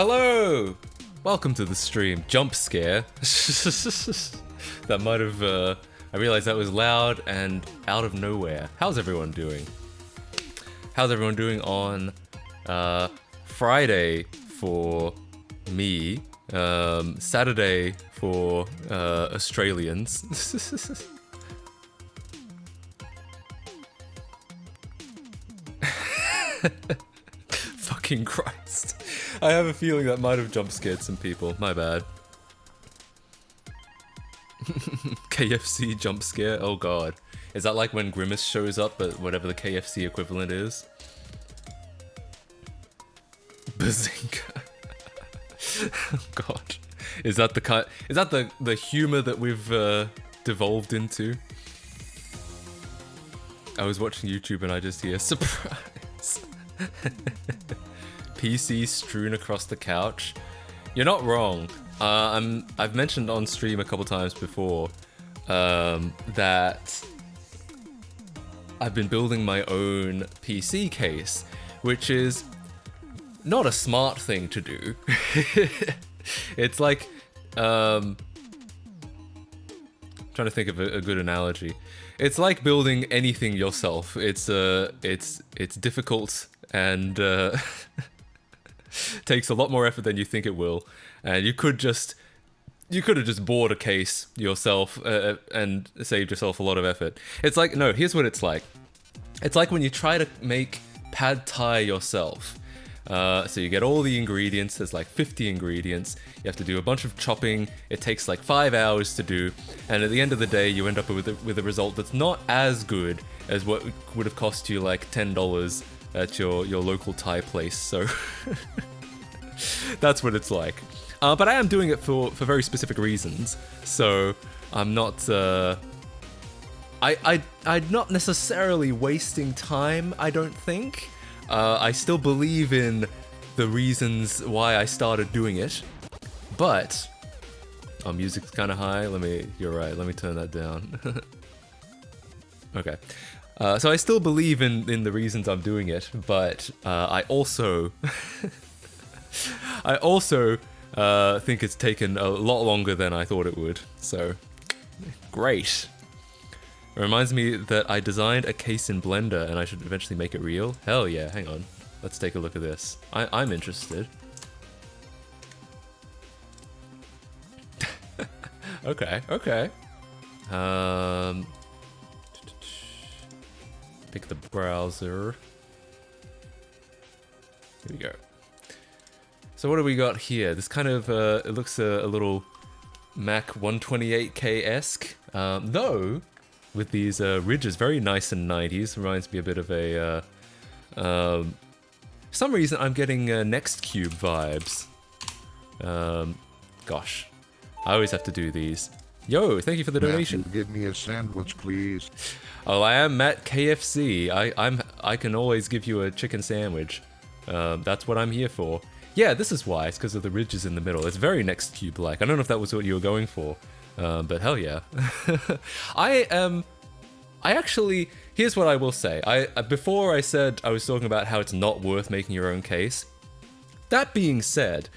Hello! Welcome to the stream. Jump scare. That might have, I realized that was loud and out of nowhere. How's everyone doing? How's everyone doing on, Friday for me, Saturday for, Australians. Fucking Christ. I have a feeling that might have jump scared some people. My bad. KFC jump scare? Oh god. Is that like when Grimace shows up at whatever the KFC equivalent is? Bazinga. Oh god. Is that the humor that we've devolved into? I was watching YouTube and I just hear surprise. PC strewn across the couch. You're not wrong. I've mentioned on stream a couple times before that I've been building my own PC case, which is not a smart thing to do. It's like trying to think of a good analogy. It's like building anything yourself. It's difficult and takes a lot more effort than you think it will. And you could have just bought a case yourself and saved yourself a lot of effort. It's like, no, here's what it's like. It's like when you try to make pad thai yourself. So you get all the ingredients, there's like 50 ingredients, you have to do a bunch of chopping, it takes like 5 hours to do, and at the end of the day you end up with a result that's not as good as what would have cost you like $10 at your local Thai place, so that's what it's like. But I am doing it for very specific reasons, so I'm not, I'm not necessarily wasting time, I don't think. I still believe in the reasons why I started doing it, but music's kind of high. You're right. Let me turn that down. Okay. So I still believe in the reasons I'm doing it, but I also think it's taken a lot longer than I thought it would. So great. It reminds me that I designed a case in Blender and I should eventually make it real. Hell yeah, hang on. Let's take a look at this. I'm interested. Okay. Pick the browser. Here we go. So what do we got here? This kind of, it looks a little Mac 128K-esque. Though, with these ridges, very nice and 90s. Reminds me a bit of a, for some reason I'm getting Nextcube vibes. Gosh, I always have to do these. Yo, thank you for the donation. Matthew, give me a sandwich, please. Oh, I am Matt KFC. I can always give you a chicken sandwich. That's what I'm here for. Yeah, this is why. It's because of the ridges in the middle. It's very Nextcube-like. I don't know if that was what you were going for. But hell yeah. I actually, here's what I will say. Before I said I was talking about how it's not worth making your own case. That being said,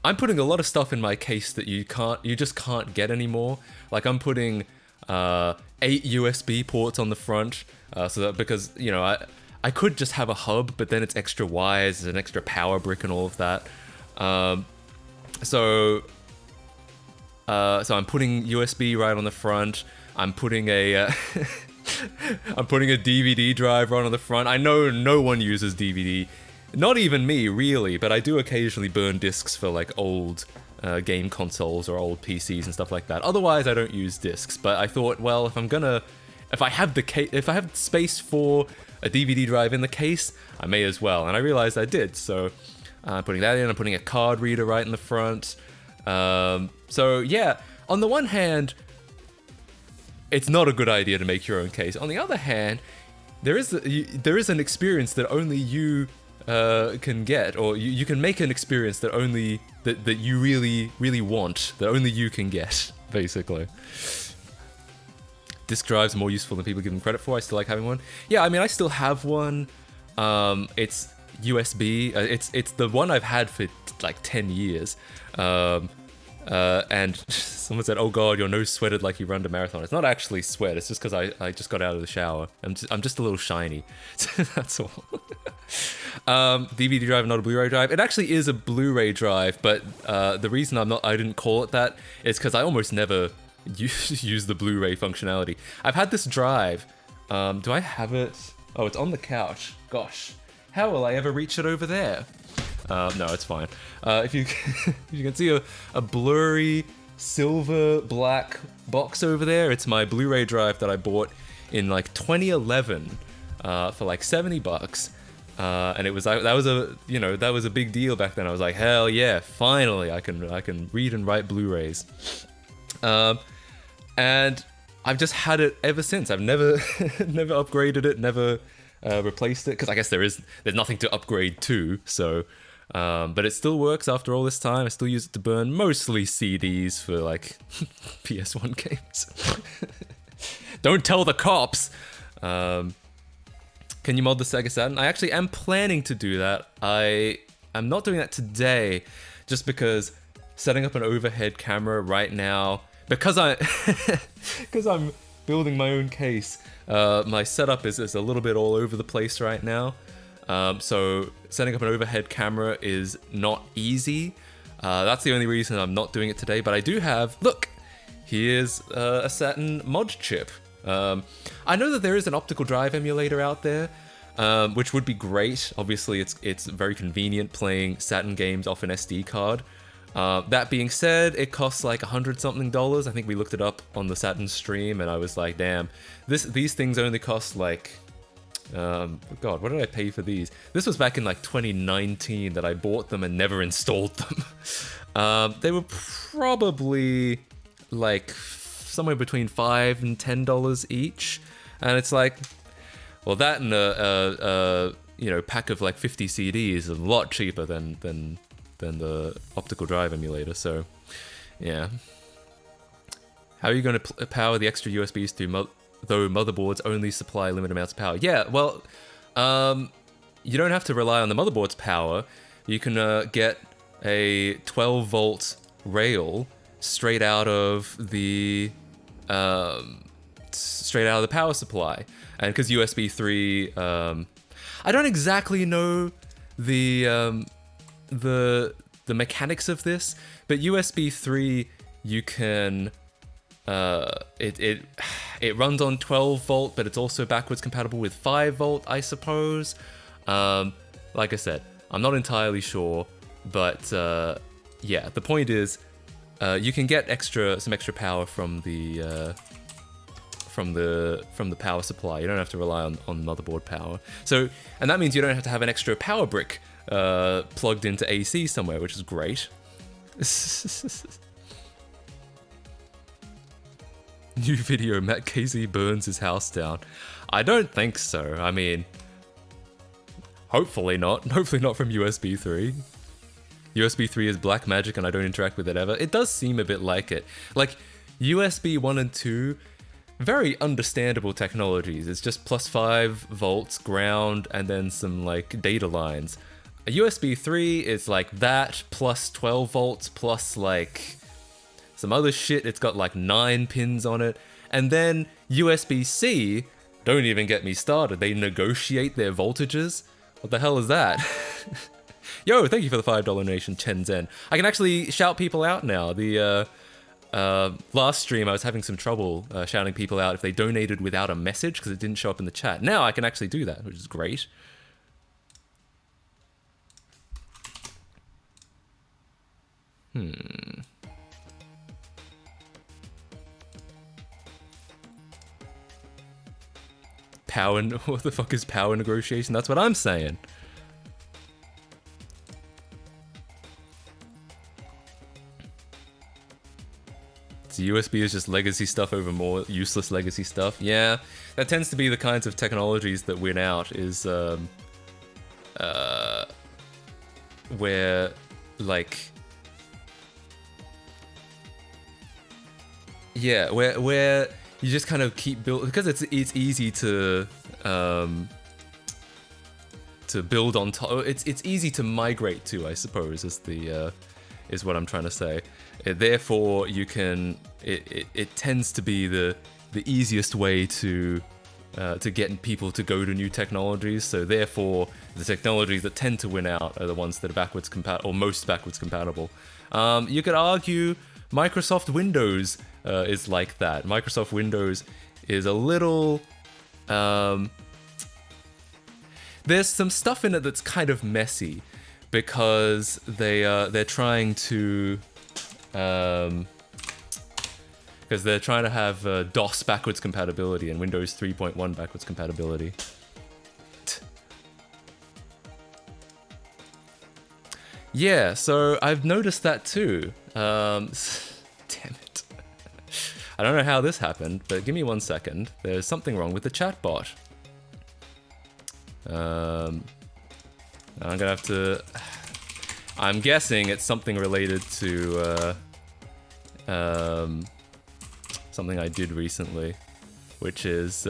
I'm putting a lot of stuff in my case that you just can't get anymore. Like I'm putting 8 USB ports on the front, so that because, you know, I could just have a hub, but then it's extra wires, an extra power brick and all of that. So I'm putting USB right on the front. I'm putting a I'm putting a DVD drive right on the front. I know no one uses DVD, not even me really, but I do occasionally burn discs for like old game consoles or old PCs and stuff like that. Otherwise, I don't use discs. But I thought, well, if I have space for a DVD drive in the case, I may as well. And I realized I did. So I'm putting that in. I'm putting a card reader right in the front. So yeah, on the one hand, it's not a good idea to make your own case. On the other hand, there is an experience that only you can get, or you can make an experience that only that you really want, that only you can get, basically. Disk drives are more useful than people give them credit for. I still like having one. Yeah, I mean, I still have one. It's USB. It's the one I've had for like 10 years. And someone said, "Oh God, your nose sweated like you run a marathon." It's not actually sweat. It's just because I just got out of the shower. I'm just a little shiny. That's all. DVD drive, not a Blu-ray drive. It actually is a Blu-ray drive, but the reason I didn't call it that is because I almost never use the Blu-ray functionality. I've had this drive. Do I have it? Oh, it's on the couch. Gosh, how will I ever reach it over there? No, it's fine. If you can see a blurry silver black box over there, it's my Blu-ray drive that I bought in like 2011 for like $70. And it was that was a big deal back then. I was like, hell yeah, finally I can read and write Blu-rays. And I've just had it ever since. I've never upgraded it, never replaced it, because I guess there's nothing to upgrade to. So, but it still works after all this time. I still use it to burn mostly CDs for like PS1 games. Don't tell the cops. Can you mod the Sega Saturn? I actually am planning to do that. I'm not doing that today, just because setting up an overhead camera right now, because I'm building my own case. My setup is a little bit all over the place right now. So setting up an overhead camera is not easy. That's the only reason I'm not doing it today. But I do have, look, here's a Saturn mod chip. I know that there is an optical drive emulator out there, which would be great. Obviously, it's very convenient playing Saturn games off an SD card. That being said, it costs like $100-something. I think we looked it up on the Saturn stream, and I was like, damn, these things only cost like, God, what did I pay for these? This was back in like 2019 that I bought them and never installed them. They were probably like somewhere between $5 and $10 each, and it's like, well, that and a pack of like 50 CDs is a lot cheaper than the optical drive emulator. So yeah, how are you going to power the extra USBs through though motherboards only supply limited amounts of power? Yeah, well, you don't have to rely on the motherboard's power. You can get a 12 volt rail straight out of the power supply. And because USB 3, I don't exactly know the mechanics of this, but USB 3, you can it runs on 12 volt, but it's also backwards compatible with 5 volt, I suppose. Like I said, I'm not entirely sure, but yeah, the point is, you can get some extra power from the power supply. You don't have to rely on motherboard power. So, and that means you don't have to have an extra power brick plugged into AC somewhere, which is great. New video, Matt Casey burns his house down. I don't think so. I mean, hopefully not. Hopefully not from USB 3. USB 3 is black magic and I don't interact with it ever. It does seem a bit like it. Like, USB 1 and 2, very understandable technologies. It's just plus 5 volts, ground, and then some like data lines. A USB 3 is like that, plus 12 volts, plus like some other shit. It's got like 9 pins on it. And then USB-C, don't even get me started. They negotiate their voltages. What the hell is that? Yo, thank you for the $5 donation, Chen Zen. I can actually shout people out now. The last stream, I was having some trouble shouting people out if they donated without a message because it didn't show up in the chat. Now I can actually do that, which is great. What the fuck is power negotiation? That's what I'm saying. So USB is just legacy stuff over more useless legacy stuff. Yeah, that tends to be the kinds of technologies that win out, is where like, yeah, where you just kind of keep building, because it's easy to to build on top. It's easy to migrate to, I suppose, is what I'm trying to say. Therefore, you can. It tends to be the easiest way to get people to go to new technologies. So therefore, the technologies that tend to win out are the ones that are backwards compatible, or most backwards compatible. You could argue Microsoft Windows is like that. Microsoft Windows is a little. There's some stuff in it that's kind of messy because they're trying to. Because they're trying to have DOS backwards compatibility and Windows 3.1 backwards compatibility. Yeah, so I've noticed that too. Damn it. I don't know how this happened, but give me 1 second. There's something wrong with the chatbot. I'm gonna have to... I'm guessing it's something related to... something I did recently, which is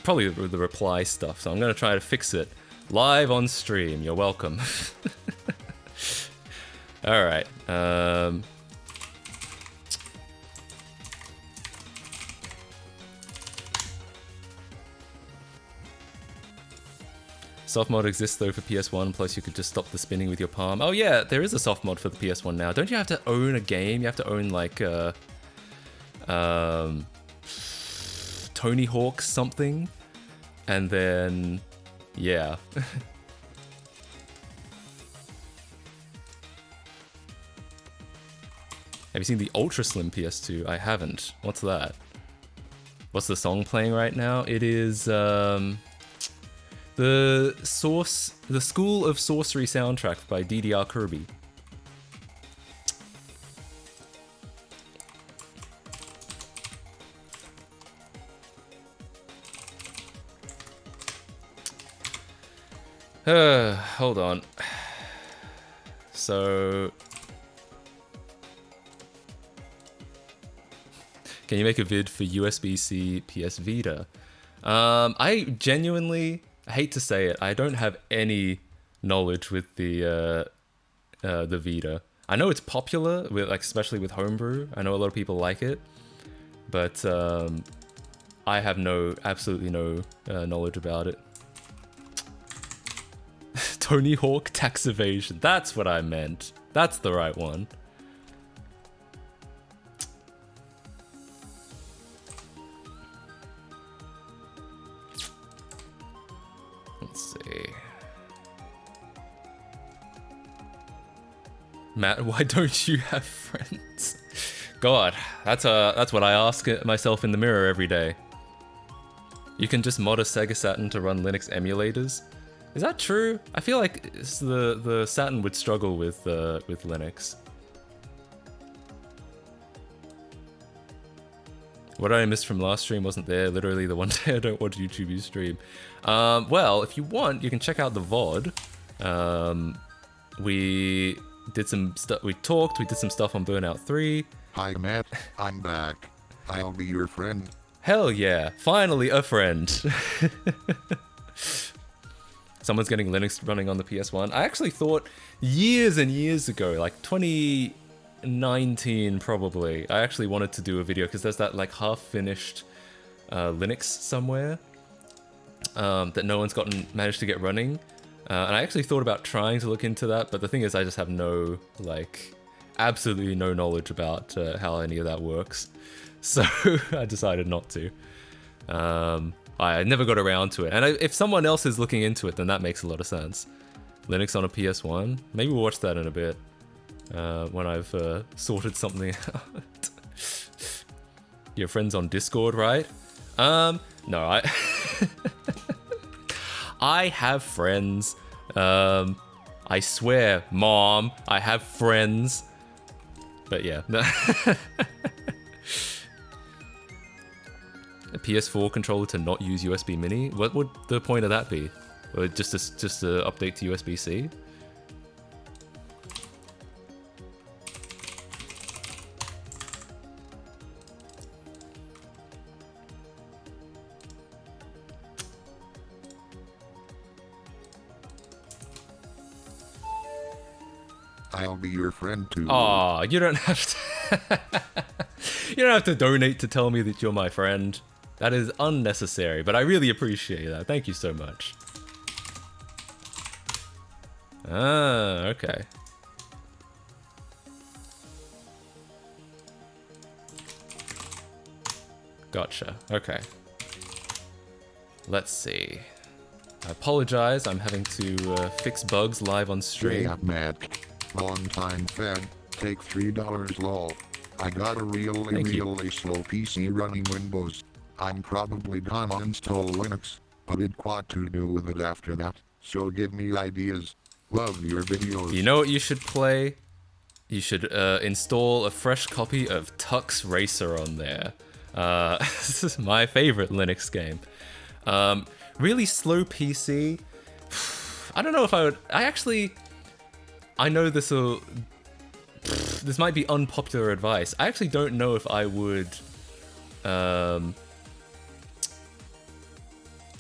probably the reply stuff. So I'm gonna try to fix it live on stream. You're welcome. All right. Soft mod exists though for PS1, plus you could just stop the spinning with your palm. Oh yeah, there is a soft mod for the PS1 now. Don't you have to own a game? You have to own like Tony Hawk something, and then yeah. Have you seen the Ultra Slim PS2? I haven't. What's that? What's the song playing right now? It is the School of Sorcery soundtrack by DDR Kirby. Hold on. So... Can you make a vid for USB-C PS Vita? I genuinely hate to say it. I don't have any knowledge with the Vita. I know it's popular, with like especially with homebrew. I know a lot of people like it, but I have absolutely no knowledge about it. Tony Hawk Tax Evasion. That's what I meant. That's the right one. Let's see. Matt, why don't you have friends? God, that's what I ask myself in the mirror every day. You can just mod a Sega Saturn to run Linux emulators. Is that true? I feel like the Saturn would struggle with Linux. What I missed from last stream wasn't there. Literally the one day I don't watch YouTube, you stream. Well, if you want, you can check out the VOD. We did some stuff. We talked. We did some stuff on Burnout 3. Hi Matt, I'm back. I'll be your friend. Hell yeah! Finally a friend. Someone's getting Linux running on the PS1. I actually thought years and years ago, like 2019 probably, I actually wanted to do a video because there's that like half-finished Linux somewhere that no one's managed to get running. And I actually thought about trying to look into that, but the thing is I just have absolutely no knowledge about how any of that works. So I decided not to. I never got around to it. And if someone else is looking into it, then that makes a lot of sense. Linux on a PS1? Maybe we'll watch that in a bit. When I've sorted something out. Your friends on Discord, right? No, I have friends. I swear, Mom, I have friends. But yeah. A PS4 controller to not use USB Mini? What would the point of that be? Or just a update to USB-C? I'll be your friend too. Aw, you don't have to. You don't have to donate to tell me that you're my friend. That is unnecessary, but I really appreciate that. Thank you so much. Ah, okay. Gotcha. Okay. Let's see. I apologize. I'm having to fix bugs live on stream. Hey, I'm Matt. Long time fan. Take $3 lol. I got a really slow PC running Windows. I'm probably gonna install Linux, but it what to do with it after that. So give me ideas. Love your videos. You know what you should play? You should install a fresh copy of Tux Racer on there. This is my favorite Linux game. Really slow PC. I don't know if I would. I know this will. This might be unpopular advice. I actually don't know if I would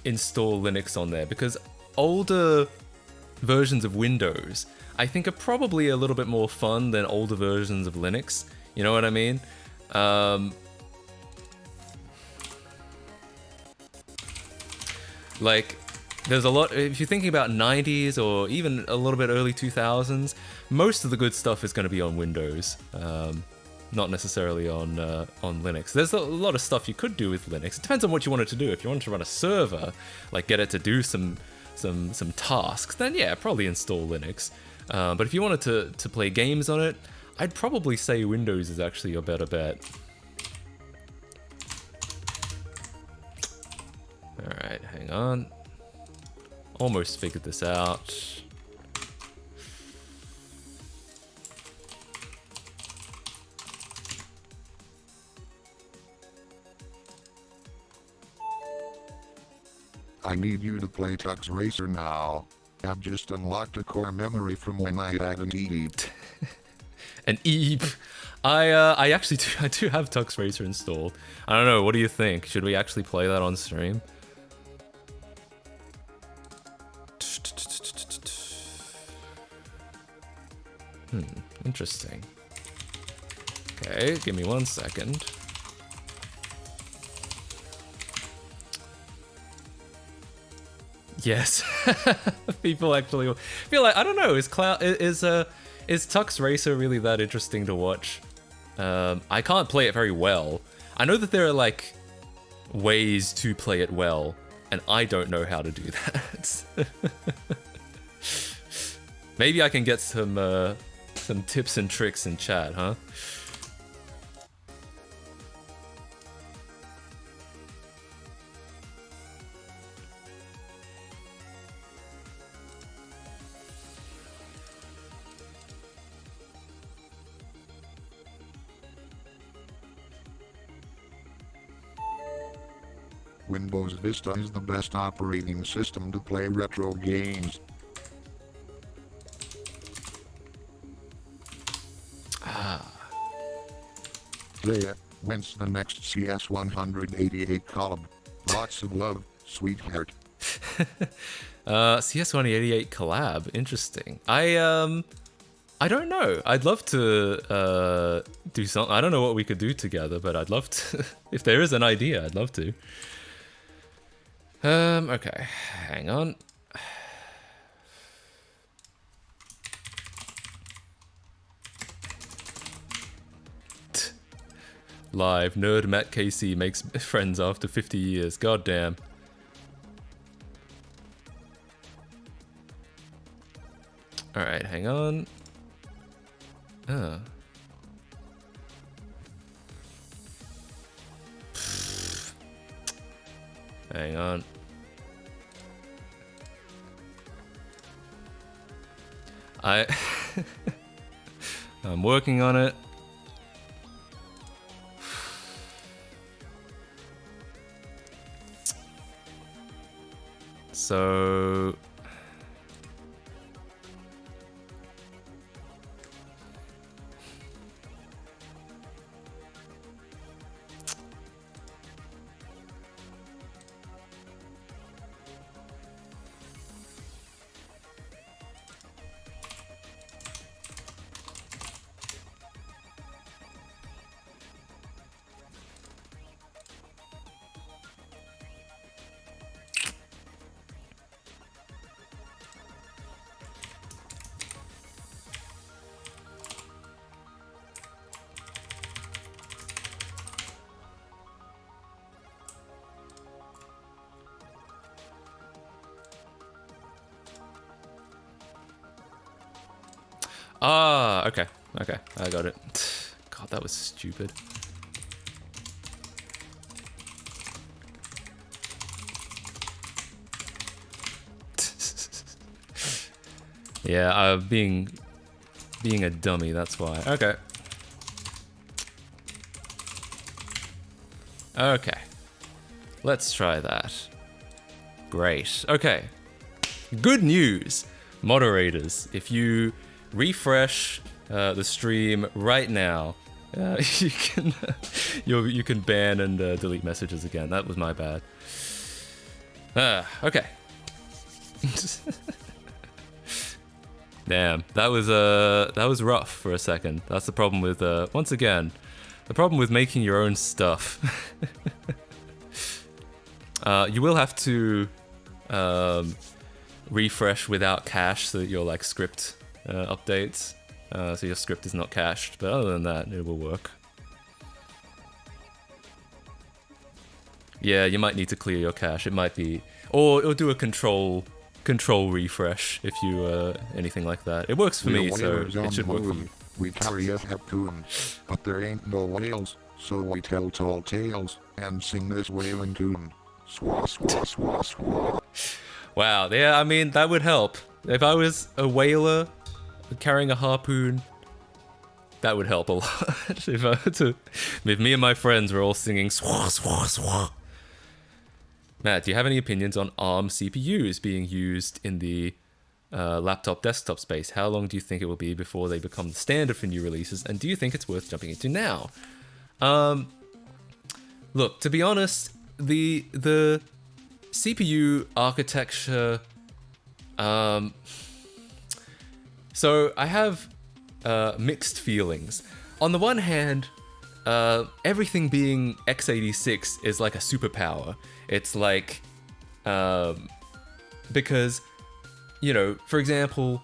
install Linux on there, because older versions of Windows, I think, are probably a little bit more fun than older versions of Linux. You know what I mean? Like, there's a lot, if you're thinking about 90s or even a little bit early 2000s, most of the good stuff is going to be on Windows, not necessarily on Linux. There's a lot of stuff you could do with Linux. It depends on what you wanted to do. If you wanted to run a server, like get it to do some tasks, then yeah, probably install Linux. But if you wanted to play games on it, I'd probably say Windows is actually your better bet. Alright, hang on. Almost figured this out. I need you to play Tux Racer now. I've just unlocked a core memory from when I had an EEP. An EEP. I actually do have Tux Racer installed. I don't know, what do you think? Should we actually play that on stream? Interesting. Okay, give me 1 second. Yes, people actually feel like, I don't know. Is Tux Racer really that interesting to watch? I can't play it very well. I know that there are like ways to play it well, and I don't know how to do that. Maybe I can get some tips and tricks in chat, huh? Windows Vista is the best operating system to play retro games. There, when's the next CS 188 collab? Lots of love, sweetheart. CS 188 collab, interesting. I don't know. I'd love to do something. I don't know what we could do together, but I'd love to. If there is an idea, I'd love to. Okay, hang on. Live, nerd Matt Casey makes friends after 50 years. God damn. Alright, hang on. Hang on. I'm working on it. So Ah, okay. Okay, I got it. God, that was stupid. Yeah, being a dummy, that's why. Okay. Okay. Let's try that. Great. Okay. Good news, moderators. If you refresh the stream right now, you can you can ban and delete messages again. That was my bad. Okay. Damn, that was rough for a second. That's the problem with once again, the problem with making your own stuff. You will have to refresh without cache so that your like script updates. So your script is not cached, but other than that, it will work. Yeah, you might need to clear your cache. It might be, or do a control refresh if you anything like that. It works for me, so it should work for you. We carry a harpoon, but there ain't no whales, so we tell tall tales and sing this whaling tune. Swa swa swa swa. Wow, yeah, I mean that would help. If I was a whaler carrying a harpoon, that would help a lot. If me and my friends were all singing swa swa swa. Matt, do you have any opinions on ARM CPUs being used in the laptop desktop space? How long do you think it will be before they become the standard for new releases? And do you think it's worth jumping into now? Look, to be honest, the CPU architecture. So I have mixed feelings. On the one hand, everything being x86 is like a superpower. It's like, because, you know, for example,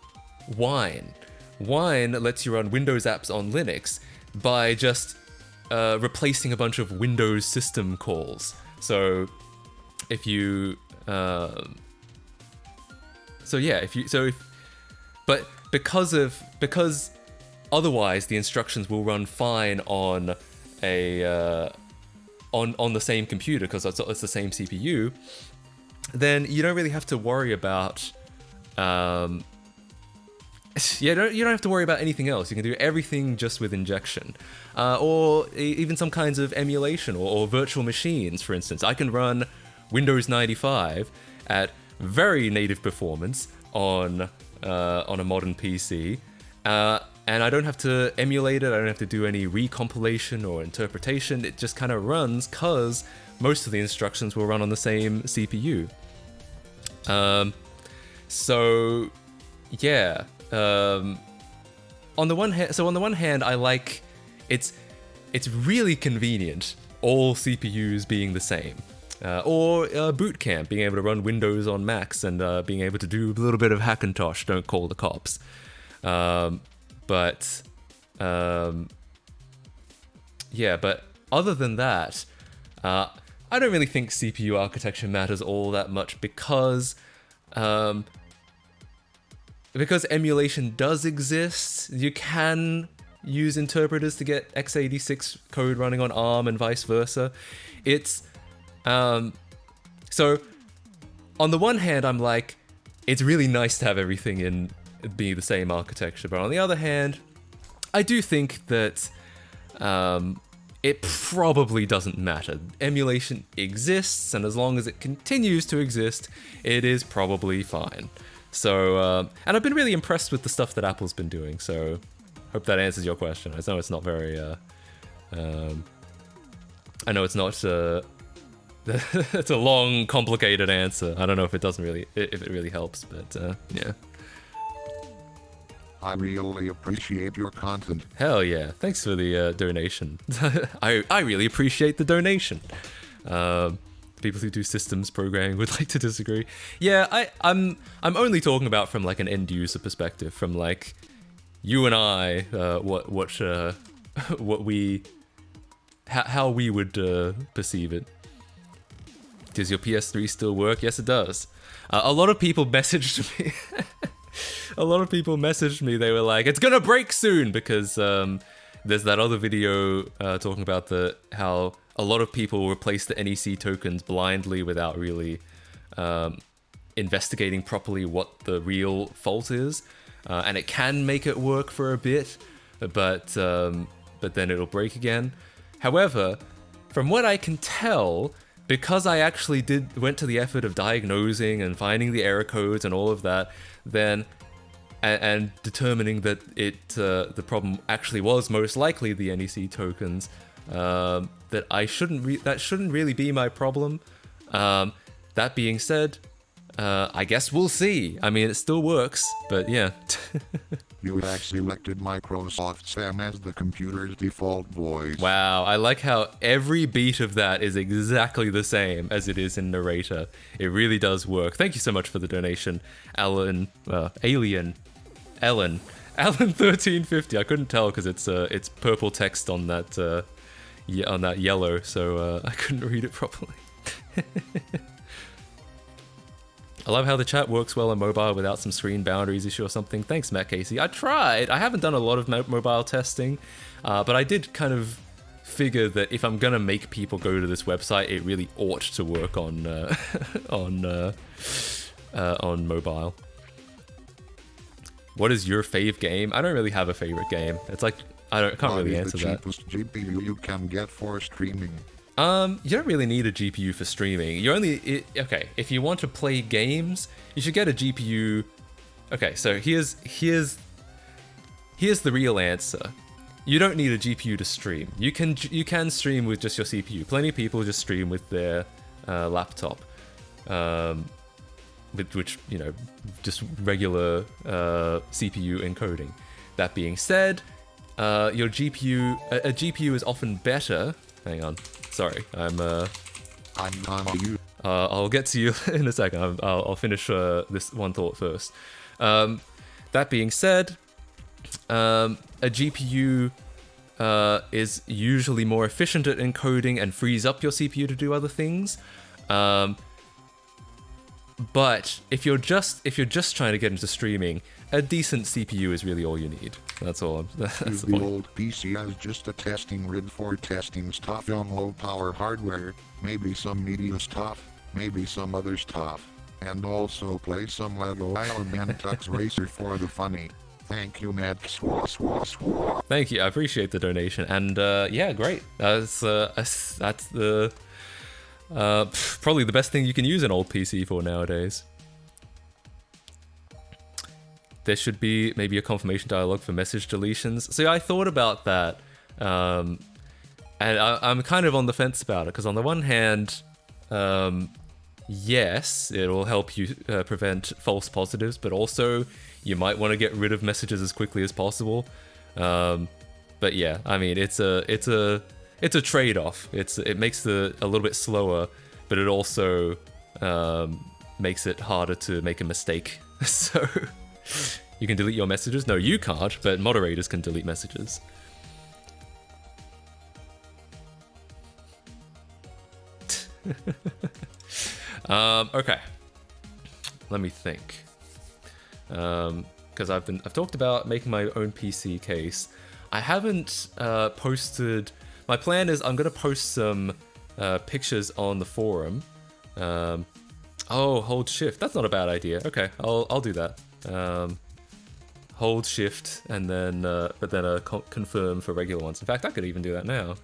Wine lets you run Windows apps on Linux by just replacing a bunch of Windows system calls. So if you, but because otherwise the instructions will run fine on a on the same computer because it's the same CPU, then you don't really have to worry about you don't have to worry about anything else. You can do everything just with injection, or even some kinds of emulation or virtual machines. For instance, I can run Windows 95 at very native performance on a modern PC, and I don't have to emulate it. I don't have to do any recompilation or interpretation. It just kind of runs because most of the instructions will run on the same CPU. So yeah. On the one hand, I like it's really convenient all CPUs being the same, or Boot Camp being able to run Windows on Macs and being able to do a little bit of Hackintosh. Don't call the cops. But other than that, I don't really think CPU architecture matters all that much because emulation does exist. You can use interpreters to get x86 code running on ARM and vice versa. It's so on the one hand, I'm like, it's really nice to have everything in be the same architecture, but on the other hand, I do think that it probably doesn't matter. Emulation exists, and as long as it continues to exist, it is probably fine. So, and I've been really impressed with the stuff that Apple's been doing, so hope that answers your question. I know it's not very, I know it's not, it's a long, complicated answer. I don't know if it really helps, but, yeah. I really appreciate your content. Hell yeah. Thanks for the donation. I really appreciate the donation. People who do systems programming would like to disagree. Yeah, I'm only talking about from like an end user perspective, from like you and I, how we would perceive it. Does your PS3 still work? Yes, it does. A lot of people messaged me. a lot of people messaged me. They were like, "It's gonna break soon," because there's that other video talking about how a lot of people replace the NEC tokens blindly without really investigating properly what the real fault is, and it can make it work for a bit, but then it'll break again. However, from what I can tell, because I actually went to the effort of diagnosing and finding the error codes and all of that, then and determining that the problem actually was most likely the NEC tokens, that that shouldn't really be my problem. That being said, I guess we'll see. I mean, it still works, but yeah. You have selected Microsoft Sam as the computer's default voice. Wow, I like how every beat of that is exactly the same as it is in Narrator. It really does work. Thank you so much for the donation, Ellen 1350. I couldn't tell because it's purple text on that yellow, so I couldn't read it properly. I love how the chat works well on mobile without some screen boundaries issue or something. Thanks, Matt Casey. I tried. I haven't done a lot of mobile testing, but I did kind of figure that if I'm gonna make people go to this website, it really ought to work on mobile. What is your fave game? I don't really have a favorite game. It's like I can't really answer that. What is the cheapest GPU you can get for streaming? You don't really need a GPU for streaming. Okay, if you want to play games, you should get a GPU. Okay, so here's the real answer. You don't need a GPU to stream. You can stream with just your CPU. Plenty of people just stream with their laptop, with which, you know, just regular CPU encoding. That being said, your GPU, a GPU is often better. Hang on. Sorry, I'm on you. I'll get to you in a second. I'll finish this one thought first. That being said, a GPU is usually more efficient at encoding and frees up your CPU to do other things. But if you're just trying to get into streaming, a decent CPU is really all you need. That's all. That's the point. Old PC as just a testing rig for testing stuff on low power hardware, maybe some media stuff, maybe some other stuff, and also play some Lego Island and Tux Racer for the funny. Thank you, Matt. Thank you. I appreciate the donation, and yeah, great. That's the probably the best thing you can use an old PC for nowadays. There should be maybe a confirmation dialog for message deletions. So I thought about that, and I'm kind of on the fence about it, because on the one hand, yes, it will help you prevent false positives, but also you might want to get rid of messages as quickly as possible. But yeah, I mean, it's a trade-off. It makes it a little bit slower, but it also makes it harder to make a mistake. So you can delete your messages. No, you can't, but moderators can delete messages. Okay, let me think. Because I've talked about making my own PC case. I haven't posted. My plan is I'm gonna post some pictures on the forum. Oh, hold shift. That's not a bad idea. Okay, I'll do that. Hold shift and then but then confirm for regular ones. In fact, I could even do that now.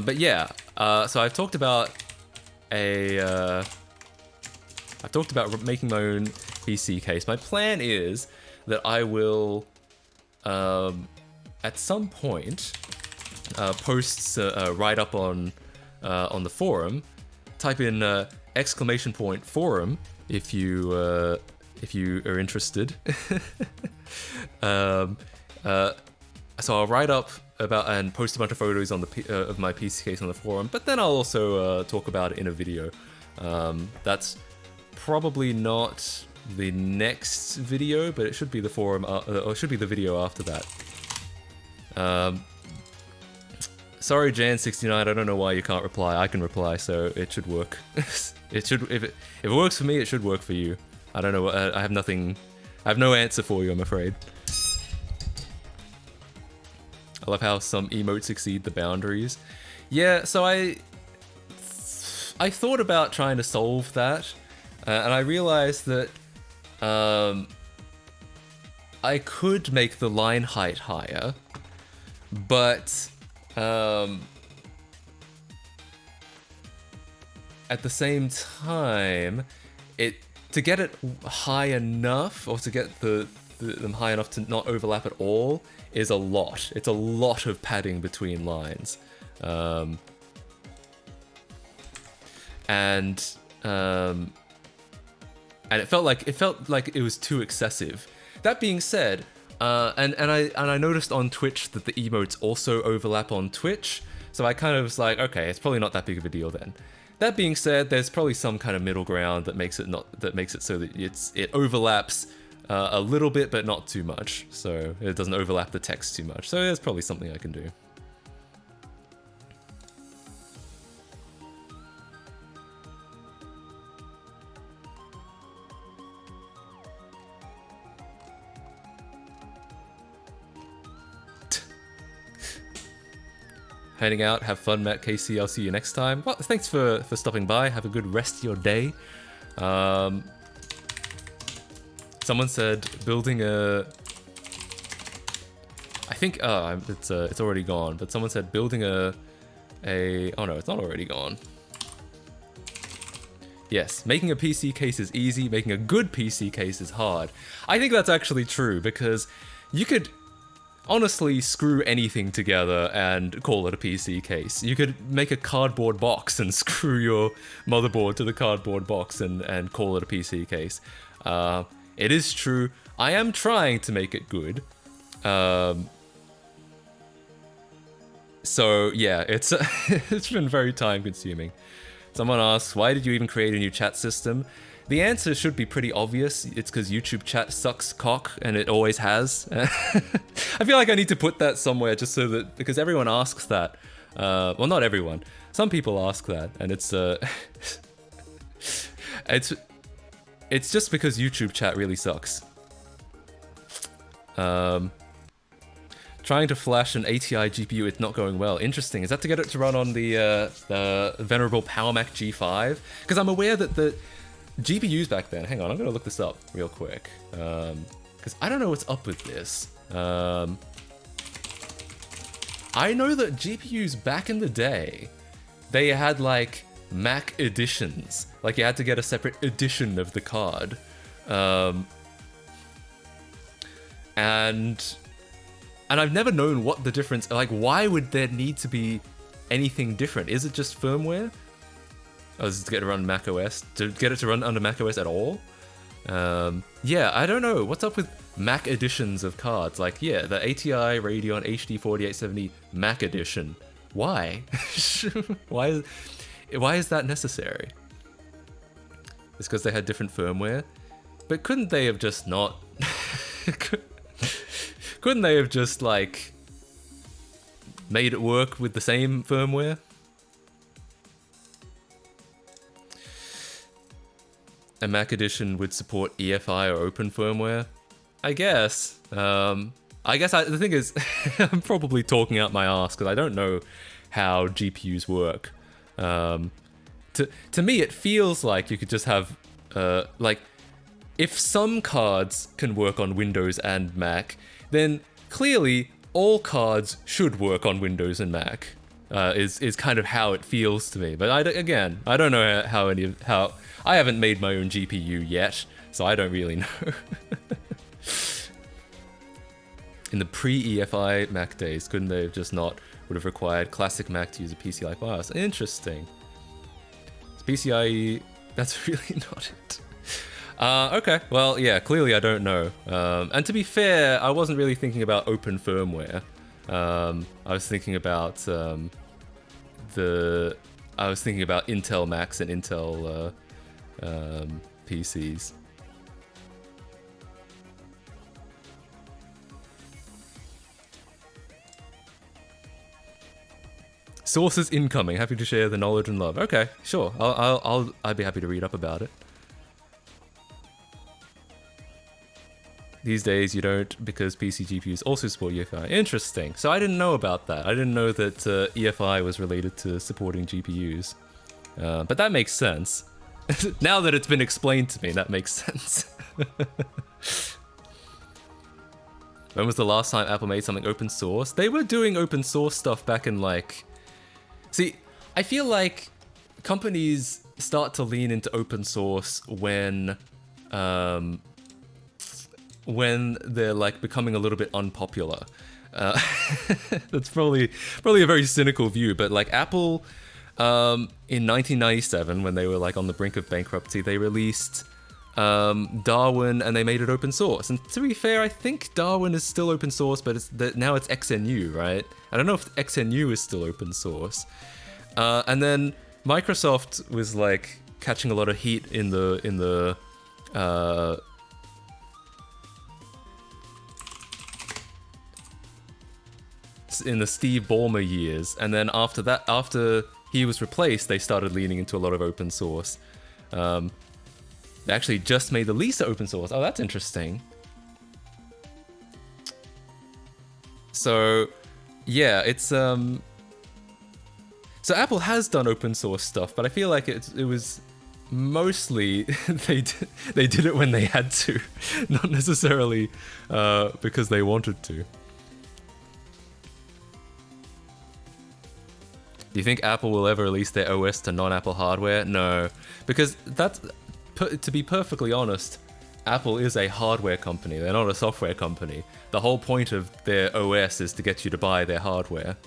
But yeah, so I've talked about making my own PC case. My plan is that I will, at some point, post a write-up on the forum. Type in !forum if you are interested. So I'll write up about and post a bunch of photos on the of my PC case on the forum, but then I'll also talk about it in a video. That's probably not the next video, but it should be the forum, or it should be the video after that. Sorry, Jan69. I don't know why you can't reply. I can reply, so it should work. It should. If it works for me, it should work for you. I don't know. I have nothing. I have no answer for you, I'm afraid. I love how some emotes exceed the boundaries. Yeah. So I thought about trying to solve that, and I realized that I could make the line height higher, but at the same time, to get it high enough, or to get them high enough to not overlap at all, is a lot. It's a lot of padding between lines, and it felt like it was too excessive. That being said, and I noticed on Twitch that the emotes also overlap on Twitch, so I kind of was like, okay, it's probably not that big of a deal then. That being said, there's probably some kind of middle ground that makes it so that it overlaps a little bit, but not too much, so it doesn't overlap the text too much. So there's probably something I can do. Heading out, have fun, Matt KC. I'll see you next time. Well, thanks for stopping by. Have a good rest of your day. Someone said building a. I think it's already gone. But someone said building a. Oh no, it's not already gone. Yes, making a PC case is easy. Making a good PC case is hard. I think that's actually true because you could honestly screw anything together and call it a PC case. You could make a cardboard box and screw your motherboard to the cardboard box and call it a PC case. It is true. I am trying to make it good. So yeah, it's it's been very time consuming. Someone asks, why did you even create a new chat system? The answer should be pretty obvious. It's because YouTube chat sucks cock, and it always has. I feel like I need to put that somewhere just so that, because everyone asks that. Well, not everyone. Some people ask that, and it's just because YouTube chat really sucks. Trying to flash an ATI GPU, it's not going well. Interesting. Is that to get it to run on the venerable PowerMac G5? Because I'm aware that the GPUs back then, hang on, I'm gonna look this up real quick, because I don't know what's up with this. I know that GPUs back in the day, they had like Mac editions, like you had to get a separate edition of the card, and I've never known what the difference, like why would there need to be anything different? Is it just firmware? Oh, this is to get it to run Mac OS? To get it to run under Mac OS at all? Yeah, I don't know. What's up with Mac editions of cards? Like, yeah, the ATI Radeon HD 4870 Mac edition. Why? Why is that necessary? It's because they had different firmware? But couldn't they have just not... couldn't they have just, like, made it work with the same firmware? A Mac edition would support EFI or open firmware? I guess. The thing is, I'm probably talking out my ass because I don't know how GPUs work. To me, it feels like you could just have, like, if some cards can work on Windows and Mac, then clearly all cards should work on Windows and Mac. Is kind of how it feels to me. But I don't know how I haven't made my own GPU yet, so I don't really know. In the pre-EFI Mac days, couldn't they have just not would have required classic Mac to use a PC like BIOS? Interesting. It's PCIe, that's really not it. Okay, well, yeah, clearly I don't know. And to be fair, I wasn't really thinking about open firmware. I was thinking about Intel Macs and Intel PCs. Sources incoming. Happy to share the knowledge and love. Okay, sure. I'd be happy to read up about it. These days you don't, because PC GPUs also support EFI. Interesting. So I didn't know about that. I didn't know that EFI was related to supporting GPUs. But that makes sense. Now that it's been explained to me, that makes sense. When was the last time Apple made something open source? They were doing open source stuff back in like... See, I feel like companies start to lean into open source when they're like becoming a little bit unpopular. That's probably a very cynical view, but like Apple in 1997, when they were like on the brink of bankruptcy, they released Darwin and they made it open source. And to be fair, I think Darwin is still open source, but now it's XNU, right? I don't know if XNU is still open source. And then Microsoft was like catching a lot of heat in the Steve Ballmer years, and then after he was replaced, they started leaning into a lot of open source. They actually just made the Lisa open source. Oh, that's interesting. So, yeah, it's so Apple has done open source stuff, but I feel like it was mostly they did it when they had to, not necessarily because they wanted to. Do you think Apple will ever release their OS to non-Apple hardware? No, because to be perfectly honest, Apple is a hardware company. They're not a software company. The whole point of their OS is to get you to buy their hardware.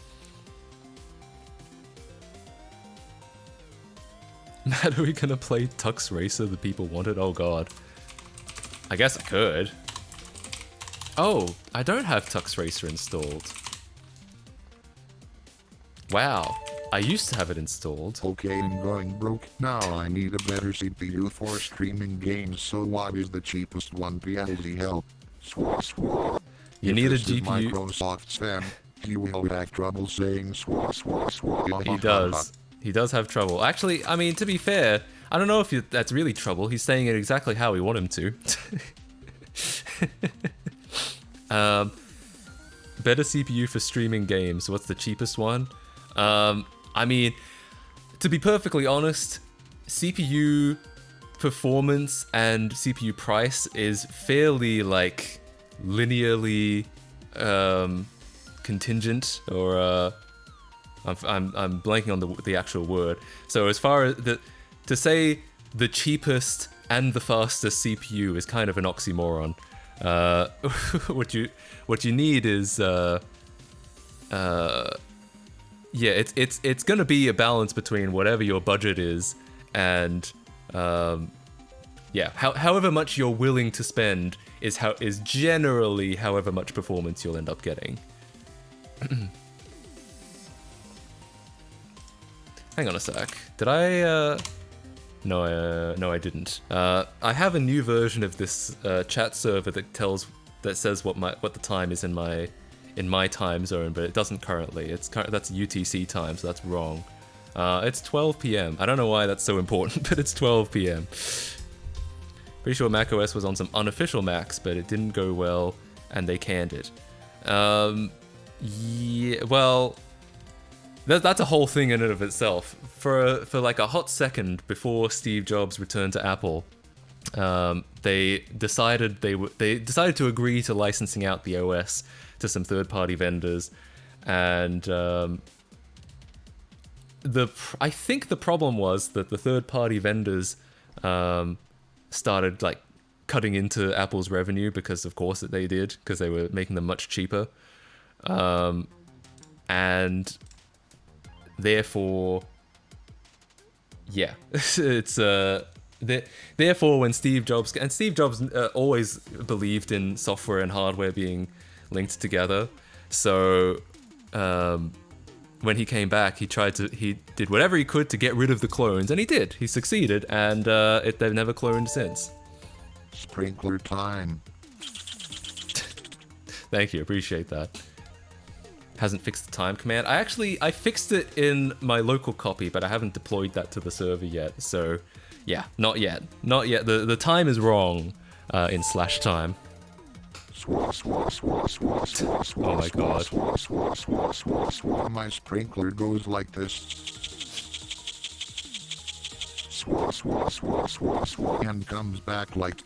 Matt, are we gonna play Tux Racer the people wanted? Oh god. I guess I could. Oh, I don't have Tux Racer installed. Wow. I used to have it installed. Okay, I'm going broke. Now I need a better CPU for streaming games, so what is the cheapest one? Please help. Swah swah. You need a This is GPU. Microsoft's fan. He will have trouble saying swah swah swah. He does. He does have trouble. Actually, I mean, to be fair, I don't know if that's really trouble. He's saying it exactly how we want him to. Better CPU for streaming games. What's the cheapest one? I mean, to be perfectly honest, CPU performance and CPU price is fairly like linearly contingent, or I'm blanking on the actual word. So as far as to say the cheapest and the fastest CPU is kind of an oxymoron. What you need is yeah, it's gonna be a balance between whatever your budget is and yeah, however much you're willing to spend is generally however much performance you'll end up getting. Hang on a sec. Did I? No, I didn't. I have a new version of this chat server that says what the time is in my time zone, but it doesn't currently. That's UTC time, so that's wrong. It's 12 p.m. I don't know why that's so important, but it's 12 p.m. Pretty sure macOS was on some unofficial Macs, but it didn't go well, and they canned it. Yeah, well, that's a whole thing in and of itself. For like a hot second before Steve Jobs returned to Apple, they decided to agree to licensing out the OS to some third-party vendors, and I think the problem was that the third-party vendors started like cutting into Apple's revenue, because of course they did, because they were making them much cheaper, and therefore, yeah, it's therefore when Steve Jobs always believed in software and hardware being linked together, so when he came back, he did whatever he could to get rid of the clones, and he succeeded, and they've never cloned since. Sprinkler time. Thank you, appreciate that. hasn't fixed the time command. I fixed it in my local copy, but I haven't deployed that to the server yet. So yeah, not yet. The time is wrong in /time. Oh my god. My sprinkler goes like this. And comes back like.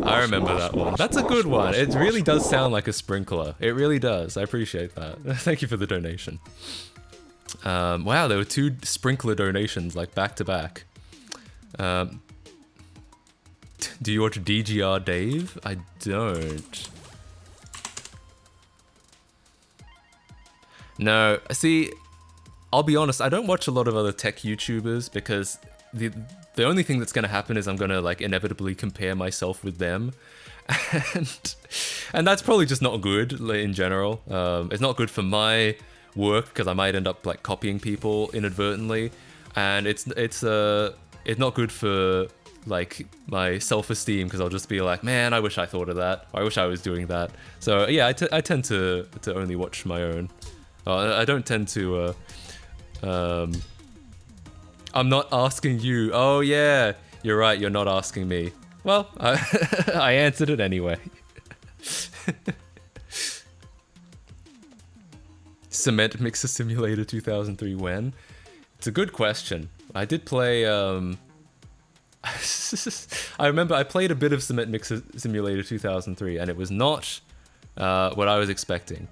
I remember that one. That's a good one. It really does sound like a sprinkler. It really does. I appreciate that. Thank you for the donation. Wow, there were 2 sprinkler donations, like back to back. Do you watch DGR Dave? I don't. No, see, I'll be honest, I don't watch a lot of other tech YouTubers because the only thing that's going to happen is I'm going to like inevitably compare myself with them. And that's probably just not good in general. It's not good for my work because I might end up like copying people inadvertently, and it's not good for like my self-esteem because I'll just be like, man, I wish I thought of that. Or I wish I was doing that. So yeah, I tend to only watch my own. I don't tend to. I'm not asking you. Oh yeah, you're right. You're not asking me. Well, I answered it anyway. Cement Mixer Simulator 2003 when? It's a good question. I did play, I remember I played a bit of Cement Mixer Simulator 2003 and it was not what I was expecting.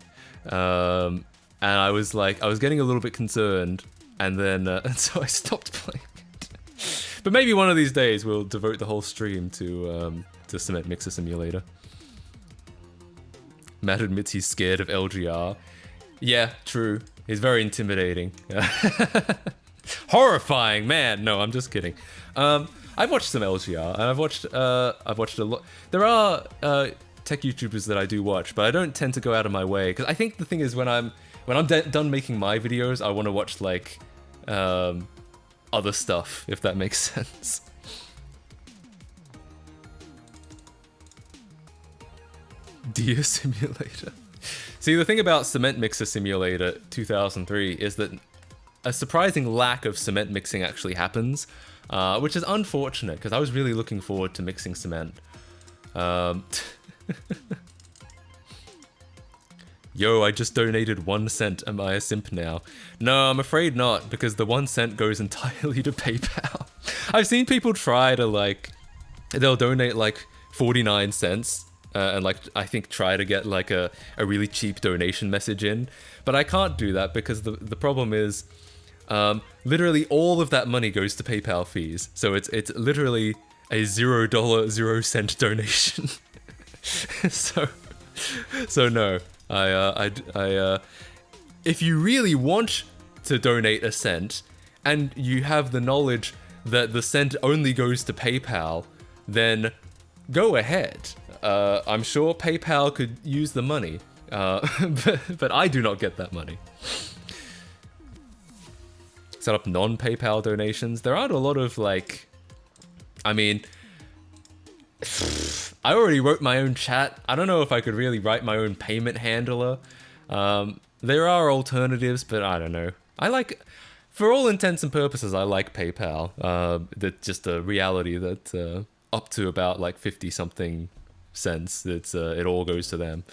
And I was getting a little bit concerned and then, and so I stopped playing it. But maybe one of these days we'll devote the whole stream to Cement Mixer Simulator. Matt admits he's scared of LGR. Yeah, true. He's very intimidating. Horrifying, man. No, I'm just kidding. I've watched some LGR, and I've watched a lot. There are tech YouTubers that I do watch, but I don't tend to go out of my way because I think the thing is when I'm done making my videos, I want to watch like other stuff, if that makes sense. Deer Simulator. See, the thing about Cement Mixer Simulator 2003 is that a surprising lack of cement mixing actually happens, which is unfortunate because I was really looking forward to mixing cement. Yo, I just donated 1 cent. Am I a simp now? No, I'm afraid not, because the 1 cent goes entirely to PayPal. I've seen people try to they'll donate like 49 cents. And like I think try to get like a really cheap donation message in, but I can't do that because the problem is literally all of that money goes to PayPal fees, so it's literally a $0 0 cent donation. so no, I if you really want to donate a cent and you have the knowledge that the cent only goes to PayPal, then go ahead. I'm sure PayPal could use the money, but I do not get that money. Set up non-PayPal donations. There aren't a lot of I mean, I already wrote my own chat. I don't know if I could really write my own payment handler. There are alternatives, but I don't know. For all intents and purposes, I like PayPal. That's just a reality that up to about like 50 something cents, it all goes to them.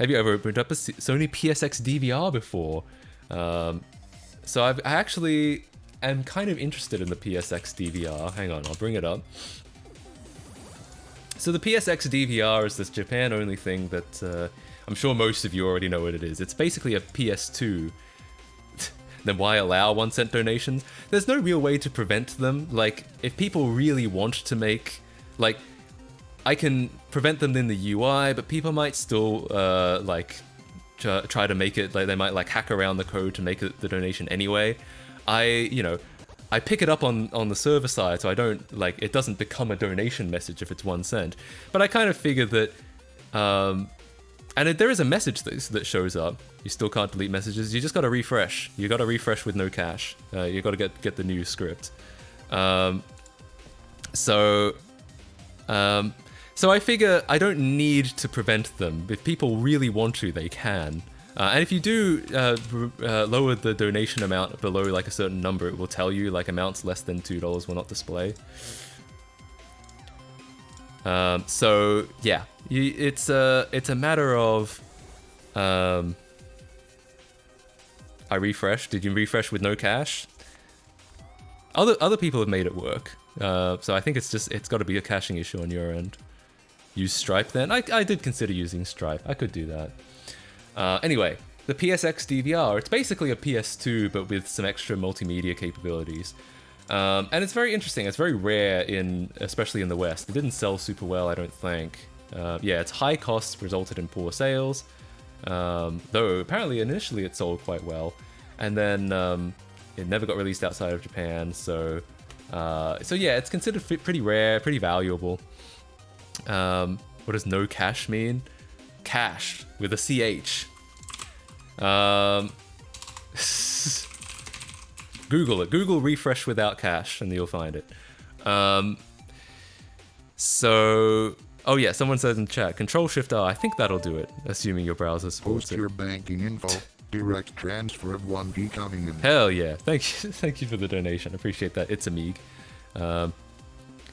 Have you ever opened up a Sony PSX DVR before? So I actually am kind of interested in the PSX DVR. Hang on, I'll bring it up. So the PSX DVR is this Japan-only thing that I'm sure most of you already know what it is. It's basically a PS2. Then why allow 1 cent donations? There's no real way to prevent them. Like, if people really want to make, I can prevent them in the UI, but people might still, try to make it, they might, hack around the code to make the donation anyway. I pick it up on the server side, so I don't, it doesn't become a donation message if it's 1 cent. But I kind of figured that, there is a message that shows up. You still can't delete messages. You just got to refresh. You got to refresh with no cache. You got to get the new script. So So I figure I don't need to prevent them. If people really want to, they can. And if you do lower the donation amount below like a certain number, it will tell you like amounts less than $2 will not display. So yeah, it's a matter of. I refreshed. Did you refresh with no cache? Other people have made it work. So I think it's got to be a caching issue on your end. Use Stripe then. I did consider using Stripe. I could do that. Anyway, the PSX DVR. It's basically a PS2 but with some extra multimedia capabilities. And it's very interesting. It's very rare especially in the West. It didn't sell super well, I don't think. Yeah, its high costs resulted in poor sales. Though apparently initially it sold quite well. And then it never got released outside of Japan. So yeah, it's considered pretty rare, pretty valuable. What does no cache mean? Cache with a CH. Google it. Google refresh without cache and you'll find it. Oh yeah, someone says in chat, Control-Shift-R, I think that'll do it, assuming your browser supports Post it. your banking info. Direct transfer of 1p coming in. Hell yeah. Thank you for the donation. Appreciate that. It's Amig.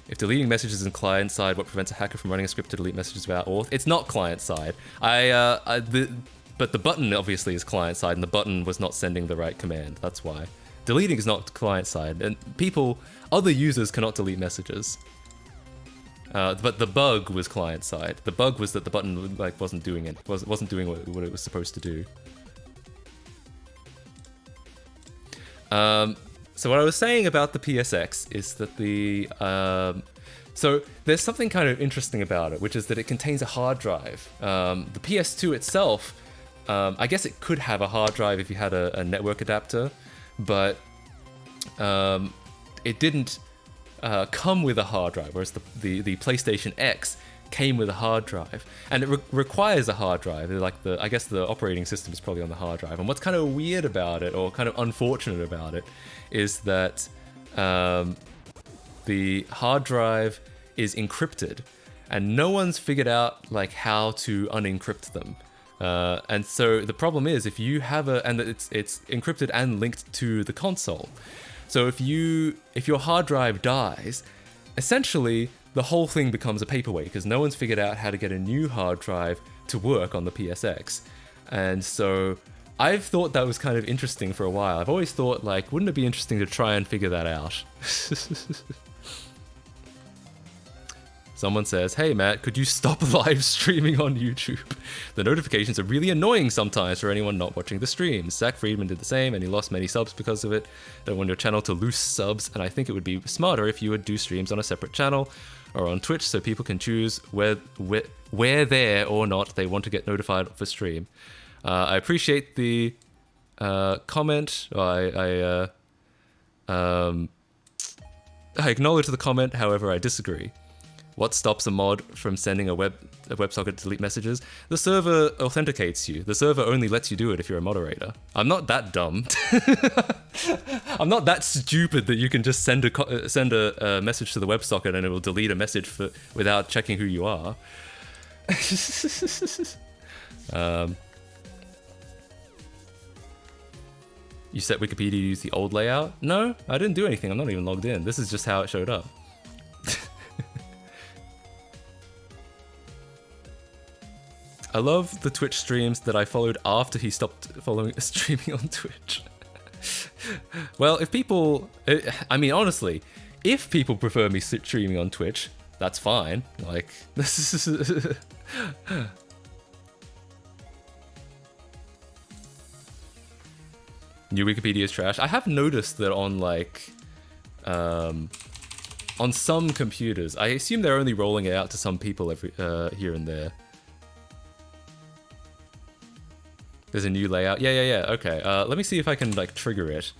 If deleting messages in client side, what prevents a hacker from running a script to delete messages without auth? It's not client side. But the button obviously is client side, and the button was not sending the right command. That's why. Deleting is not client side, and other users cannot delete messages. But the bug was client side. The bug was that the button wasn't doing it. Wasn't doing what it was supposed to do. So what I was saying about the PSX is that so there's something kind of interesting about it, which is that it contains a hard drive. The PS2 itself, I guess it could have a hard drive if you had a network adapter, but it didn't come with a hard drive, whereas the PlayStation X came with a hard drive, and it requires a hard drive. I guess the operating system is probably on the hard drive. And what's kind of weird about it, or kind of unfortunate about it, is that the hard drive is encrypted, and no one's figured out how to unencrypt them. And so the problem is if you have and it's encrypted and linked to the console. So if your hard drive dies, essentially the whole thing becomes a paperweight because no one's figured out how to get a new hard drive to work on the PSX. And so I've thought that was kind of interesting for a while. I've always thought, wouldn't it be interesting to try and figure that out? Someone says, hey Matt, could you stop live streaming on YouTube? The notifications are really annoying sometimes for anyone not watching the streams. Zach Friedman did the same and he lost many subs because of it. Don't want your channel to lose subs, and I think it would be smarter if you would do streams on a separate channel or on Twitch so people can choose where there or not they want to get notified for stream. I appreciate the comment. I acknowledge the comment, however I disagree. What stops a mod from sending a WebSocket to delete messages? The server authenticates you. The server only lets you do it if you're a moderator. I'm not that dumb. I'm not that stupid that you can just send a message to the WebSocket and it will delete a message without checking who you are. You set Wikipedia to use the old layout? No, I didn't do anything. I'm not even logged in. This is just how it showed up. I love the Twitch streams that I followed after he stopped streaming on Twitch. Well, honestly, if people prefer me streaming on Twitch, that's fine. This is... New Wikipedia is trash. I have noticed that on on some computers, I assume they're only rolling it out to some people here and there. There's a new layout. Yeah. Okay. Let me see if I can trigger it.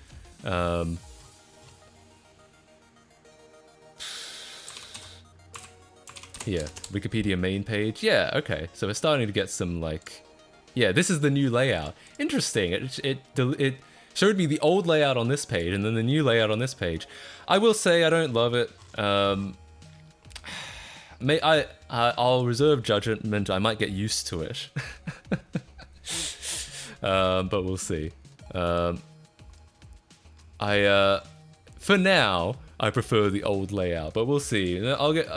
Here, Wikipedia main page. Yeah. Okay. So we're starting to get some yeah. This is the new layout. Interesting. It showed me the old layout on this page and then the new layout on this page. I will say I don't love it. I'll reserve judgment. I might get used to it. But we'll see. For now, I prefer the old layout, but we'll see.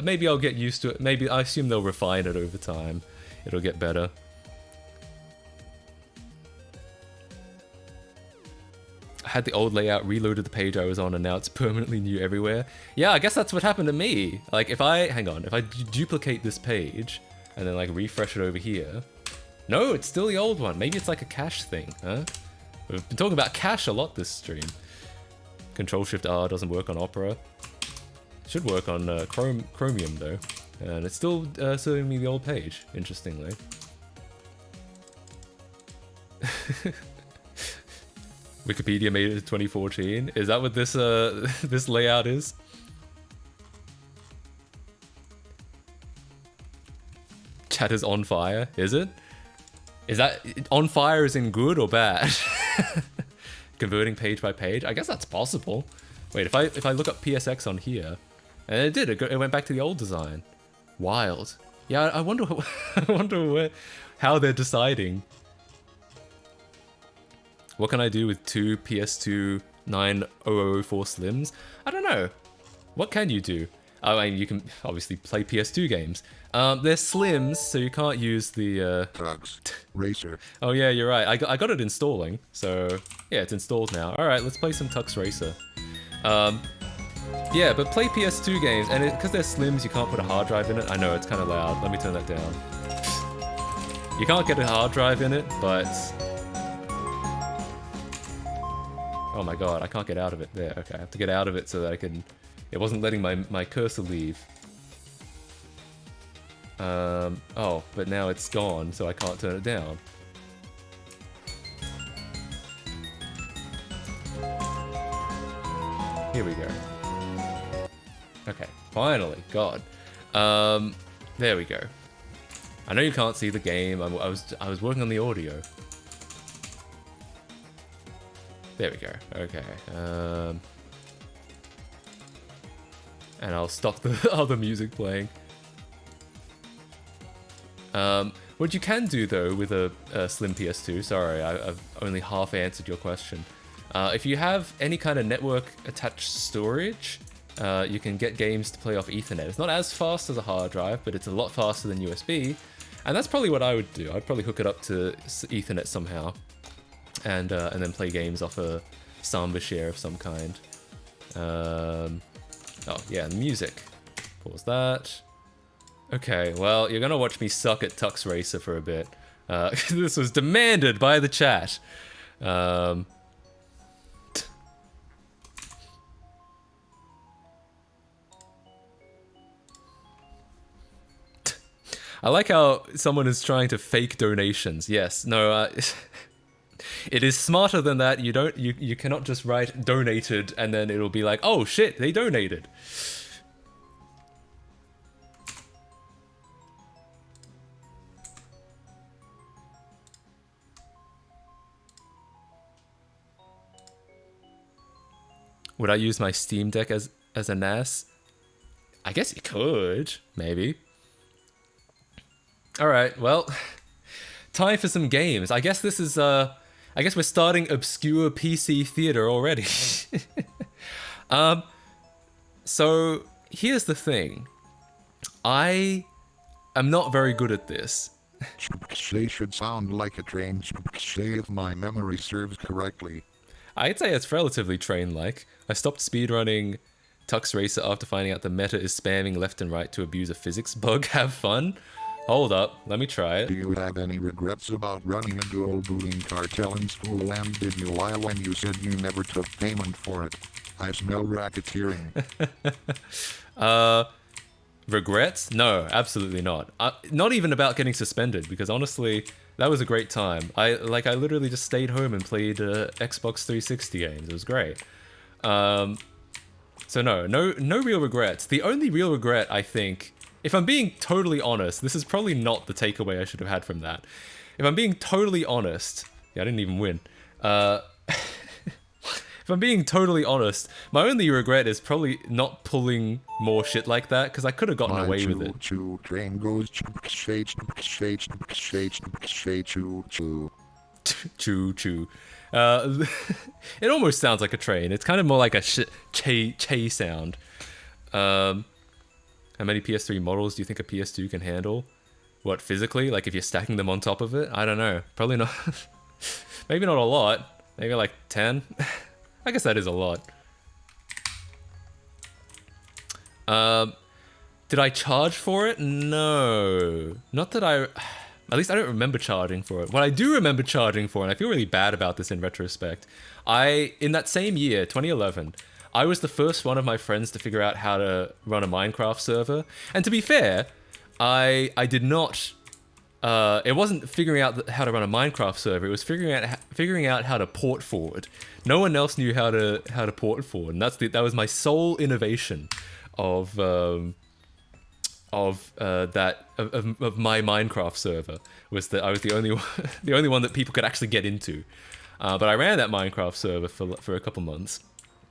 Maybe I'll get used to it. Maybe I assume they'll refine it over time. It'll get better. I had the old layout, reloaded the page I was on, and now it's permanently new everywhere. Yeah, I guess that's what happened to me. Like, if I duplicate this page and then like refresh it over here. No, it's still the old one. Maybe it's like a cache thing, huh? We've been talking about cache a lot this stream. Control-Shift-R doesn't work on Opera. Should work on Chromium though. And it's still serving me the old page, interestingly. Wikipedia made it in 2014. Is that what this this layout is? Chat is on fire, is it? Is that on fire as in good or bad? Converting page by page? I guess that's possible. Wait, if I look up PSX on here, and it did, it went back to the old design. Wild. Yeah, I wonder how they're deciding. What can I do with two PS2 9004 Slims? I don't know. What can you do? I mean, you can obviously play PS2 games. They're Slims, so you can't use the... Tux Racer. Oh yeah, you're right. I got it installing, so yeah, it's installed now. Alright, let's play some Tux Racer. Yeah, but play PS2 games, and because they're Slims, you can't put a hard drive in it. I know, it's kind of loud. Let me turn that down. You can't get a hard drive in it, but... Oh my god, I can't get out of it. There, okay, I have to get out of it so that I can... It wasn't letting my cursor leave. Oh, but now it's gone, so I can't turn it down. Here we go. Okay, finally, God. There we go. I know you can't see the game. I was working on the audio. There we go. Okay. And I'll stop the other music playing. What you can do though with a Slim PS2, sorry, I've only half answered your question. If you have any kind of network attached storage, you can get games to play off Ethernet. It's not as fast as a hard drive, but it's a lot faster than USB. And that's probably what I would do. I'd probably hook it up to Ethernet somehow, and then play games off a Samba share of some kind. Oh yeah, the music. Pause that. Okay, well, you're gonna watch me suck at Tux Racer for a bit. This was demanded by the chat. I like how someone is trying to fake donations. Yes, no, it is smarter than that. You cannot just write donated and then it'll be like, oh shit, they donated. Would I use my Steam Deck as a NAS? I guess you could, maybe. Alright, well, time for some games. I guess this is, I guess we're starting obscure PC theater already. So, here's the thing. I am not very good at this. They should sound like a train if my memory serves correctly. I'd say it's relatively train-like. I stopped speedrunning Tux Racer after finding out the meta is spamming left and right to abuse a physics bug. Have fun. Hold up, let me try it. Do you have any regrets about running a dual booting cartel in school, and did you lie when you said you never took payment for it? I smell racketeering. Regrets? No, absolutely not. Not even about getting suspended, because honestly, that was a great time. I literally just stayed home and played Xbox 360 games. It was great. So no real regrets. The only real regret, I think, if I'm being totally honest, this is probably not the takeaway I should have had from that. If I'm being totally honest, yeah, I didn't even win. If if I'm being totally honest, my only regret is probably not pulling more shit like that, because I could have gotten My away with it. choo train goes choo. Choo choo. It almost sounds like a train. It's kind of more like a che sound. How many PS3 models do you think a PS2 can handle? What, physically? Like if you're stacking them on top of it? I don't know. Probably not. Maybe not a lot. Maybe like 10. I guess that is a lot. Did I charge for it? No. Not that I... At least I don't remember charging for it. What I do remember charging for, and I feel really bad about this in retrospect, in that same year, 2011, I was the first one of my friends to figure out how to run a Minecraft server. And to be fair, I did not... it wasn't figuring out how to run a Minecraft server. It was figuring out how to port forward. No one else knew how to port forward, and that was my sole innovation of my Minecraft server. Was that I was the only one, the only one that people could actually get into. But I ran that Minecraft server for a couple months.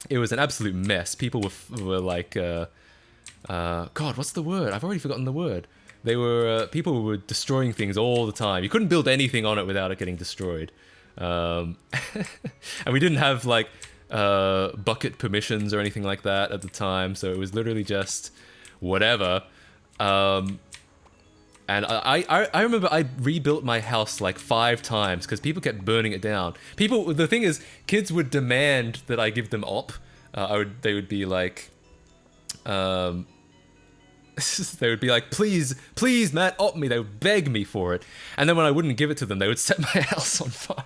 It was an absolute mess. People were like, God, what's the word? I've already forgotten the word. They were people were destroying things all the time. You couldn't build anything on it without it getting destroyed. And we didn't have like bucket permissions or anything like that at the time, so it was literally just whatever. And I remember I rebuilt my house like 5 times because people kept burning it down. The thing is, kids would demand that I give them op. They would be like, they would be like, please, Matt, op me. They would beg me for it. And then when I wouldn't give it to them, they would set my house on fire.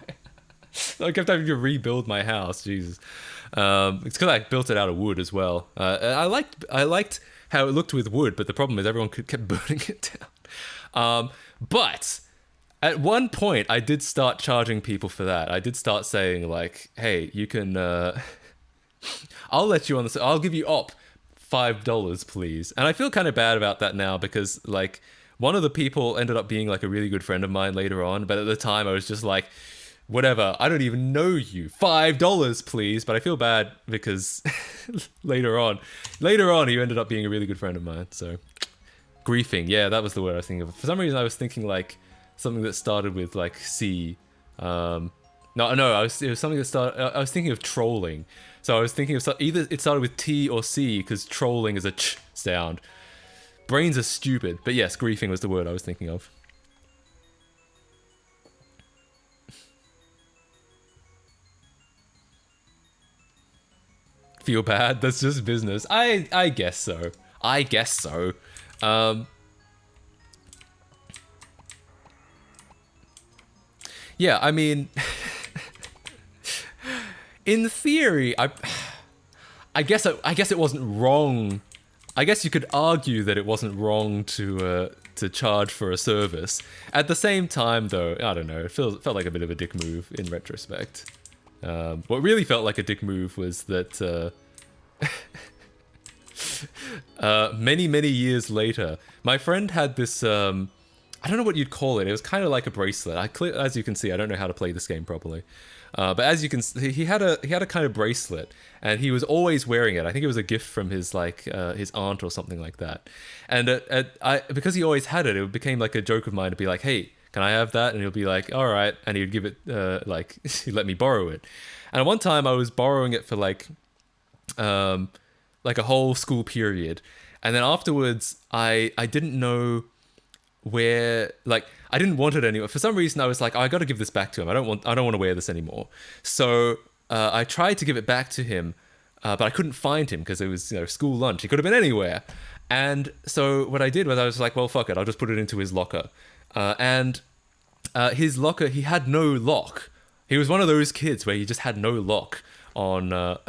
So I kept having to rebuild my house. Jesus. It's because I built it out of wood as well. I liked how it looked with wood, but the problem is everyone kept burning it down. But at one point, I did start charging people for that. I did start saying like, hey, you can, I'll let you on this. I'll give you op $5, please. And I feel kind of bad about that now because like one of the people ended up being like a really good friend of mine later on. But at the time I was just like, whatever, I don't even know you. $5, please. But I feel bad because later on, he ended up being a really good friend of mine. So, griefing. Yeah, that was the word I was thinking of. For some reason, I was thinking like something that started with like C. No, it was something that started. I was thinking of trolling. So I was thinking of either it started with T or C because trolling is a ch sound. Brains are stupid. But yes, griefing was the word I was thinking of. Feel bad? That's just business. I guess so. Yeah, I mean, in theory, I guess it wasn't wrong. I guess you could argue that it wasn't wrong to charge for a service. At the same time, though, I don't know. It felt like a bit of a dick move in retrospect. What really felt like a dick move was that many years later, my friend had this, I don't know what you'd call it. It was kind of like a bracelet. As you can see, I don't know how to play this game properly. But as you can see, he had a kind of bracelet, and he was always wearing it. I think it was a gift from his his aunt or something like that. And because he always had it, it became like a joke of mine to be like, hey, can I have that? And he'll be like, all right. And he'd give it, he'd let me borrow it. And at one time I was borrowing it for like a whole school period. And then afterwards I didn't know where, like, I didn't want it anymore. For some reason I was like, oh, I got to give this back to him. I don't want to wear this anymore. So I tried to give it back to him, but I couldn't find him because it was, school lunch. He could have been anywhere. And so what I did was I was like, well, fuck it. I'll just put it into his locker. And his locker, he had no lock. He was one of those kids where he just had no lock on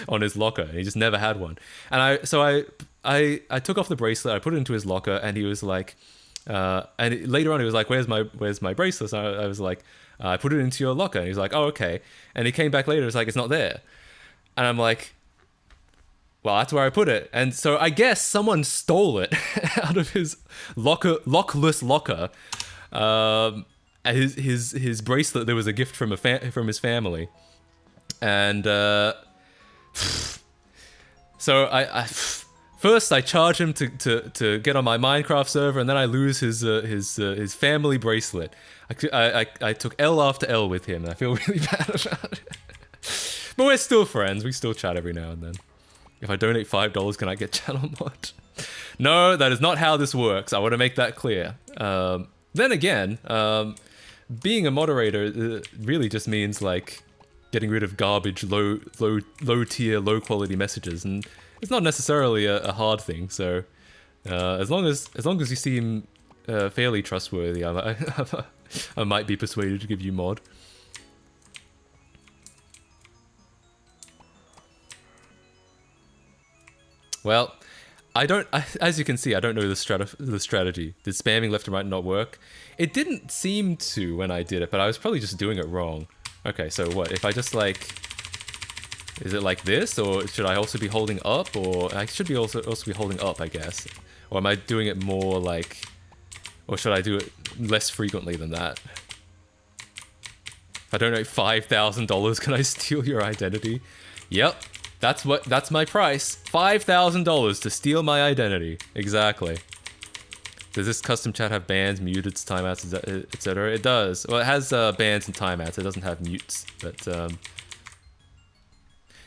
on his locker. He just never had one. And I took off the bracelet, I put it into his locker, and he was like, later on he was like, where's my bracelet? So I was like, I put it into your locker. And he was like, oh, okay. And he came back later, it was like, it's not there. And I'm like, well, that's where I put it. And so I guess someone stole it out of his lockless locker. His bracelet, there was a gift from his family. And so I first I charge him to get on my Minecraft server, and then I lose his family bracelet. I took L after L with him, and I feel really bad about it. But we're still friends. We still chat every now and then. If I donate $5, can I get channel mod? No, that is not how this works. I want to make that clear. Then again, being a moderator really just means like getting rid of garbage, low tier, low quality messages, and it's not necessarily a hard thing. So as long as you seem fairly trustworthy, I might be persuaded to give you mod. Well, as you can see, I don't know the strategy. Did spamming left and right not work? It didn't seem to when I did it, but I was probably just doing it wrong. Okay, so what? If I just like... Is it like this? Or should I also be holding up? Or I should be also be holding up, I guess. Or am I doing it more like... Or should I do it less frequently than that? If I donate $5,000, can I steal your identity? Yep. That's my price. $5,000 to steal my identity. Exactly. Does this custom chat have bans, mutes, timeouts, etc.? It does. Well, it has bans and timeouts. It doesn't have mutes, but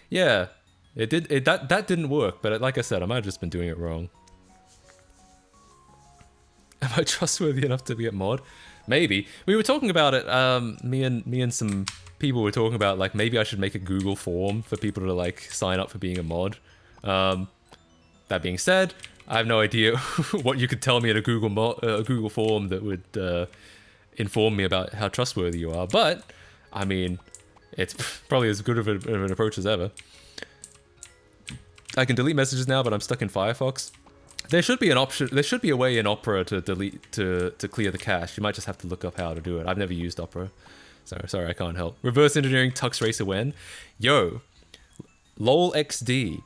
yeah, it did. That didn't work. But like I said, I might have just been doing it wrong. Am I trustworthy enough to be a mod? Maybe. We were talking about it. Me and some people were talking about like maybe I should make a Google form for people to like sign up for being a mod. That being said, I have no idea what you could tell me in a Google form that would inform me about how trustworthy you are. But I mean, it's probably as good of an approach as ever. I can delete messages now, but I'm stuck in Firefox. There should be an option. There should be a way in Opera to delete to clear the cache. You might just have to look up how to do it. I've never used Opera, so sorry, I can't help. Reverse engineering Tux Racer when? Yo, lol XD.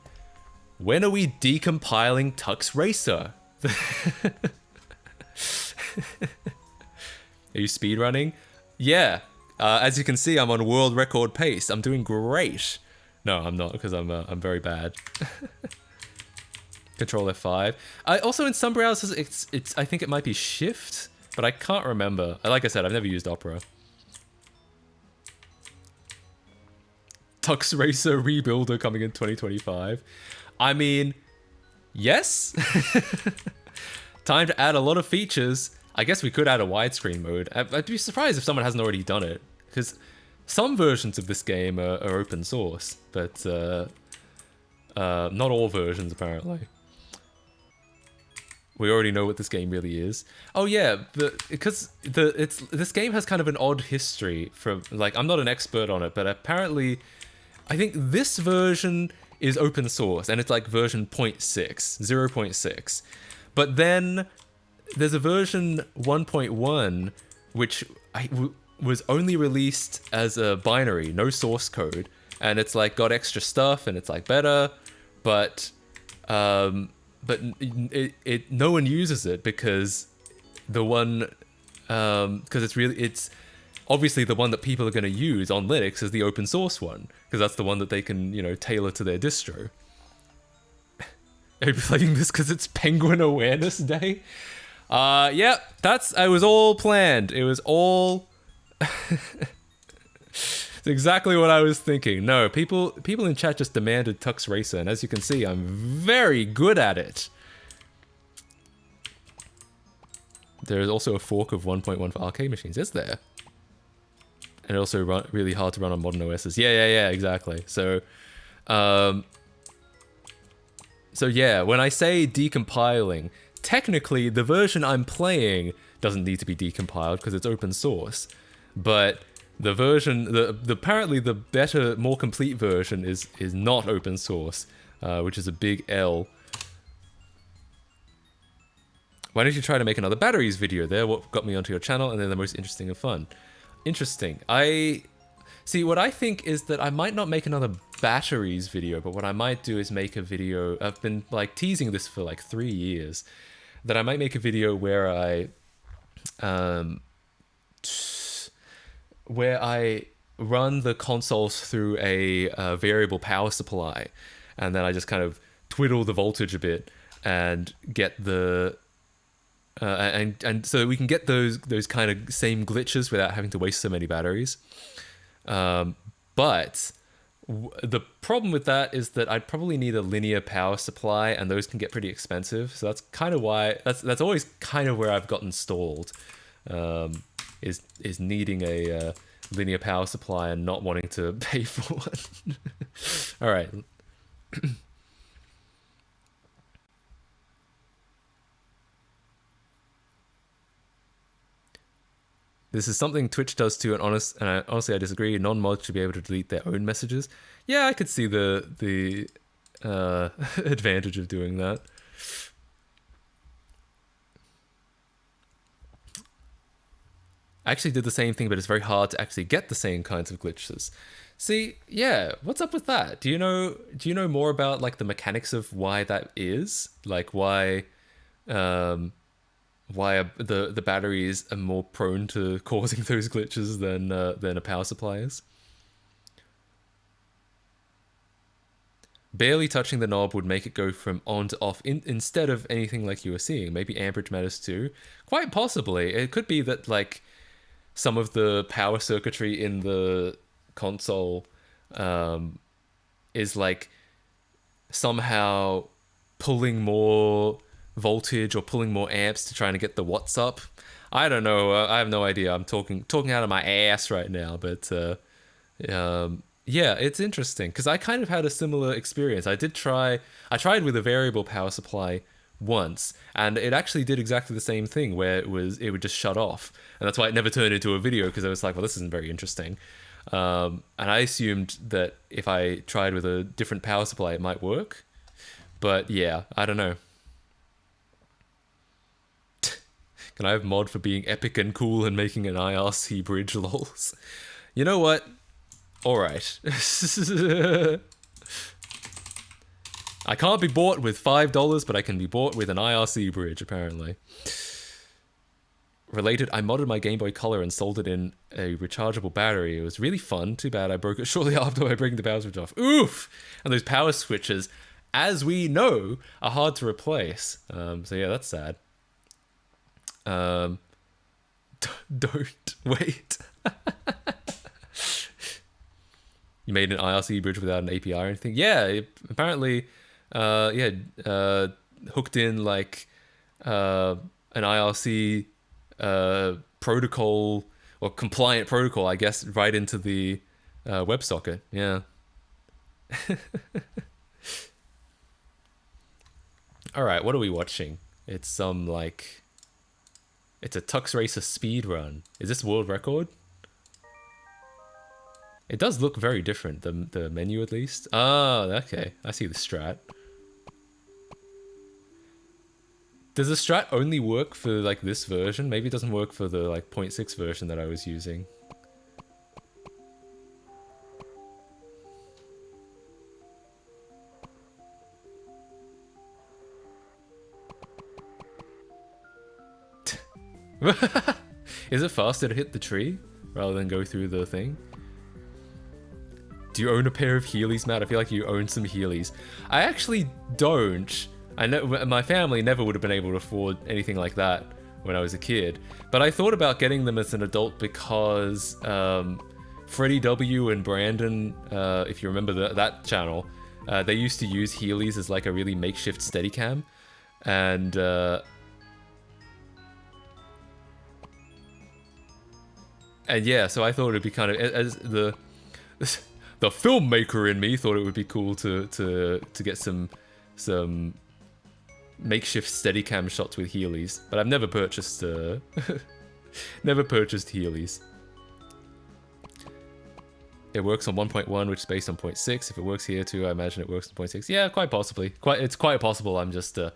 When are we decompiling Tux Racer? Are you speedrunning? Yeah. As you can see, I'm on world record pace. I'm doing great. No, I'm not, because I'm very bad. Control F5. Also in some browsers, it's I think it might be Shift, but I can't remember. Like I said, I've never used Opera. Tux Racer Rebuilder coming in 2025. I mean, yes. Time to add a lot of features. I guess we could add a widescreen mode. I'd be surprised if someone hasn't already done it, because some versions of this game are open source, but not all versions apparently. We already know what this game really is. Oh yeah, this game has kind of an odd history from, like, I'm not an expert on it, but apparently I think this version is open source and it's like version 0.6. But then there's a version 1.1 which was only released as a binary, no source code, and it's like got extra stuff and it's like better, but no one uses it because it's obviously the one that people are going to use on Linux is the open source one, because that's the one that they can, you know, tailor to their distro. Are you playing this because it's Penguin Awareness Day? Yeah, it was all planned. It was all it's exactly what I was thinking. No, people in chat just demanded Tux Racer, and as you can see, I'm very good at it. There is also a fork of 1.1 for arcade machines, is there? And also really hard to run on modern OSs. Yeah, exactly. So, yeah, when I say decompiling, technically the version I'm playing doesn't need to be decompiled because it's open source, but the version, apparently the better, more complete version is not open source, which is a big L. Why don't you try to make another batteries video? They're what got me onto your channel, and they're the most interesting and fun. Interesting. See, what I think is that I might not make another batteries video, but what I might do is make a video. I've been like teasing this for like 3 years, that I might make a video where I run the consoles through a variable power supply, and then I just kind of twiddle the voltage a bit and get the and so we can get those kind of same glitches without having to waste so many batteries. But the problem with that is that I'd probably need a linear power supply, and those can get pretty expensive. So that's kind of why that's always kind of where I've gotten stalled, is needing a linear power supply and not wanting to pay for one. All right. This is something Twitch does too, and honestly I disagree. Non-mods should be able to delete their own messages. Yeah, I could see the advantage of doing that. I actually did the same thing, but it's very hard to actually get the same kinds of glitches. See, yeah, what's up with that? Do you know more about like the mechanics of why that is? Like why the batteries are more prone to causing those glitches than a power supply is? Barely touching the knob would make it go from on to off instead of anything like you were seeing. Maybe amperage matters too. Quite possibly. It could be that like some of the power circuitry in the console is like somehow pulling more voltage or pulling more amps to trying to get the watts up. I don't know. I have no idea. I'm talking out of my ass right now, but yeah, it's interesting because I kind of had a similar experience. I tried with a variable power supply once, and it actually did exactly the same thing where it would just shut off, and that's why it never turned into a video, because I was like, well, this isn't very interesting. And I assumed that if I tried with a different power supply, it might work. But yeah, I don't know. Can I have mod for being epic and cool and making an IRC bridge, lols? You know what? Alright. I can't be bought with $5, but I can be bought with an IRC bridge, apparently. Related, I modded my Game Boy Color and sold it in a rechargeable battery. It was really fun. Too bad I broke it shortly after I breaking the power switch off. Oof! And those power switches, as we know, are hard to replace. So yeah, that's sad. Don't wait. You made an IRC bridge without an API or anything? Yeah, apparently, hooked in like an IRC protocol or compliant protocol, I guess, right into the WebSocket. Yeah. All right, what are we watching? It's some like, it's a Tux Racer speed run. Is this world record? It does look very different, the menu at least. Oh, okay. I see the strat. Does the strat only work for like this version? Maybe it doesn't work for the like 0.6 version that I was using. Is it faster to hit the tree rather than go through the thing? Do you own a pair of Heelys, Matt? I feel like you own some Heelys. I actually don't. I know my family never would have been able to afford anything like that when I was a kid. But I thought about getting them as an adult because Freddie W and Brandon, if you remember that channel, they used to use Heelys as like a really makeshift Steadicam. And yeah, so I thought it'd be kind of, as the filmmaker in me thought it would be cool to get some makeshift Steadicam shots with Heelys, but I've never purchased never purchased Heelys. It works on 1.1, which is based on 0.6. If it works here too, I imagine it works on 0.6. Yeah, quite possibly. It's quite possible. I'm just an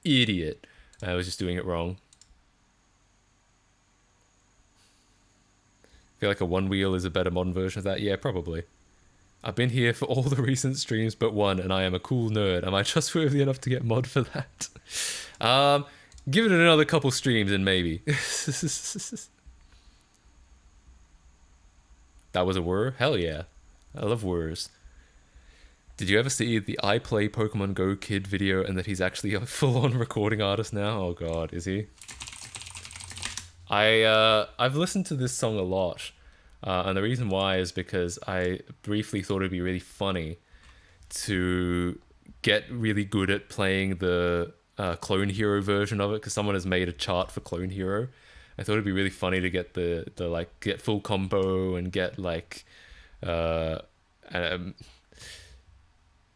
idiot. I was just doing it wrong. I feel like a one wheel is a better modern version of that. Yeah, probably. I've been here for all the recent streams but one, and I am a cool nerd. Am I trustworthy enough to get mod for that? Give it another couple streams and maybe. That was a whir? Hell yeah. I love whirs. Did you ever see the I Play Pokemon Go Kid video and that he's actually a full-on recording artist now? Oh god, is he? I've listened to this song a lot, and the reason why is because I briefly thought it'd be really funny to get really good at playing the Clone Hero version of it, because someone has made a chart for Clone Hero. I thought it'd be really funny to get the like get full combo and get like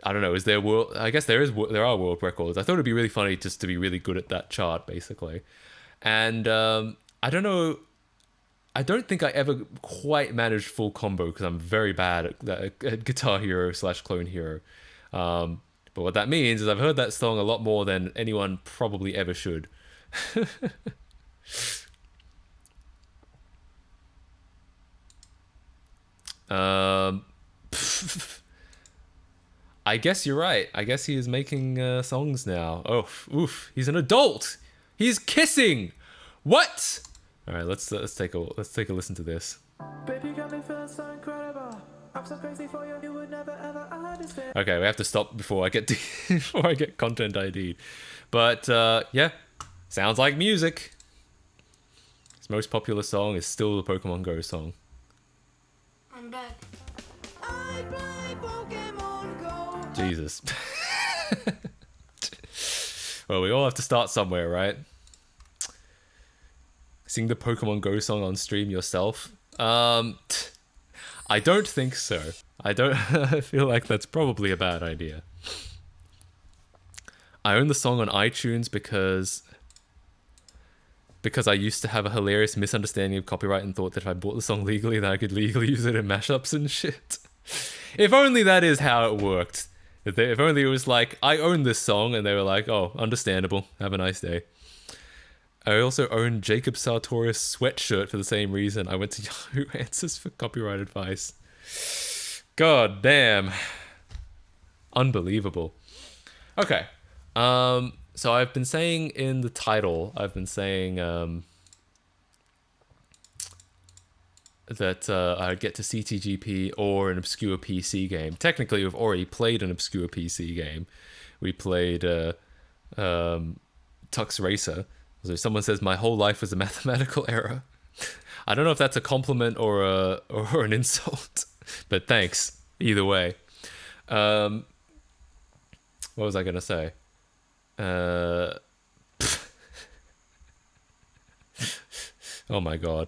I don't know, is there world, I guess there are world records. I thought it'd be really funny just to be really good at that chart basically. And I don't know, I don't think I ever quite managed full combo because I'm very bad at Guitar Hero / Clone Hero. But what that means is I've heard that song a lot more than anyone probably ever should. I guess you're right. I guess he is making songs now. Oh, oof! He's an adult. He's kissing. What? All right, let's take a listen to this. Baby, you got me feeling so incredible. I'm so crazy for you. You would never ever understand. Okay, we have to stop before I get before I get content ID'd. But yeah, sounds like music. His most popular song is still the Pokemon Go song. I'm back. I play Pokemon Go. Jesus. Well, we all have to start somewhere, right? Sing the Pokemon Go song on stream yourself? I don't think so. I feel like that's probably a bad idea. I own the song on iTunes because I used to have a hilarious misunderstanding of copyright and thought that if I bought the song legally, then I could legally use it in mashups and shit. If only that is how it worked. If only it was like, I own this song, and they were like, oh, understandable. Have a nice day. I also own Jacob Sartorius sweatshirt for the same reason. I went to Yahoo Answers for copyright advice. God damn. Unbelievable. Okay. So I've been saying in the title, I've been saying that I'd get to CTGP or an obscure PC game. Technically, we've already played an obscure PC game. We played Tux Racer. So someone says my whole life was a mathematical error. I don't know if that's a compliment or an insult, but thanks either way. What was I gonna say? Oh my god.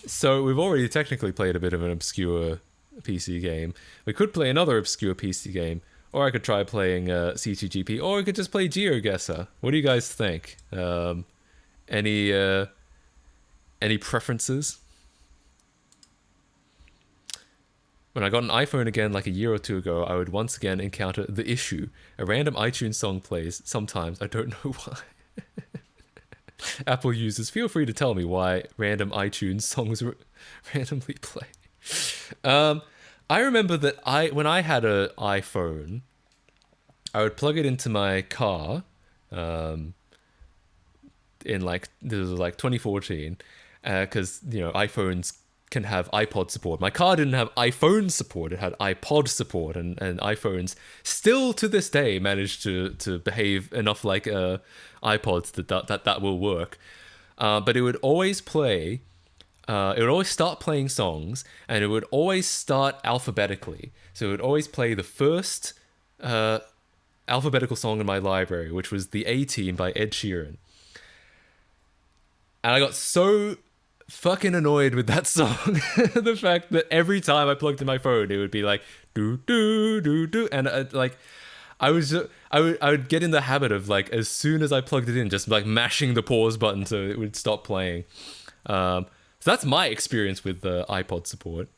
So we've already technically played a bit of an obscure PC game. We could play another obscure PC game. Or I could try playing CTGP, or I could just play GeoGuessr. What do you guys think? Any preferences? When I got an iPhone again like a year or two ago, I would once again encounter the issue. A random iTunes song plays, sometimes, I don't know why. Apple users, feel free to tell me why random iTunes songs randomly play. I remember that when I had an iPhone, I would plug it into my car, in this was like 2014, because iPhones can have iPod support. My car didn't have iPhone support; it had iPod support, and iPhones still to this day manage to behave enough like iPods that will work. But it would always play. It would always start playing songs, and it would always start alphabetically. So it would always play the first alphabetical song in my library, which was The A-Team by Ed Sheeran. And I got so fucking annoyed with that song. The fact that every time I plugged in my phone, it would be like, do, do, do, do. And I would get in the habit of, like, as soon as I plugged it in, just like mashing the pause button so it would stop playing. So that's my experience with iPod support.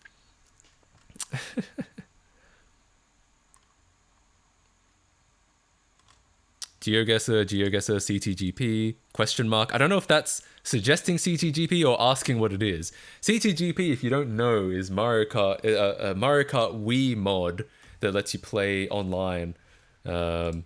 GeoGuessr, CTGP, question mark. I don't know if that's suggesting CTGP or asking what it is. CTGP, if you don't know, is Mario Kart Wii mod that lets you play online. Well,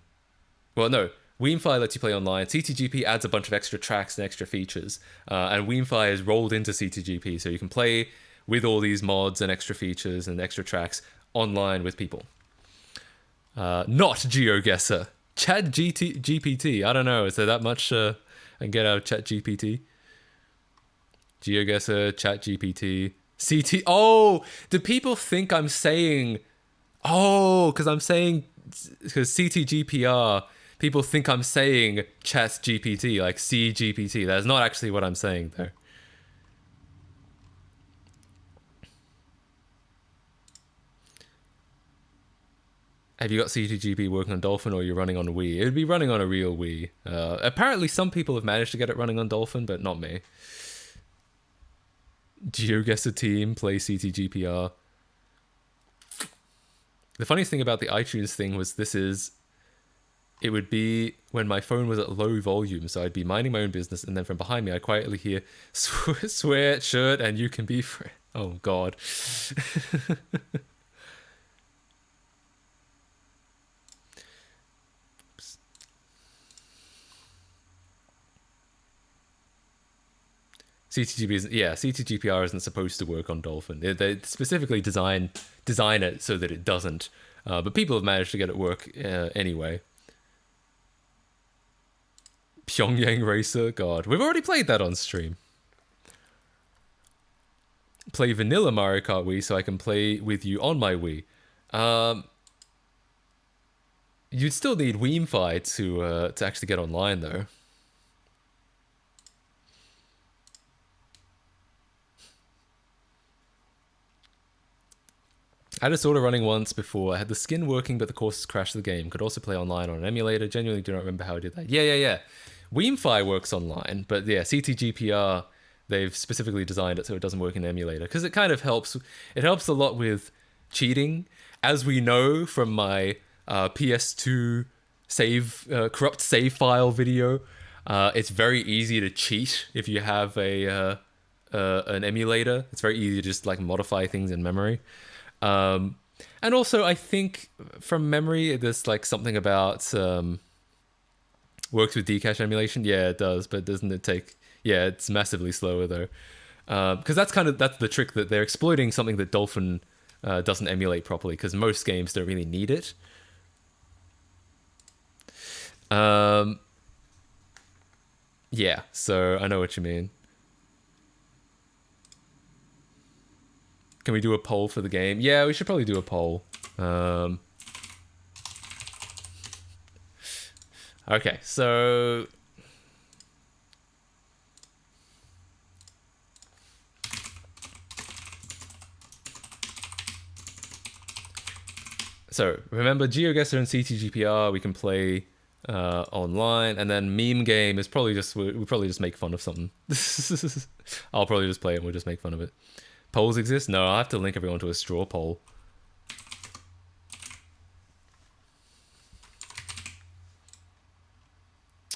no. Weamfi lets you play online. CTGP adds a bunch of extra tracks and extra features. And Weamfi is rolled into CTGP, so you can play with all these mods and extra features and extra tracks online with people. Not GeoGuessr. GPT. I don't know. Is there that much I can get out of ChatGPT? GeoGuessr, ChatGPT, CT. Oh, do people think I'm saying? Oh, because CTGPR. People think I'm saying ChatGPT, like CGPT. That's not actually what I'm saying, though. Have you got CTGP working on Dolphin, or you're running on a Wii? It would be running on a real Wii. Apparently, some people have managed to get it running on Dolphin, but not me. GeoGuessr team play CTGPR. The funniest thing about the iTunes thing was it would be when my phone was at low volume, so I'd be minding my own business, and then from behind me, I'd quietly hear sweatshirt and you can be free. Oh, God. CTGPR isn't supposed to work on Dolphin. They specifically design it so that it doesn't. But people have managed to get it work anyway. Pyongyang Racer, God, we've already played that on stream. Play vanilla Mario Kart Wii so I can play with you on my Wii. You'd still need WeamFi to actually get online though. I had a sorta running once before. I had the skin working, but the courses crashed the game. Could also play online on an emulator. Genuinely do not remember how I did that. Yeah. WeamFi works online, but yeah, CTGPR, they've specifically designed it so it doesn't work in an emulator. Because it kind of helps. It helps a lot with cheating. As we know from my PS2 corrupt save file video, it's very easy to cheat if you have an emulator. It's very easy to just like modify things in memory. And also, I think from memory, there's like something about works with Dcache emulation. Yeah, it does, but doesn't it take? Yeah, it's massively slower though, because that's the trick, that they're exploiting something that Dolphin doesn't emulate properly. Because most games don't really need it. Yeah, so I know what you mean. Can we do a poll for the game? Yeah, we should probably do a poll. Okay, so... So, remember GeoGuessr and CTGPR, we can play online, and then Meme Game is probably just... we probably just make fun of something. I'll probably just play it and we'll just make fun of it. Polls exist? No, I'll have to link everyone to a straw poll.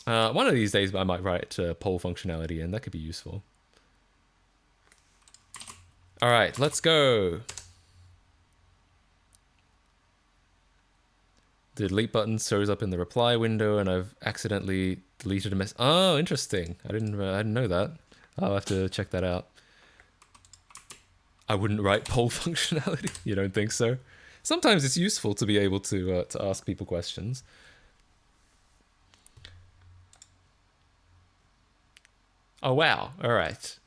One of these days I might write poll functionality in. That could be useful. Alright, let's go. The delete button shows up in the reply window and I've accidentally deleted a mess. Oh, interesting. I didn't know that. I'll have to check that out. I wouldn't write poll functionality. You don't think so? Sometimes it's useful to be able to ask people questions. Oh wow! All right.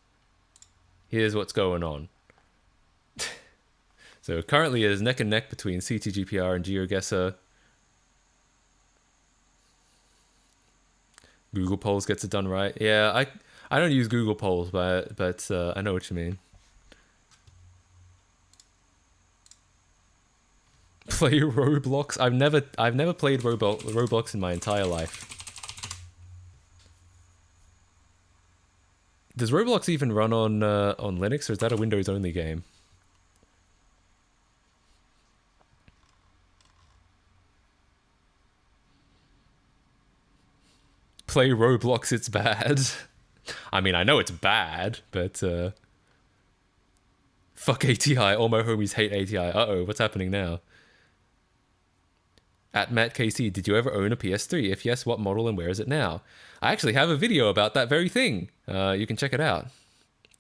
Here's what's going on. So currently, it is neck and neck between CTGPR and GeoGuessr. Google Polls gets it done right. Yeah, I don't use Google Polls, but I know what you mean. Play Roblox. I've never played Roblox in my entire life. Does Roblox even run on Linux, or is that a Windows only game? Play Roblox, it's bad. I mean, I know it's bad, but fuck ATI. All my homies hate ATI. Uh-oh, what's happening now? At MattKC, did you ever own a PS3? If yes, what model and where is it now? I actually have a video about that very thing. You can check it out.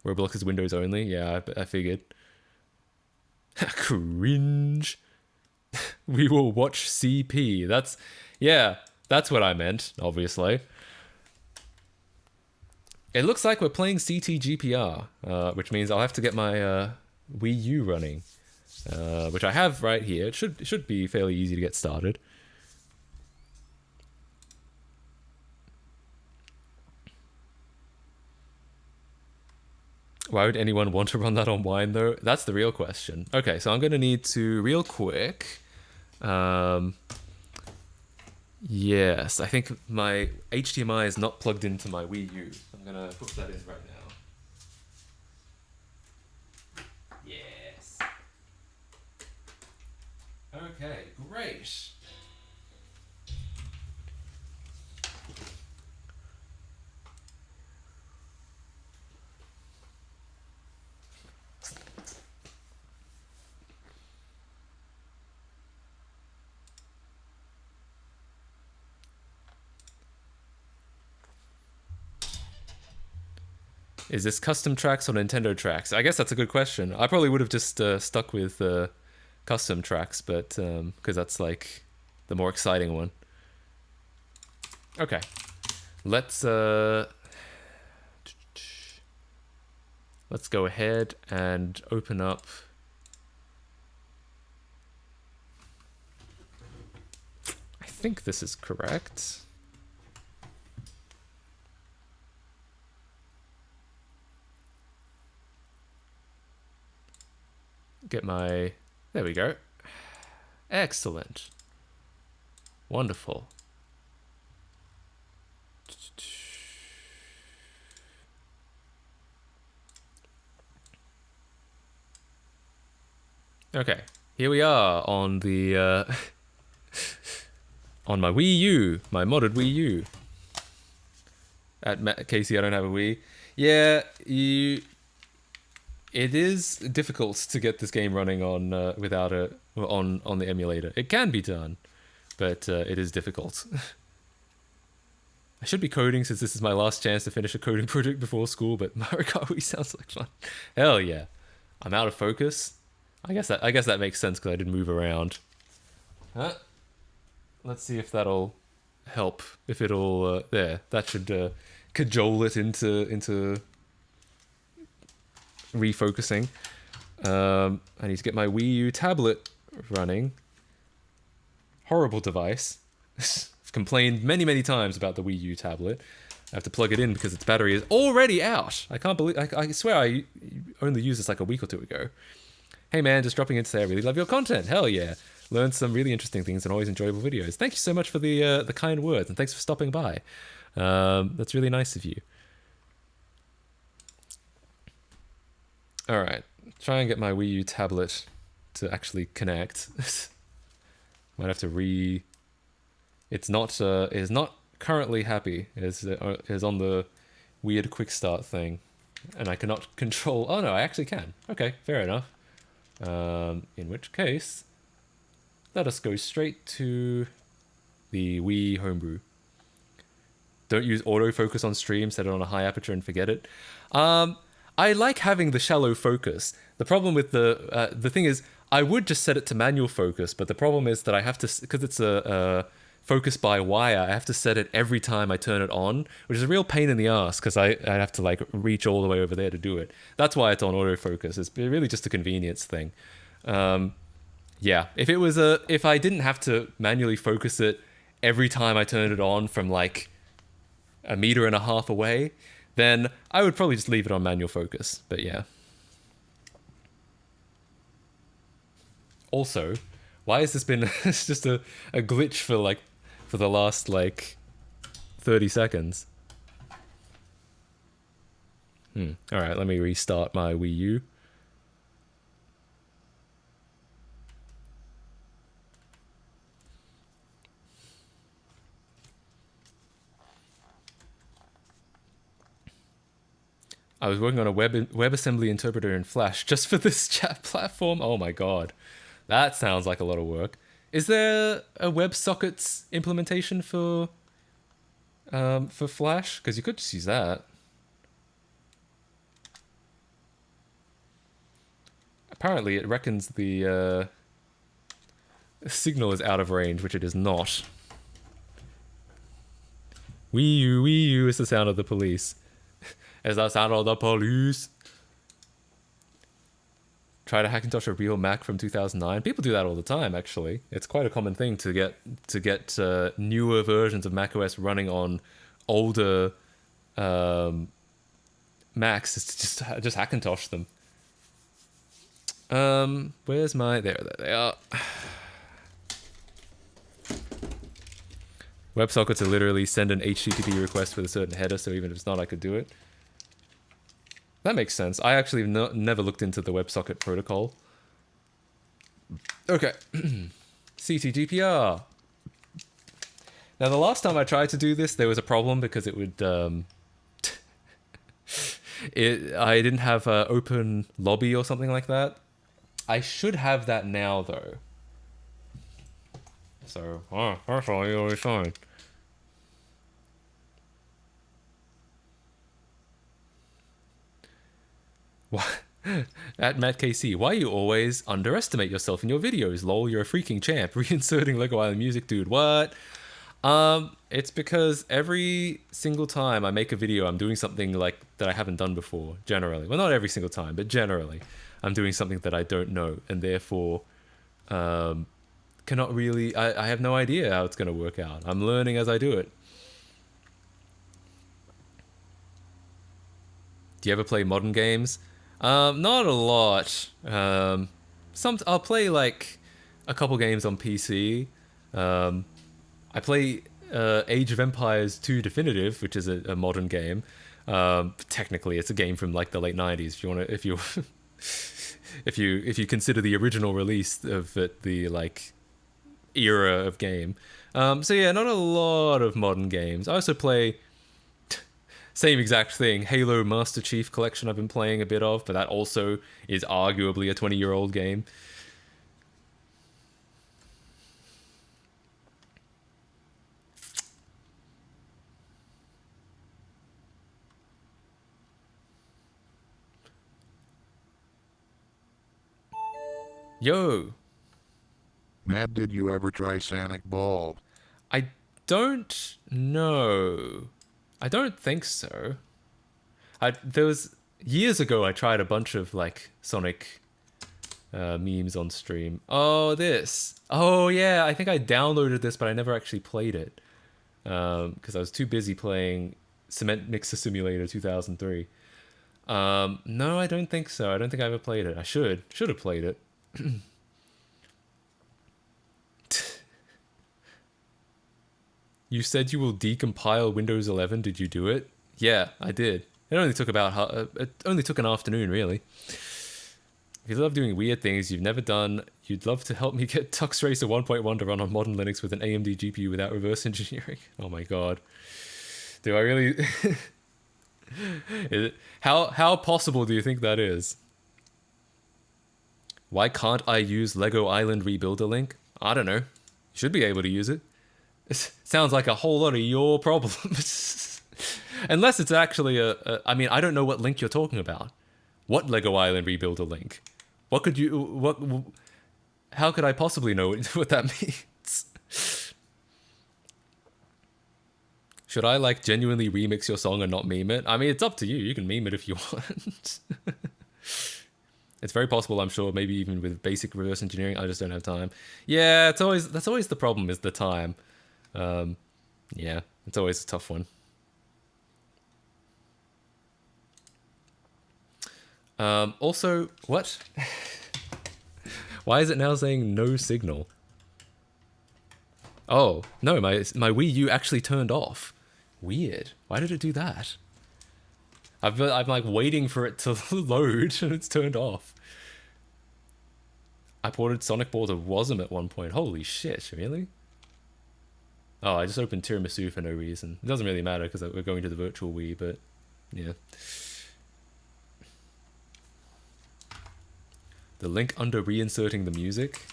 Roblox is Windows only. Yeah, I figured. Cringe. We will watch CP. That's what I meant, obviously. It looks like we're playing CTGPR, which means I'll have to get my Wii U running, which I have right here. It should be fairly easy to get started. Why would anyone want to run that on Wine, though? That's the real question. Okay, so I'm going to need to, real quick... yes, I think my HDMI is not plugged into my Wii U. I'm going to hook that in right now. Yes. Okay, great. Is this custom tracks or Nintendo tracks? I guess that's a good question. I probably would have just stuck with custom tracks, but because that's like the more exciting one. Okay, let's go ahead and open up. I think this is correct. Get my... There we go. Excellent. Wonderful. Okay, here we are on the on my Wii U, my modded Wii U. At Casey, I don't have a Wii. Yeah, it is difficult to get this game running on without on the emulator. It can be done, but it is difficult. I should be coding since this is my last chance to finish a coding project before school, but Mario Kart Wii sounds like fun. Hell yeah. I'm out of focus. I guess that makes sense because I did move around. Huh? Let's see if that'll help. If it'll there, that should cajole it into refocusing. I need to get my Wii U tablet running. Horrible device. I've complained many times about the Wii U tablet. I have to plug it in because its battery is already out. I can't believe... I swear I only used this like a week or two ago. Hey man, just dropping in to say I really love your content. Hell yeah. Learned some really interesting things and always enjoyable videos. Thank you so much for the kind words and thanks for stopping by. That's really nice of you. Alright, try and get my Wii U tablet to actually connect. Might have to It is not currently happy. It is on the weird quick start thing. And I cannot control... Oh no, I actually can. Okay, fair enough. In which case, let us go straight to the Wii homebrew. Don't use autofocus on stream, set it on a high aperture and forget it. I like having the shallow focus. The problem with the thing is, I would just set it to manual focus, but the problem is that I have to, because it's a focus by wire, I have to set it every time I turn it on, which is a real pain in the ass because I have to like reach all the way over there to do it. That's why it's on autofocus. It's really just a convenience thing. Yeah, if I didn't have to manually focus it every time I turned it on from like 1.5 meters away, then I would probably just leave it on manual focus. But yeah. Also, why has this been it's just a glitch for the last like 30 seconds? Alright, let me restart my Wii U. I was working on a WebAssembly interpreter in Flash just for this chat platform. Oh my god. That sounds like a lot of work. Is there a WebSockets implementation for Flash? Because you could just use that. Apparently it reckons the signal is out of range, which it is not. Wii U is the sound of the police. Is the sound of the police. Try to Hackintosh a real Mac from 2009. People do that all the time, actually. It's quite a common thing to get newer versions of macOS running on older Macs. It's just Hackintosh them. Where's my... There they are. WebSockets are literally send an HTTP request with a certain header, so even if it's not, I could do it. That makes sense. I actually never looked into the WebSocket protocol. Okay. CTGPR. Now, the last time I tried to do this, there was a problem because it would... I didn't have open lobby or something like that. I should have that now, though. So, hopefully you'll be fine. At Matt KC, why you always underestimate yourself in your videos? Lol, you're a freaking champ. Reinserting Lego Island music, dude. What? It's because every single time I make a video, I'm doing something like that I haven't done before. Generally, well, not every single time, but generally, I'm doing something that I don't know, and therefore, cannot really. I have no idea how it's gonna work out. I'm learning as I do it. Do you ever play modern games? Not a lot. I'll play like a couple games on PC. I play Age of Empires 2 Definitive, which is a modern game. Technically, it's a game from like the late 90s. If you consider the original release of it the like era of game. So yeah, not a lot of modern games. I also play same exact thing, Halo Master Chief Collection I've been playing a bit of, but that also is arguably a 20-year-old game. Yo! Matt, did you ever try Sonic Ball? I don't know. I don't think so. There was years ago I tried a bunch of like Sonic memes on stream. Oh, this. Oh yeah, I think I downloaded this, but I never actually played it because I was too busy playing Cement Mixer Simulator 2003. No, I don't think so. I don't think I ever played it. I should have played it. You said you will decompile Windows 11. Did you do it? Yeah, I did. It only took it only took an afternoon, really. If you love doing weird things you've never done, you'd love to help me get Tux Racer 1.1 to run on modern Linux with an AMD GPU without reverse engineering. Oh my god. Do I really... How possible do you think that is? Why can't I use Lego Island Rebuilder link? I don't know. You should be able to use it. It sounds like a whole lot of your problems. Unless it's actually I mean, I don't know what link you're talking about. What Lego Island Rebuilder link? How could I possibly know what that means? Should I like genuinely remix your song and not meme it? I mean, it's up to you. You can meme it if you want. It's very possible, I'm sure, maybe even with basic reverse engineering. I just don't have time. Yeah, that's always the problem, is the time. Yeah, it's always a tough one. Also, what? Why is it now saying no signal? Oh, no, my Wii U actually turned off. Weird. Why did it do that? I'm like waiting for it to load and it's turned off. I ported Sonic Ball to Wasm at one point. Holy shit, really? Oh, I just opened Tiramisu for no reason. It doesn't really matter because we're going to the virtual Wii, but yeah. The link under reinserting the music?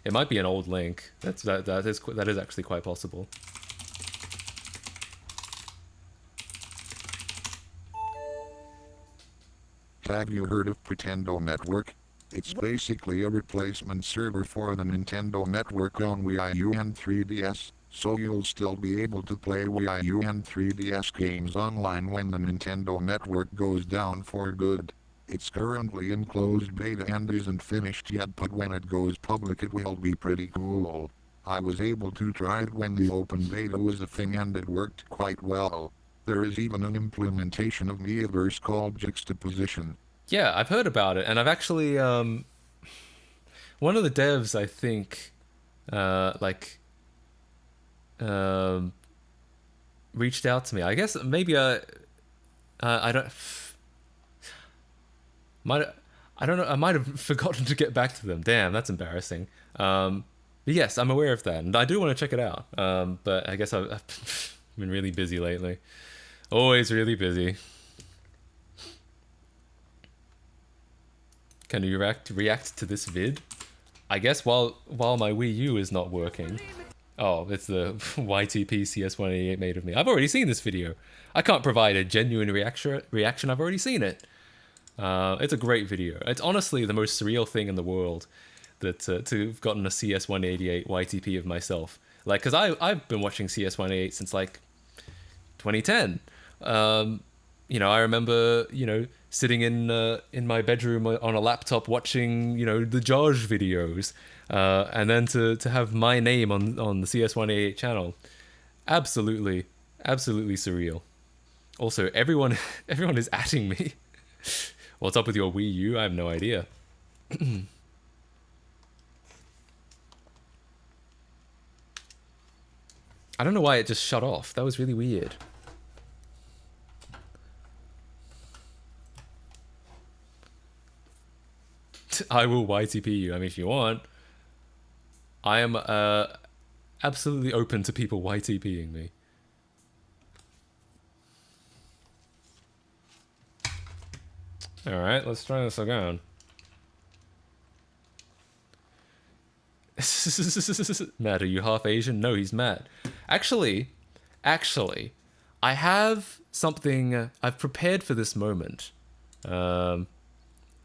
It might be an old link. That is actually quite possible. Have you heard of Pretendo Network? It's basically a replacement server for the Nintendo Network on Wii U and 3DS, so you'll still be able to play Wii U and 3DS games online when the Nintendo Network goes down for good. It's currently in closed beta and isn't finished yet, but when it goes public it will be pretty cool. I was able to try it when the open beta was a thing and it worked quite well. There is even an implementation of Miiverse called Juxtaposition. Yeah, I've heard about it, and I've actually one of the devs, I think, like um reached out to me. I guess maybe I don't might I don't know. I might have forgotten to get back to them. Damn, that's embarrassing. But yes, I'm aware of that, and I do want to check it out. But I guess I've been really busy lately. Always really busy. Can you react to this vid? I guess while my Wii U is not working. Oh, it's the YTP CS188 made of me. I've already seen this video. I can't provide a genuine reaction. I've already seen it. It's a great video. It's honestly the most surreal thing in the world that to have gotten a CS188 YTP of myself. Like, cause I've been watching CS188 since like 2010. You know, I remember, you know, sitting in my bedroom on a laptop watching, you know, the Jaj videos, and then to have my name on the CS188 channel, absolutely surreal. Also, everyone is atting me. What's up with your Wii U? I have no idea. I don't know why it just shut off. That was really weird. I will YTP you. I mean, if you want. I am absolutely open to people YTPing me. Alright, let's try this again. Matt, are you half Asian? No, he's Matt. Actually, I have something I've prepared for this moment. Because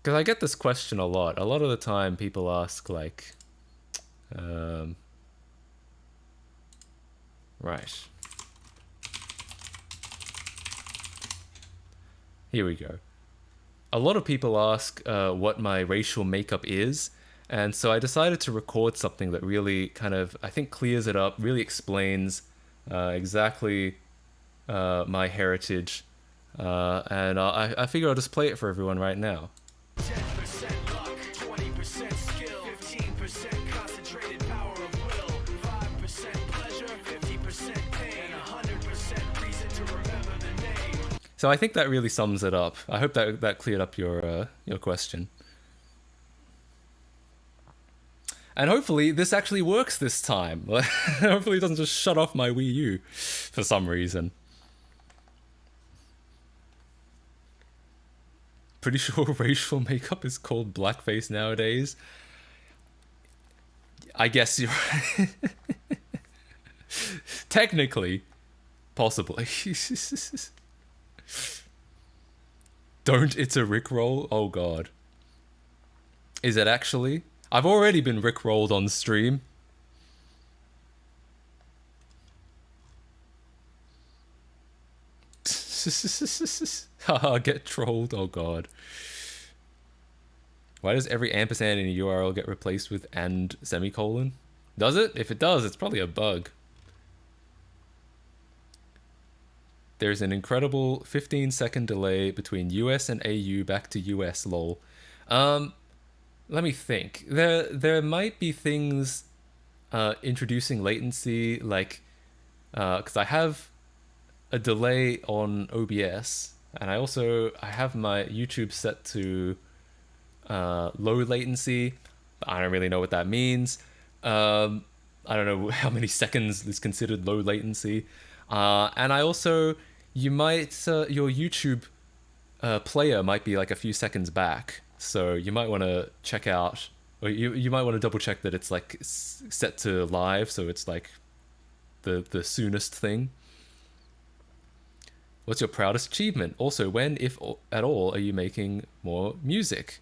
I get this question a lot. A lot of the time people ask, like... right. Here we go. A lot of people ask what my racial makeup is, and so I decided to record something that really kind of, I think, clears it up, really explains exactly my heritage, and I figure I'll just play it for everyone right now. 10% luck, 20% skill, 15% concentrated power of will, 5% pleasure, 50% pain, 100% reason to remember the name. So I think that really sums it up. I hope that cleared up your question. And hopefully this actually works this time. Hopefully it doesn't just shut off my Wii U for some reason. Pretty sure racial makeup is called blackface nowadays. I guess you're right. Technically, possibly. Don't, it's a Rickroll? Oh god. Is it actually? I've already been Rickrolled on stream. Haha, get trolled. Oh god. Why does every ampersand in a URL get replaced with and semicolon? Does it? If it does, it's probably a bug. There's an incredible 15-second delay between US and AU back to US, lol. Let me think. There might be things introducing latency, like because I have a delay on OBS, and I have my YouTube set to low latency, but I don't really know what that means. I don't know how many seconds is considered low latency, and I also your YouTube player might be like a few seconds back. So you might want to check out, or you might want to double check that it's like set to live, so it's like the soonest thing. What's your proudest achievement? Also, when, if at all, are you making more music?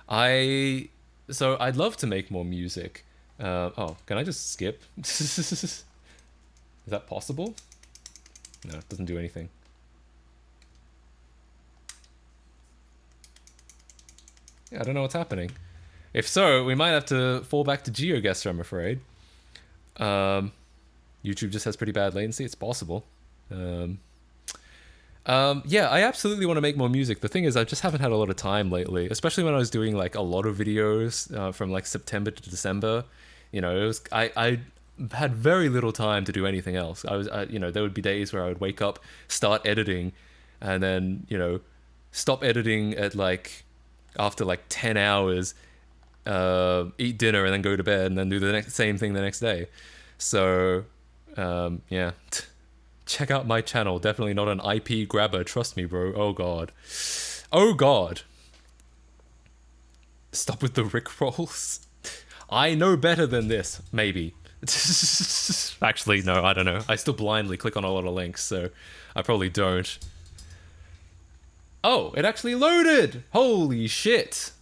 I So I'd love to make more music. Oh, can I just skip? Is that possible? No, it doesn't do anything. Yeah, I don't know what's happening. If so, we might have to fall back to GeoGuessr, I'm afraid. YouTube just has pretty bad latency. It's possible. Yeah, I absolutely want to make more music. The thing is, I just haven't had a lot of time lately, especially when I was doing like a lot of videos from like September to December. You know, it was I had very little time to do anything else. You know, there would be days where I would wake up, start editing, and then stop editing at like after like 10 hours, eat dinner, and then go to bed, and then do the same thing the next day. So, yeah. Check out my channel. Definitely not an IP grabber. Trust me, bro. Oh, God. Oh, God. Stop with the Rickrolls. I know better than this. Maybe. Actually, no, I don't know. I still blindly click on a lot of links, so I probably don't. Oh, it actually loaded! Holy shit!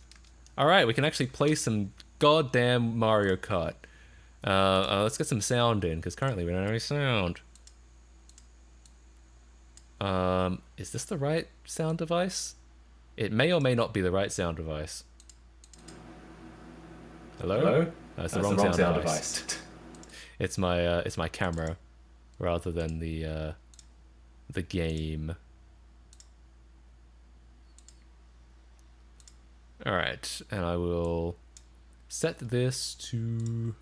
Alright, we can actually play some goddamn Mario Kart. Let's get some sound in, because currently we don't have any sound. Is this the right sound device? It may or may not be the right sound device. Hello? Hello? That's the wrong sound device. It's my camera, rather than the game. All right, and I will set this to.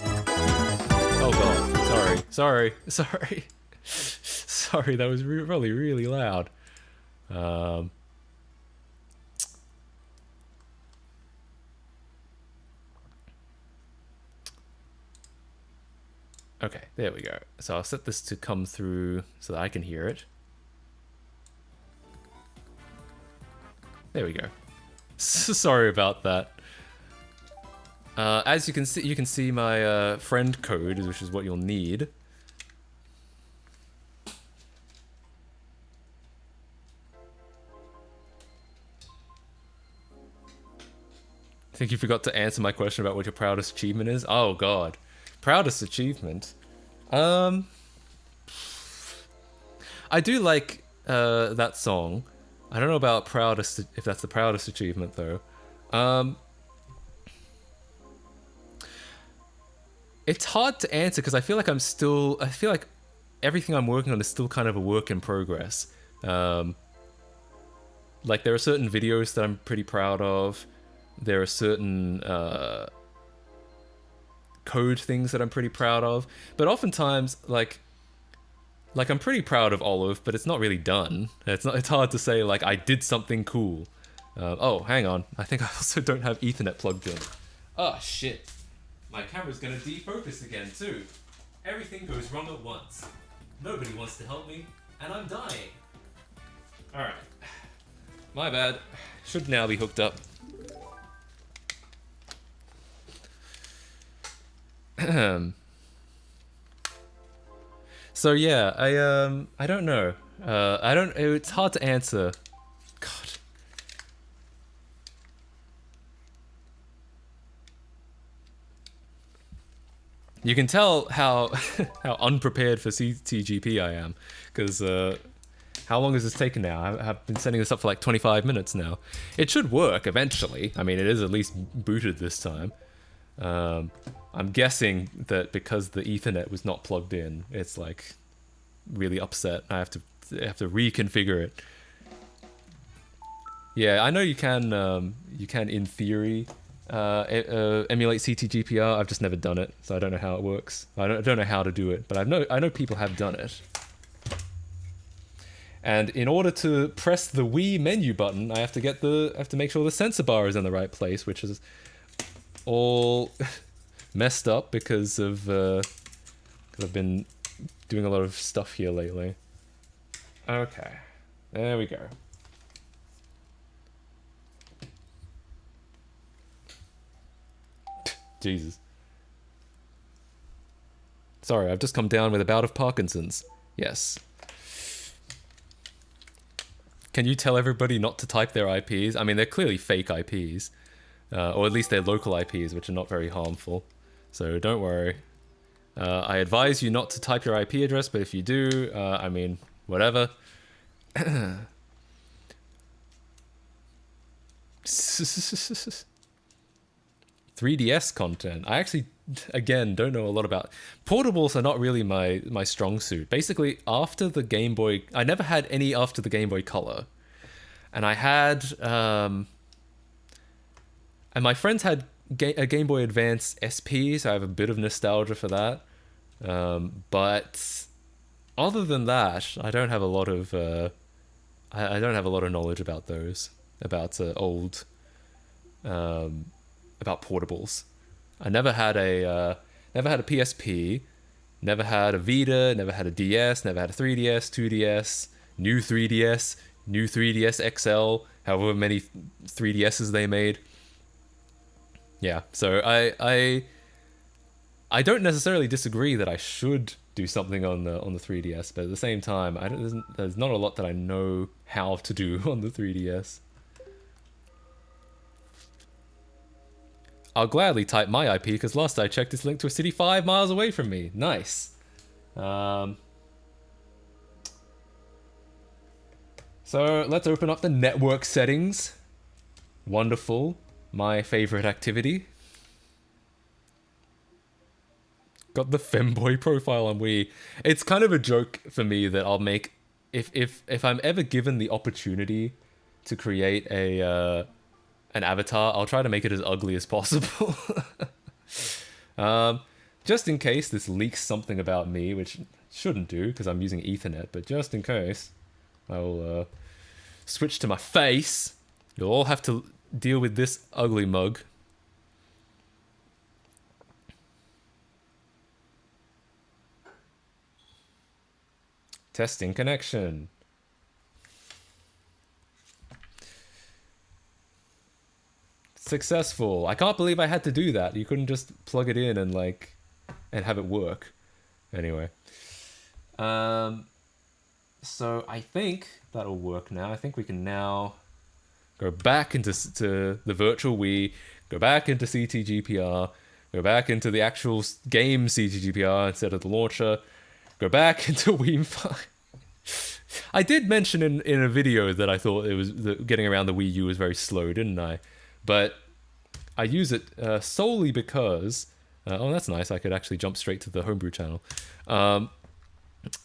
Oh God! Sorry. Sorry, that was probably really loud. Okay, there we go. So I'll set this to come through so that I can hear it. There we go. Sorry about that. As you can see my friend code, which is what you'll need. I think you forgot to answer my question about what your proudest achievement is. Oh God, proudest achievement. I do like that song. I don't know about proudest, if that's the proudest achievement though. It's hard to answer because I feel like I feel like everything I'm working on is still kind of a work in progress. Like there are certain videos that I'm pretty proud of. There are certain code things that I'm pretty proud of. But oftentimes, like I'm pretty proud of Olive, but it's not really done. It's hard to say like I did something cool. Oh, hang on. I think I also don't have Ethernet plugged in. Oh shit. My camera's gonna defocus again too. Everything goes wrong at once. Nobody wants to help me, and I'm dying. Alright. My bad. Should now be hooked up. So yeah, I don't know. It's hard to answer. God. You can tell how how unprepared for CTGP I am, because how long has this taken now? I've been setting this up for like 25 minutes now. It should work eventually. I mean, it is at least booted this time. I'm guessing that because the Ethernet was not plugged in, it's like really upset. I have to reconfigure it. Yeah, I know you can in theory emulate CTGPR. I've just never done it, so I don't know how it works. I don't know how to do it, but I know people have done it. And in order to press the Wii menu button, I have to make sure the sensor bar is in the right place, which is all messed up because of I've been doing a lot of stuff here lately. Okay, there we go. Jesus. Sorry, I've just come down with a bout of Parkinson's. Yes. Can you tell everybody not to type their IPs? I mean, they're clearly fake IPs. or at least their local IPs, which are not very harmful. So don't worry. I advise you not to type your IP address, but if you do, I mean, whatever. 3DS content. I actually, again, don't know a lot about... Portables are not really my strong suit. Basically, after the Game Boy... I never had any after the Game Boy Color. And I had... and my friends had a Game Boy Advance SP, so I have a bit of nostalgia for that. But other than that, I don't have a lot of... I don't have a lot of knowledge about those. About old... about portables. I never had a PSP, never had a Vita, never had a DS, never had a 3DS, 2DS, new 3DS, new 3DS XL, however many 3DSs they made. Yeah, so I don't necessarily disagree that I should do something on the 3DS, but at the same time, there's not a lot that I know how to do on the 3DS. I'll gladly type my IP because last I checked it's linked to a city 5 miles away from me. Nice. So let's open up the network settings. Wonderful. My favorite activity. Got the femboy profile on Wii. It's kind of a joke for me that I'll make if I'm ever given the opportunity to create an avatar, I'll try to make it as ugly as possible. Just in case this leaks something about me, which shouldn't do because I'm using Ethernet, but just in case, I'll switch to my face. You'll all have to deal with this ugly mug. Testing connection. Successful. I can't believe I had to do that. You couldn't just plug it in and have it work. Anyway. So I think that'll work now. I think we can now go back into the virtual Wii, go back into CTGPR, go back into the actual game CTGPR instead of the launcher, go back into Wii. I did mention in a video that I thought it was getting around the Wii U was very slow, didn't I? But I use it solely because... oh, that's nice. I could actually jump straight to the homebrew channel.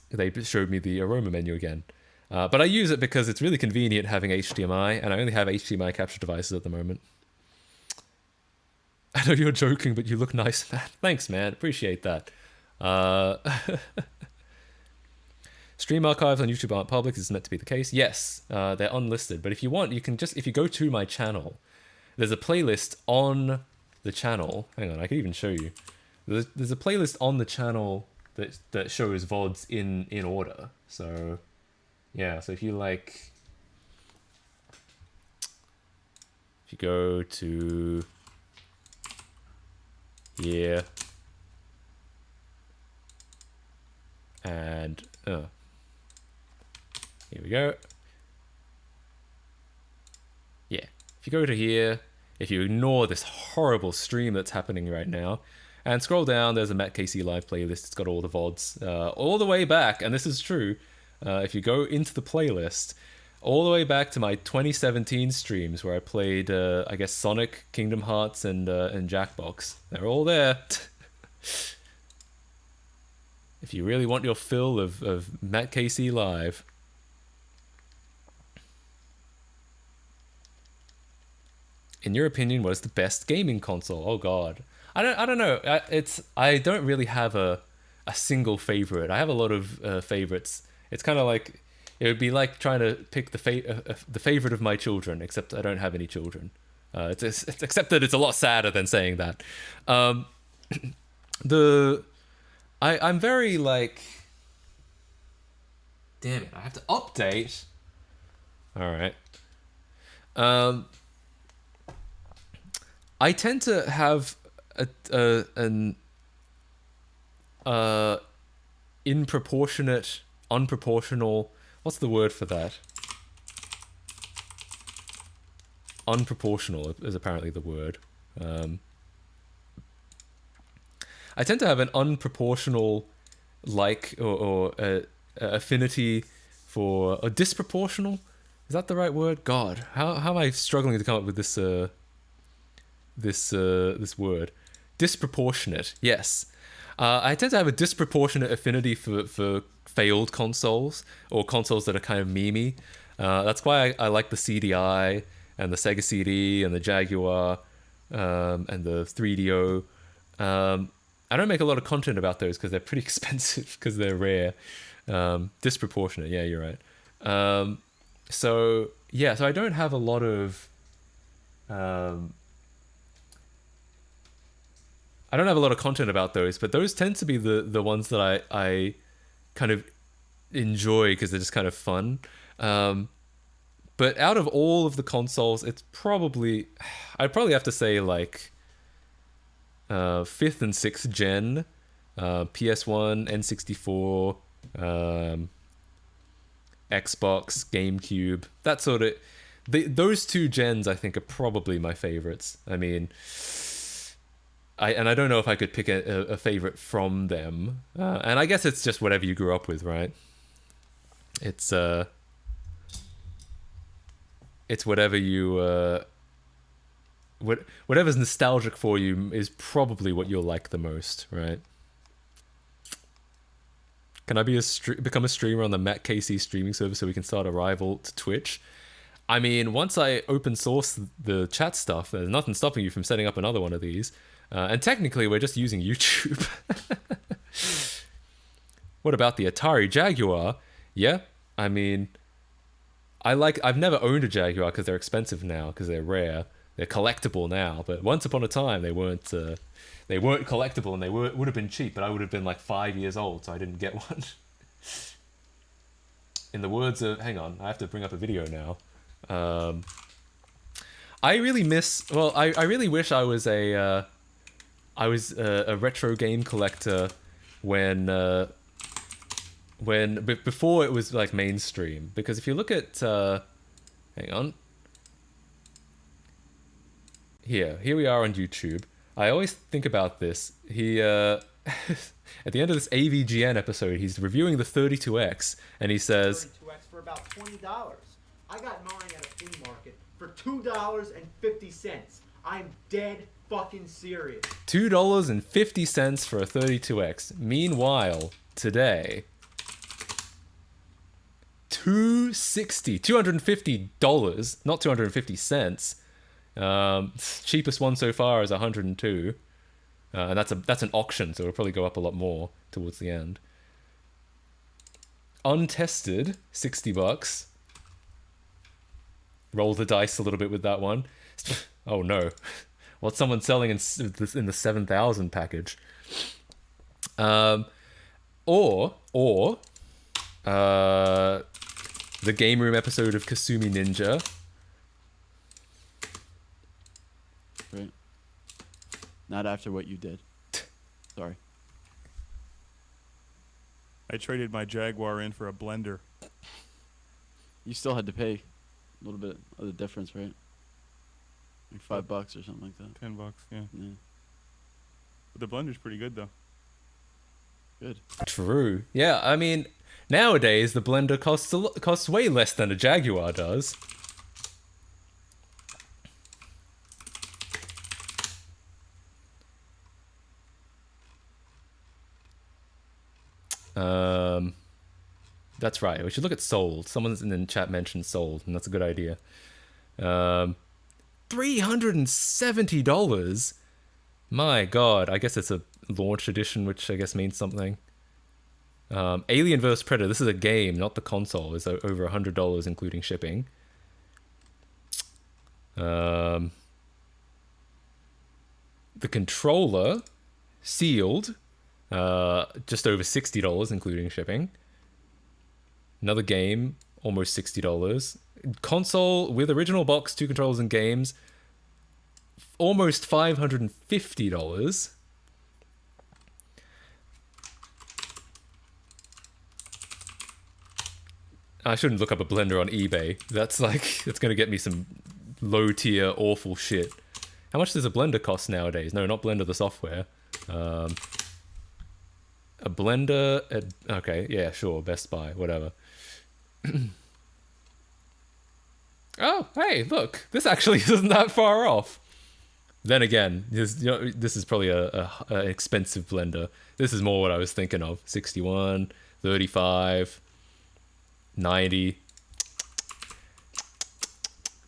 They showed me the aroma menu again. But I use it because it's really convenient having HDMI, and I only have HDMI capture devices at the moment. I know you're joking, but you look nice, man. Thanks, man. Appreciate that. Stream archives on YouTube aren't public. Is meant to be the case. Yes, they're unlisted. But if you want, you can just... If you go to my channel... There's a playlist on the channel. Hang on, I can even show you. There's a playlist on the channel that shows VODs in order. So, yeah. So if you go to here and here we go. Yeah. If you go to here, if you ignore this horrible stream that's happening right now, and scroll down, there's a Matt Casey live playlist. It's got all the VODs all the way back, and this is true. If you go into the playlist, all the way back to my 2017 streams where I played, I guess, Sonic, Kingdom Hearts, and Jackbox. They're all there. If you really want your fill of Matt Casey live. In your opinion, what is the best gaming console? Oh God, I don't know. I don't really have a single favorite. I have a lot of favorites. It's kind of like it would be like trying to pick the favorite of my children, except I don't have any children. Except that it's a lot sadder than saying that. I'm very like. Damn it! I have to update. All right. I tend to have an unproportional. What's the word for that? Unproportional is apparently the word. I tend to have an unproportional like or affinity for a disproportional. Is that the right word? God, how am I struggling to come up with this this word? Disproportionate. Yes. I tend to have a disproportionate affinity for failed consoles or consoles that are kind of memey. That's why I like the CDI and the Sega CD and the Jaguar and the 3DO. I don't make a lot of content about those because they're pretty expensive because they're rare. Disproportionate, yeah, you're right. So I don't have a lot of I don't have a lot of content about those, but those tend to be the ones that I kind of enjoy because they're just kind of fun. But out of all of the consoles, it's probably I'd probably have to say like 5th and 6th gen, PS1, N64, Xbox, GameCube, that sort of. Those two gens I think are probably my favorites. I mean, I don't know if I could pick a favorite from them, and I guess it's just whatever you grew up with, right? It's whatever you whatever's nostalgic for you is probably what you'll like the most, right? Can I become a streamer on the Matt KC streaming service so we can start a rival to Twitch? I mean, once I open source the chat stuff, there's nothing stopping you from setting up another one of these. And technically, we're just using YouTube. What about the Atari Jaguar? Yeah, I mean, I've never owned a Jaguar because they're expensive now, because they're rare. They're collectible now, but once upon a time they weren't collectible, and they would have been cheap, but I would have been like 5 years old, so I didn't get one. In the words of, hang on, I have to bring up a video now. I really miss. Well, I really wish I was a retro game collector when before it was like mainstream. Because if you look at, hang on. Here we are on YouTube. I always think about this. He at the end of this AVGN episode, he's reviewing the 32X, and he says 32X for about $20. I got mine at a flea market for $2.50. I'm dead fucking serious. $2.50 for a 32X. Meanwhile, today, $250, not 250 cents. Cheapest one so far is 102, and that's an auction, so it'll probably go up a lot more towards the end. Untested, $60. Roll the dice a little bit with that one. Oh no, what's someone selling in the 7,000 package? Or the Game Room episode of Kasumi Ninja. Right. Not after what you did. Sorry. I traded my Jaguar in for a blender. You still had to pay a little bit of the difference, right? Like $5 or something like that. $10, yeah. Yeah. But the blender's pretty good though. Good. True. Yeah, I mean, nowadays the blender costs way less than a Jaguar does. That's right. We should look at sold. Someone's in the chat mentioned sold, and that's a good idea. $370. My God, I guess it's a launch edition, which I guess means something. Alien vs Predator. This is a game, not the console. It's over $100, including shipping. The controller, sealed, just over $60, including shipping. Another game, almost $60. Console with original box, 2 controllers and games, almost $550. I shouldn't look up a blender on eBay. That's going to get me some low tier awful shit. How much does a blender cost nowadays? No, not Blender the software. A blender at, okay, yeah, sure, Best Buy, whatever. Oh, hey, look, this actually isn't that far off. Then again, this is probably an expensive blender. This is more what I was thinking of. 61, 35, 90.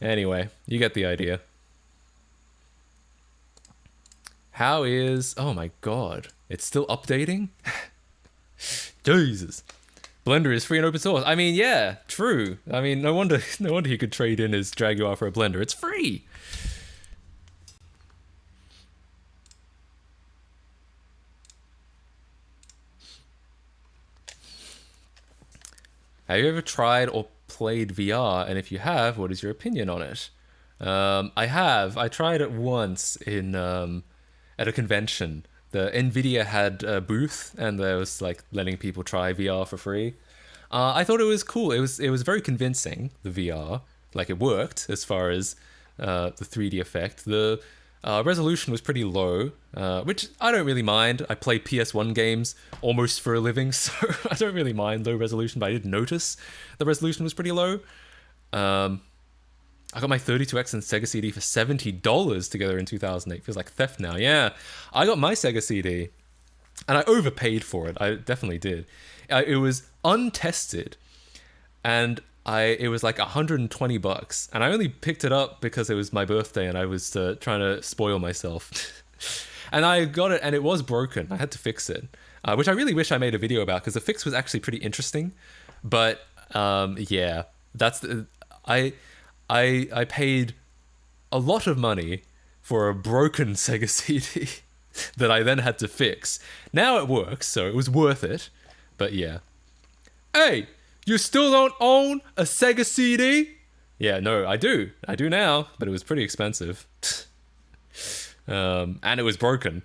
Anyway, you get the idea. How is... Oh my god. It's still updating? Jesus. Blender is free and open source. I mean, yeah, true. I mean, no wonder he could trade in his Jaguar for a blender. It's free. Have you ever tried or played VR? And if you have, what is your opinion on it? I have. I tried it once in at a convention. The Nvidia had a booth, and there was like letting people try VR for free. I thought it was cool. It was very convincing, the VR. Like, it worked as far as the 3D effect. The resolution was pretty low, which I don't really mind. I play PS1 games almost for a living, so I don't really mind low resolution, but I did notice the resolution was pretty low. I got my 32X and Sega CD for $70 together in 2008. Feels like theft now. Yeah, I got my Sega CD, and I overpaid for it. I definitely did. It was untested, and it was like $120, and I only picked it up because it was my birthday, and I was trying to spoil myself. And I got it, and it was broken. I had to fix it, which I really wish I made a video about, because the fix was actually pretty interesting. But yeah, that's I paid a lot of money for a broken Sega CD that I then had to fix. Now it works, so it was worth it. But yeah. Hey, you still don't own a Sega CD? Yeah, no, I do. I do now, but it was pretty expensive. And it was broken.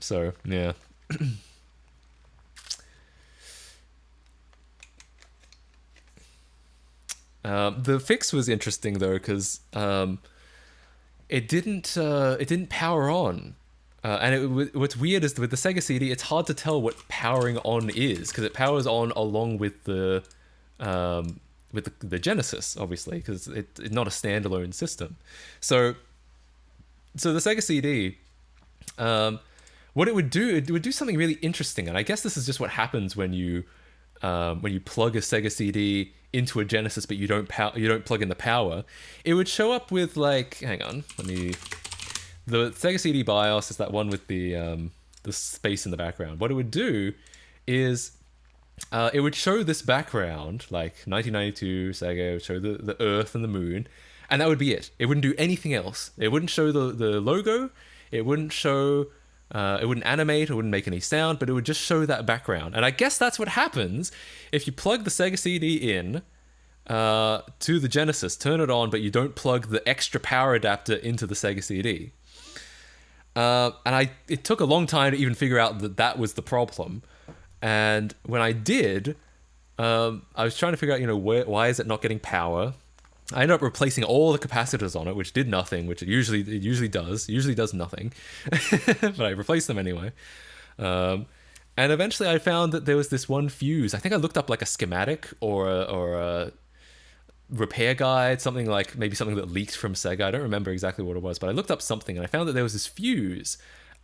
So, yeah. The fix was interesting though, because it didn't power on, and what's weird is with the Sega CD, it's hard to tell what powering on is, because it powers on along with the Genesis, obviously, because it's not a standalone system. So the Sega CD, what it would do something really interesting, and I guess this is just what happens when you plug a Sega CD into a Genesis, but you don't plug in the power. It would show up with, like, hang on, the Sega CD BIOS is that one with the space in the background. What it would do is it would show this background, like 1992 Sega. It would show the Earth and the Moon, and that would be it. It wouldn't do anything else. It wouldn't show the logo. It wouldn't show. It wouldn't animate, it wouldn't make any sound, but it would just show that background. And I guess that's what happens if you plug the Sega CD in to the Genesis, turn it on, but you don't plug the extra power adapter into the Sega CD. And it took a long time to even figure out that was the problem. And when I did, I was trying to figure out, why is it not getting power? I ended up replacing all the capacitors on it, which did nothing, which it usually does nothing. But I replaced them anyway. And eventually I found that there was this one fuse. I think I looked up like a schematic or a repair guide, something that leaked from Sega. I don't remember exactly what it was, but I looked up something and I found that there was this fuse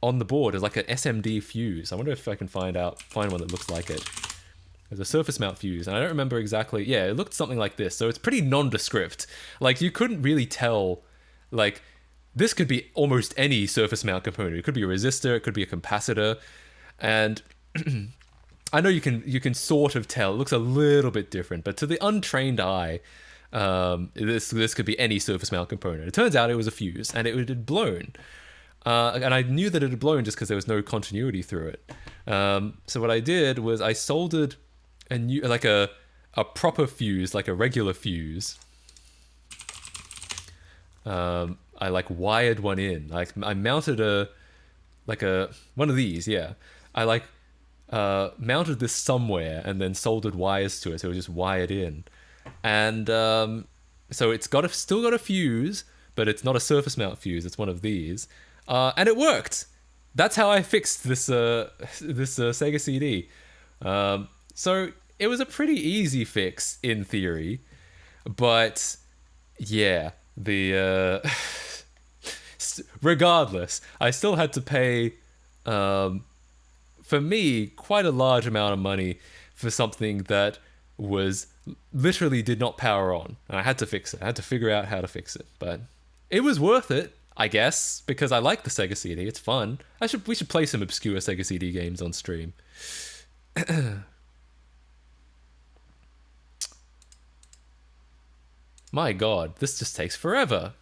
on the board. It was like an SMD fuse. I wonder if I can find one that looks like it. There's a surface mount fuse, and I don't remember exactly. Yeah, it looked something like this, so it's pretty nondescript. Like, you couldn't really tell, like, this could be almost any surface mount component. It could be a resistor, it could be a capacitor, and I know you can sort of tell. It looks a little bit different, but to the untrained eye, this could be any surface mount component. It turns out it was a fuse, and it had blown. And I knew that it had blown just because there was no continuity through it. So what I did was I soldered a proper fuse, like a regular fuse. I wired one in. I mounted one of these, yeah. I mounted this somewhere and then soldered wires to it, so it was just wired in. And so it's still got a fuse, but it's not a surface mount fuse. It's one of these, and it worked. That's how I fixed this Sega CD. So it was a pretty easy fix in theory, but yeah, regardless, I still had to pay, for me, quite a large amount of money for something that was literally did not power on. And I had to fix it. I had to figure out how to fix it, but it was worth it, I guess, because I like the Sega CD. It's fun. We should play some obscure Sega CD games on stream. My God, this just takes forever.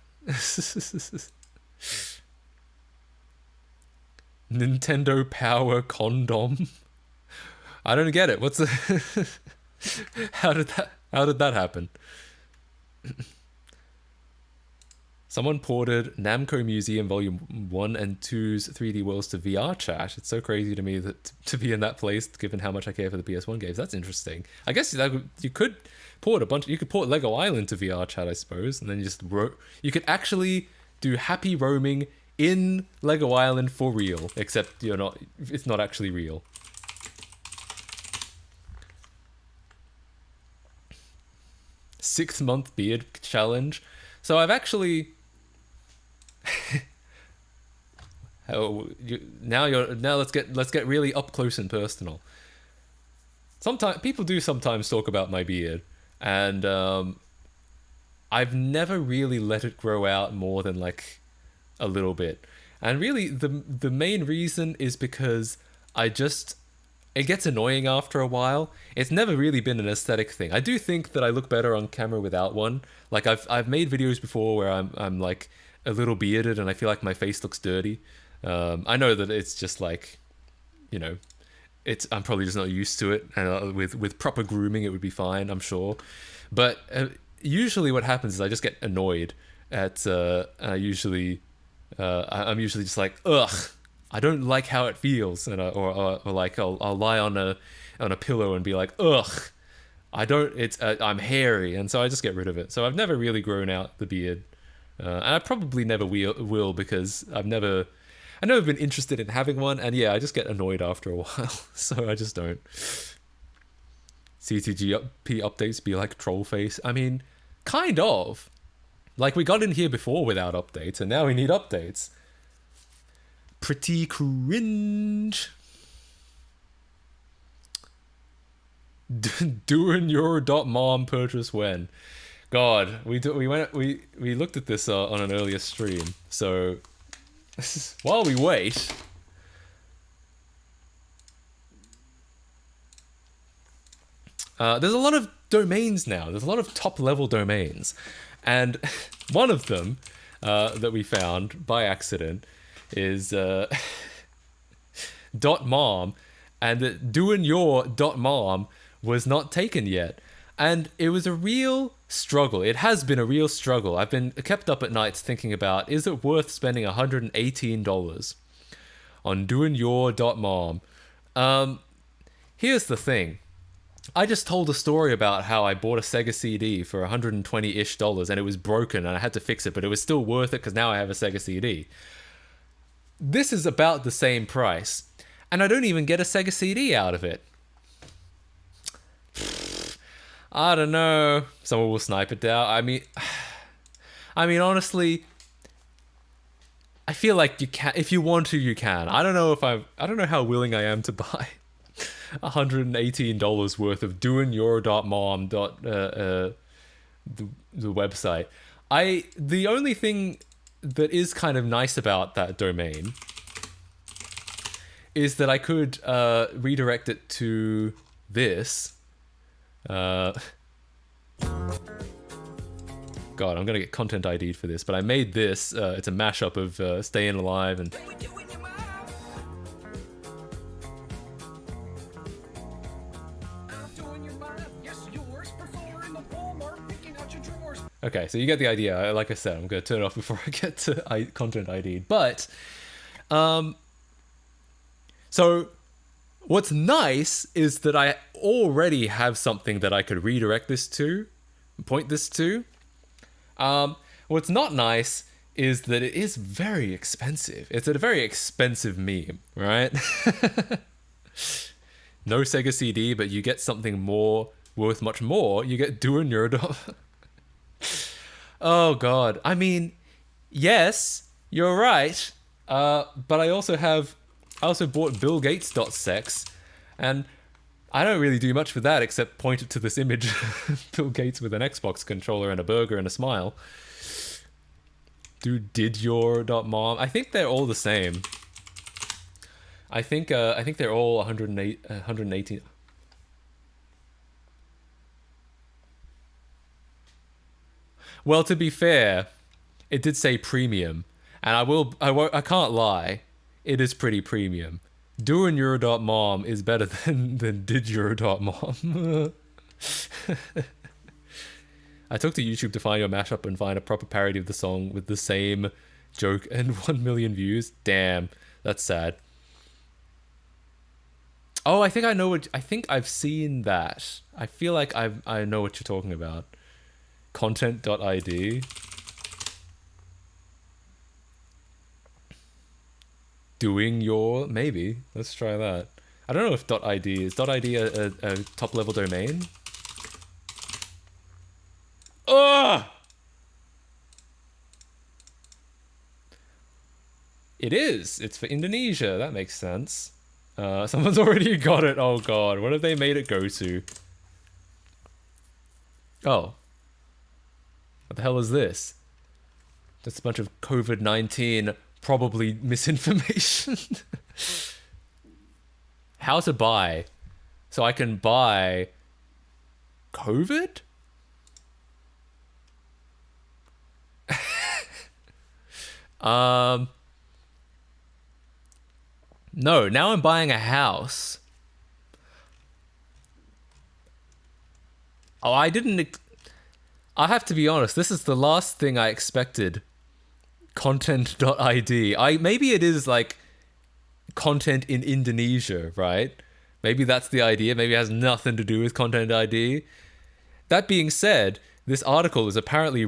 Nintendo Power Condom. I don't get it. What's the How did that happen? Someone ported Namco Museum Volume 1 and 2's 3D Worlds to VR chat. It's so crazy to me that to be in that place, given how much I care for the PS1 games. That's interesting. I guess you could port you could port Lego Island to VR chat, I suppose, and then you could actually do happy roaming in Lego Island for real, except it's not actually real. Sixth-month beard challenge. So I've actually now let's get really up close and personal. Sometimes people do sometimes talk about my beard, and I've never really let it grow out more than like a little bit. And really the main reason is because it gets annoying after a while. It's never really been an aesthetic thing. I do think that I look better on camera without one. Like I've made videos before where I'm like a little bearded and I feel like my face looks dirty. I know that it's just like, I'm probably just not used to it. And with proper grooming, it would be fine, I'm sure. But usually what happens is I just get annoyed at. I'm usually just like, ugh. I don't like how it feels, and or like I'll lie on a pillow and be like, ugh, I'm hairy, and so I just get rid of it. So I've never really grown out the beard, and I probably never will because I've never been interested in having one, and yeah, I just get annoyed after a while, so I just don't. CTGP updates be like troll face. I mean, kind of. Like we got in here before without updates, and now we need updates. Pretty cringe. Doing your .mom purchase when? God, we looked at this on an earlier stream. So while we wait, there's a lot of domains now. There's a lot of top level domains, and one of them that we found by accident is .mom, and that doing your .mom was not taken yet, and it was a real struggle. It has been a real struggle. I've been kept up at nights thinking about, is it worth spending $118 on doing your .mom? Here's the thing. I just told a story about how I bought a Sega CD for $120-ish and it was broken and I had to fix it, but it was still worth it because now I have a Sega CD. This is about the same price, and I don't even get a Sega CD out of it. I don't know. Someone will snipe it down. I mean, honestly, I feel like you can. If you want to, you can. I don't know how willing I am to buy $118 worth of doing your .mom. The website. The only thing that is kind of nice about that domain is that I could redirect it to this. God, I'm gonna get content ID'd for this, but I made this. It's a mashup of Staying Alive and. Okay, so you get the idea. Like I said, I'm going to turn it off before I get to content ID. But, so what's nice is that I already have something that I could redirect this to, point this to. What's not nice is that it is very expensive. It's a very expensive meme, right? No Sega CD, but you get something more worth much more. You get Doing Eurodot. Oh god. I mean, yes, you're right. But I also bought Bill Gates.sex, and I don't really do much with that except point it to this image of Bill Gates with an Xbox controller and a burger and a smile. Did your .mom? I think they're all the same. I think they're all 118. Well, to be fair, it did say premium, and I can't lie, it is pretty premium. Doing Euro.mom is better than did Euro.mom. I took to YouTube to find your mashup and find a proper parody of the song with the same joke and 1 million views. Damn, that's sad. Oh, I think I've seen that. I feel like I know what you're talking about. Content.id. Doing your... Maybe. Let's try that. I don't know if .id is... .id a top-level domain? Ugh! It is. It's for Indonesia. That makes sense. Someone's already got it. Oh god. What have they made it go to? Oh. What the hell is this? Just a bunch of COVID-19 probably misinformation. How to buy. So I can buy COVID? No, now I'm buying a house. Oh, I have to be honest, this is the last thing I expected. Content.id. Maybe it is like content in Indonesia, right? Maybe that's the idea. Maybe it has nothing to do with Content ID. That being said, this article is apparently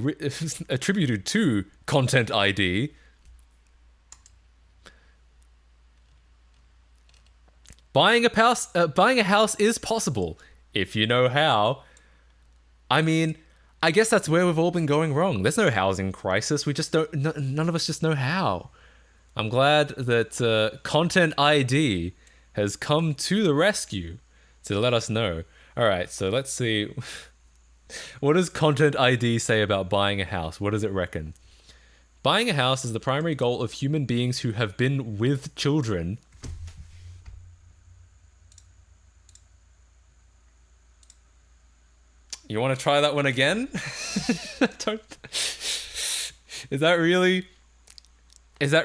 attributed to Content ID. Buying a house is possible if you know how. I mean, I guess that's where we've all been going wrong. There's no housing crisis. We just don't. None of us just know how. I'm glad that Content ID has come to the rescue to let us know. All right, so let's see. What does Content ID say about buying a house? What does it reckon? Buying a house is the primary goal of human beings who have been with children. You want to try that one again? Is that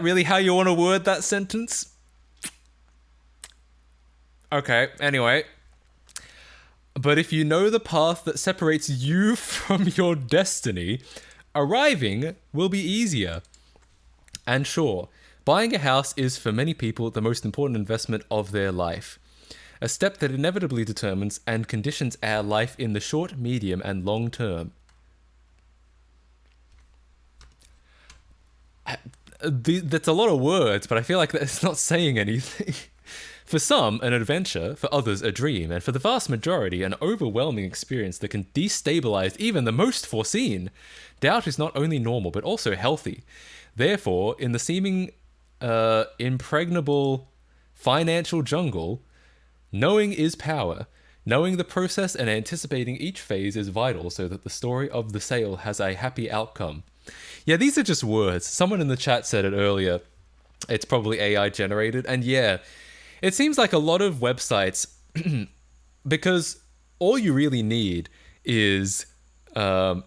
really how you want to word that sentence? Okay, anyway. But if you know the path that separates you from your destiny, arriving will be easier. And sure, buying a house is for many people the most important investment of their life. A step that inevitably determines and conditions our life in the short, medium, and long term. That's a lot of words, but I feel like it's not saying anything. For some, an adventure, for others, a dream, and for the vast majority, an overwhelming experience that can destabilize even the most foreseen. Doubt is not only normal, but also healthy. Therefore, in the seeming impregnable financial jungle, knowing is power. Knowing the process and anticipating each phase is vital so that the story of the sale has a happy outcome. Yeah, these are just words. Someone in the chat said it earlier. It's probably AI generated. And yeah, it seems like a lot of websites, because all you really need is ad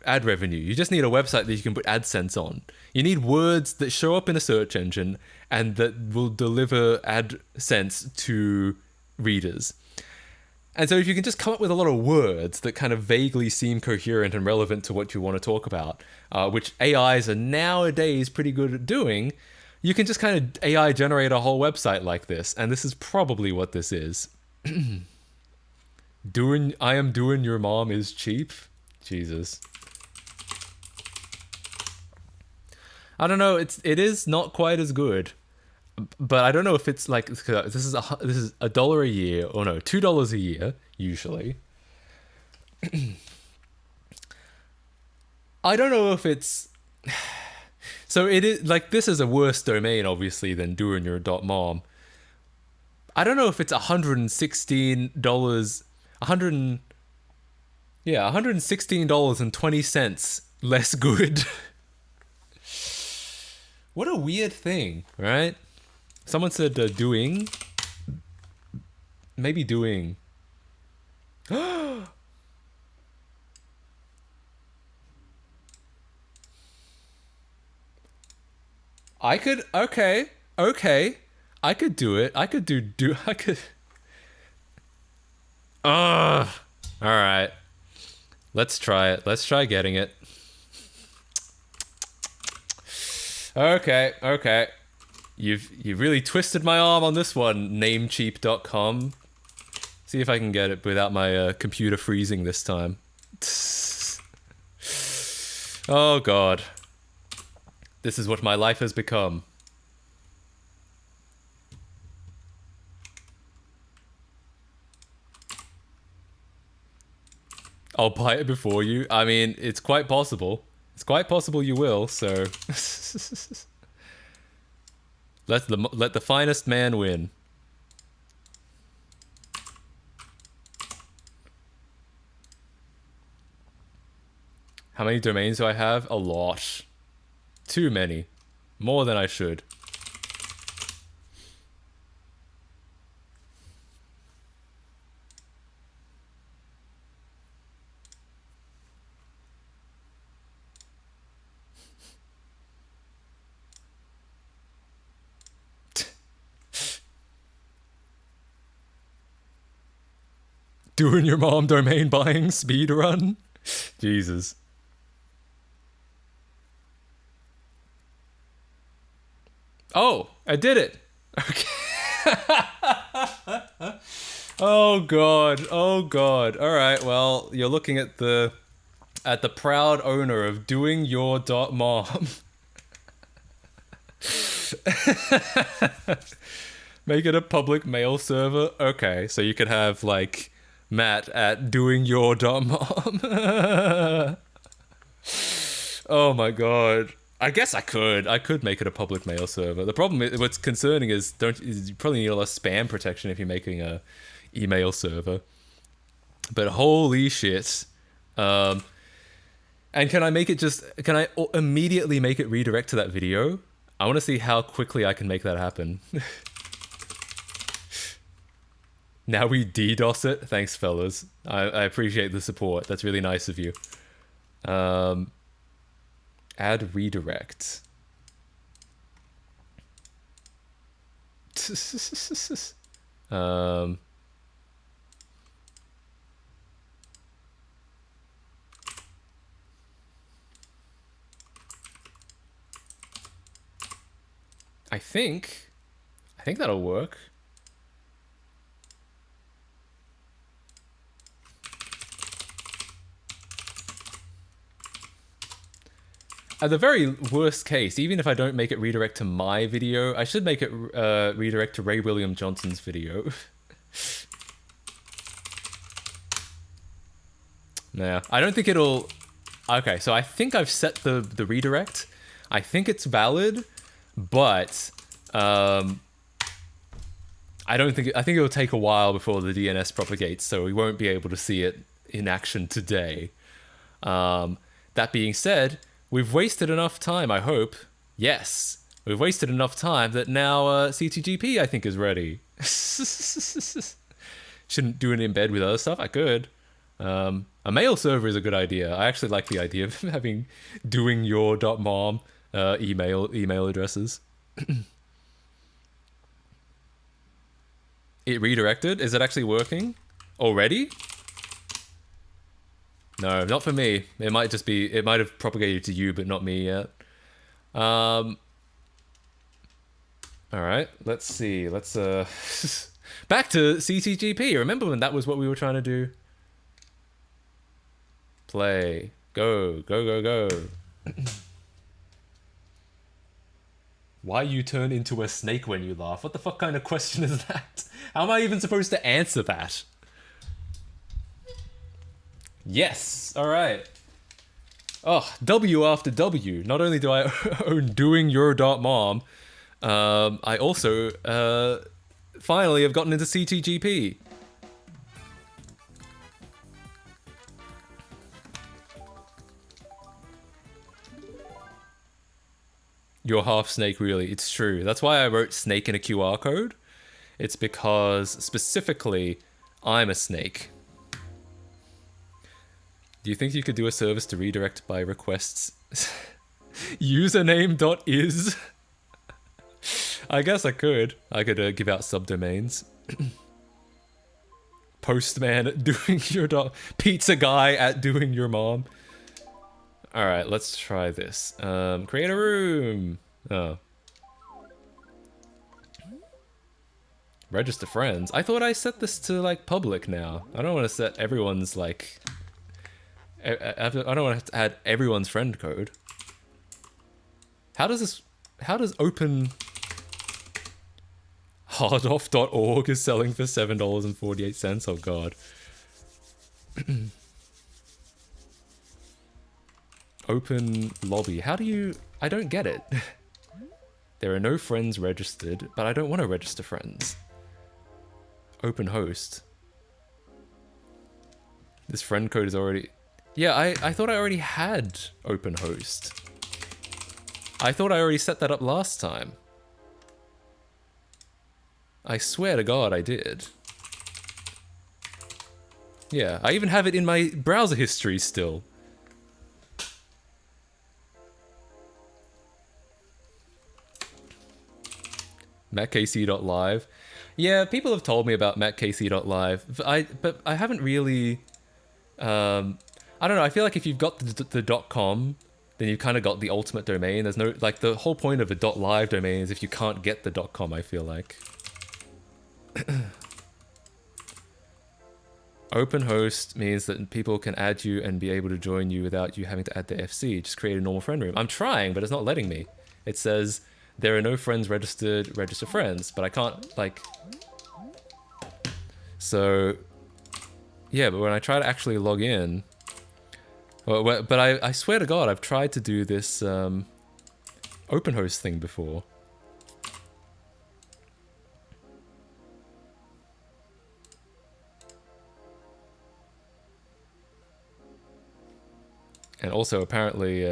revenue. You just need a website that you can put AdSense on. You need words that show up in a search engine and that will deliver AdSense to readers. And so if you can just come up with a lot of words that kind of vaguely seem coherent and relevant to what you want to talk about, which AIs are nowadays pretty good at doing, you can just kind of AI generate a whole website like this. And this is probably what this is. I am doing your mom is cheap. Jesus. I don't know. It is not quite as good, but I don't know if it's like this is $1 a year or no $2 a year usually. I don't know if it's so it is like this is a worse domain obviously than doing your .mom. I don't know if it's $116 $116.20 less good. What a weird thing, right? Someone said doing. Maybe doing. I could, okay. I could do it. I could I could. Ugh. All right. Let's try it. Let's try getting it. Okay. You've really twisted my arm on this one, namecheap.com. See if I can get it without my computer freezing this time. Oh god. This is what my life has become. I'll buy it before you. I mean, it's quite possible. It's quite possible you will, so... let the finest man win. How many domains do I have? A lot. Too many. More than I should. Doing your mom domain buying speed run? Jesus. Oh, I did it. Okay. Oh god. All right. Well, you're looking at the proud owner of doing your .mom. Make it a public mail server. Okay, so you could have like Matt at doing your .mom. Oh my god. I guess I could make it a public mail server. The problem is, what's concerning is you probably need a lot of spam protection if you're making a email server. But holy shit. And can I immediately make it redirect to that video? I want to see how quickly I can make that happen. Now we DDoS it. Thanks, fellas. I appreciate the support. That's really nice of you. Add redirect. I think that'll work. At the very worst case, even if I don't make it redirect to my video, I should make it redirect to Ray William Johnson's video. Nah, I don't think it'll... Okay, so I think I've set the redirect. I think it's valid, but I think it'll take a while before the DNS propagates, so we won't be able to see it in action today. That being said, we've wasted enough time, I hope. Yes, we've wasted enough time that now CTGP, I think, is ready. Shouldn't do it in bed with other stuff. I could. A mail server is a good idea. I actually like the idea of having doing your .mom email addresses. It redirected? Is it actually working already? No, not for me. It might have propagated to you, but not me yet. All right, let's see. Let's back to CTGP. Remember when that was what we were trying to do? Play. Go. Why you turn into a snake when you laugh? What the fuck kind of question is that? How am I even supposed to answer that? Yes, alright. Oh, W after W. Not only do I own doingyour.mom, I also finally have gotten into CTGP. You're half snake, really. It's true. That's why I wrote snake in a QR code. It's because, specifically, I'm a snake. Do you think you could do a service to redirect by requests? Username.is? I guess I could. I could give out subdomains. Postman at doing your dog. Pizza guy at doing your mom. Alright, let's try this. Create a room. Oh. Register friends. I thought I set this to like public now. I don't want to set everyone's like... I don't want to add everyone's friend code. How does open... Hardoff.org is selling for $7.48. Oh god. Open lobby. How do you... I don't get it. There are no friends registered, but I don't want to register friends. Open host. This friend code is already... Yeah, I thought I already had open host. I thought I already set that up last time. I swear to God I did. Yeah, I even have it in my browser history still. MattKC.live. Yeah, people have told me about MattKC.live, but I haven't really... I don't know, I feel like if you've got the .com, then you've kind of got the ultimate domain. There's no... Like, the whole point of a .live domain is if you can't get the .com, I feel like. Open host means that people can add you and be able to join you without you having to add the FC. Just create a normal friend room. I'm trying, but it's not letting me. It says... There are no friends registered, register friends, but I can't, like... So... Yeah, but when I try to actually log in... Well, but I swear to God, I've tried to do this, OpenHost thing before. And also, apparently,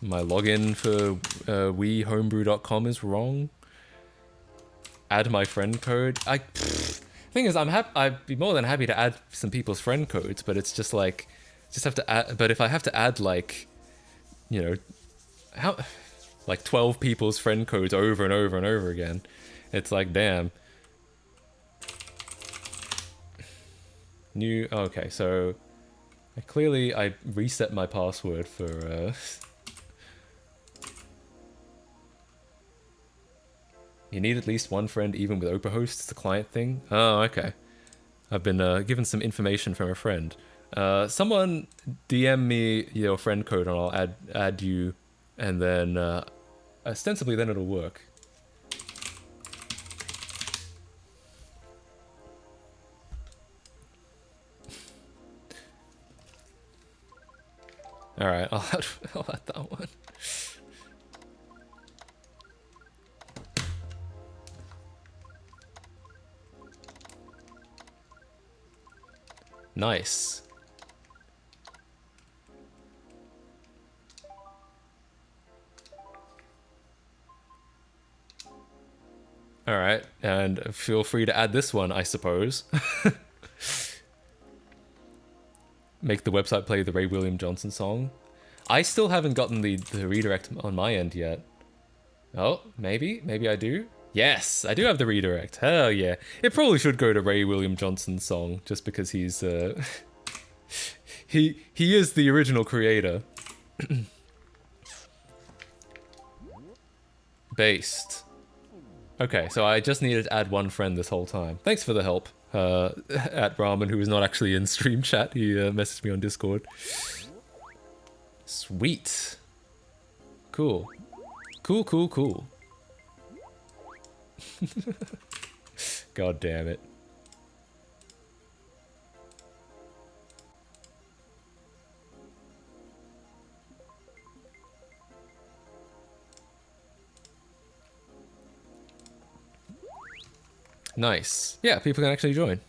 my login for wehomebrew.com is wrong. Add my friend code. Thing is, I'd be more than happy to add some people's friend codes, but it's just like, just have to add. But if I have to add like, you know, like 12 people's friend codes over and over and over again, it's like, damn. New. Okay, so clearly I reset my password for. You need at least one friend even with OpenHost. It's the client thing. Oh, okay. I've been given some information from a friend. Someone DM me your friend code and I'll add you, and then ostensibly then it'll work. All right, I'll add that one. Nice. All right, and feel free to add this one, I suppose. Make the website play the Ray William Johnson song. I still haven't gotten the redirect on my end yet. Oh, maybe I do. Yes, I do have the redirect. Hell yeah. It probably should go to Ray William Johnson's song, just because he's, he is the original creator. Based. Okay, so I just needed to add one friend this whole time. Thanks for the help, at Ramen, who was not actually in stream chat. He messaged me on Discord. Sweet. Cool. Cool, cool, cool. God damn it. Nice. Yeah, people can actually join.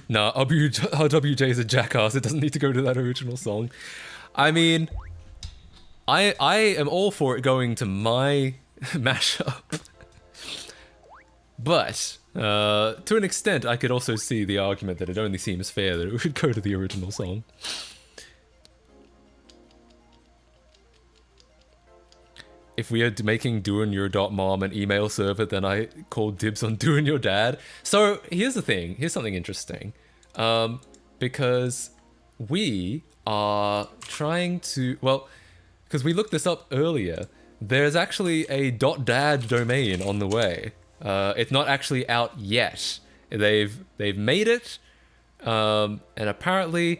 No, RWJ is a jackass. It doesn't need to go to that original song. I mean, I am all for it going to my mashup. But, to an extent, I could also see the argument that it only seems fair that it would go to the original song. If we are making doinyour.mom an email server, then I call dibs on doing your dad. So here's the thing. Here's something interesting. Because we are trying to, well, because we looked this up earlier, there's actually a .dad domain on the way. It's not actually out yet. They've made it, and apparently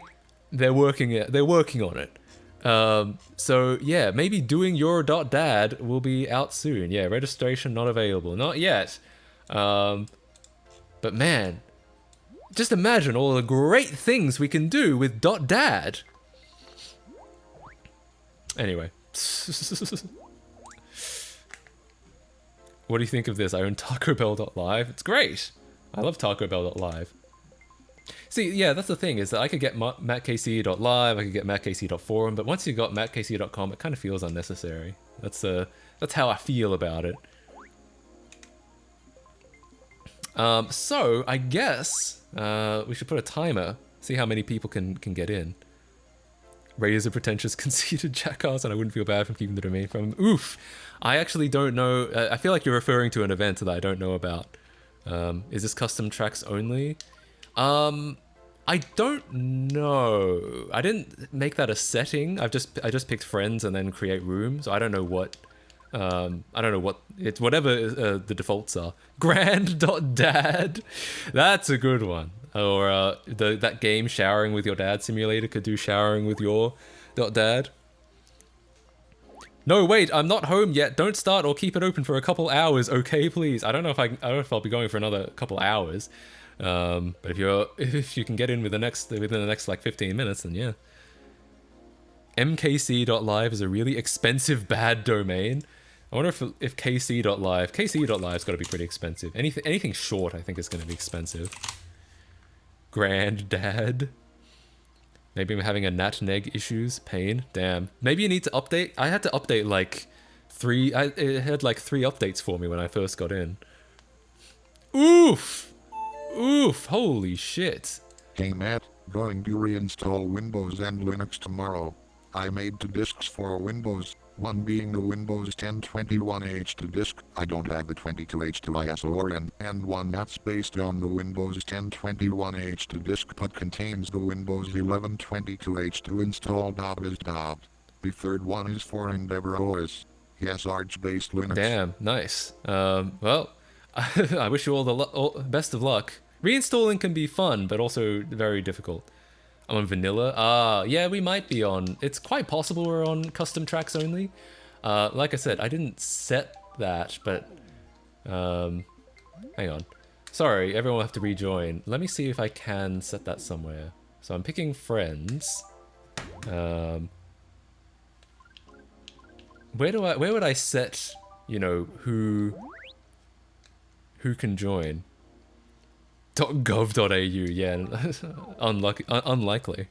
they're working on it. So yeah, maybe doing your .dad will be out soon. Yeah, registration not available. Not yet. But man, just imagine all the great things we can do with .dad. Anyway. What do you think of this? I own Taco Bell.live. It's great. I love Taco Bell.live. See, yeah, that's the thing, is that I could get mattkc.live, I could get mattkc.forum, but once you got mattkc.com, it kind of feels unnecessary. That's how I feel about it. So, I guess we should put a timer, see how many people can get in. Ray is a pretentious, conceited jackass, and I wouldn't feel bad for keeping the domain from him. Oof! I actually don't know, I feel like you're referring to an event that I don't know about. Is this custom tracks only? I don't know. I didn't make that a setting. I just picked friends and then create rooms. So I don't know what. It's whatever the defaults are. Grand.dad. That's a good one. Or that game Showering with Your Dad Simulator could do showering with your .dad. No, wait, I'm not home yet. Don't start or keep it open for a couple hours, okay, please. I don't know if I'll be going for another couple hours. But if you can get in within the next like 15 minutes, then yeah. mkc.live is a really expensive bad domain. I wonder if kc.live's got to be pretty expensive. Anything short I think is going to be expensive. Granddad. Maybe I'm having a natneg issues. Pain. Damn. Maybe you need to update. I had to update like it had like 3 updates for me when I first got in. Oof! Oof, holy shit. Hey Matt, going to reinstall Windows and Linux tomorrow. I made 2 disks for Windows, one being the Windows 10 21H2 disk, I don't have the 22H2 ISO and one that's based on the Windows 10 21H2 disk but contains the Windows 11 22H2 installed as .dot. The third one is for Endeavour OS. Yes, Arch-based Linux. Damn, nice. Well, I wish you all the best of luck. Reinstalling can be fun, but also very difficult. I'm on vanilla. Yeah, we might be on. It's quite possible we're on custom tracks only. Like I said, I didn't set that, but hang on. Sorry, everyone will have to rejoin. Let me see if I can set that somewhere. So I'm picking friends. Where would I set, you know, who can join? .gov.au, yeah, unlikely.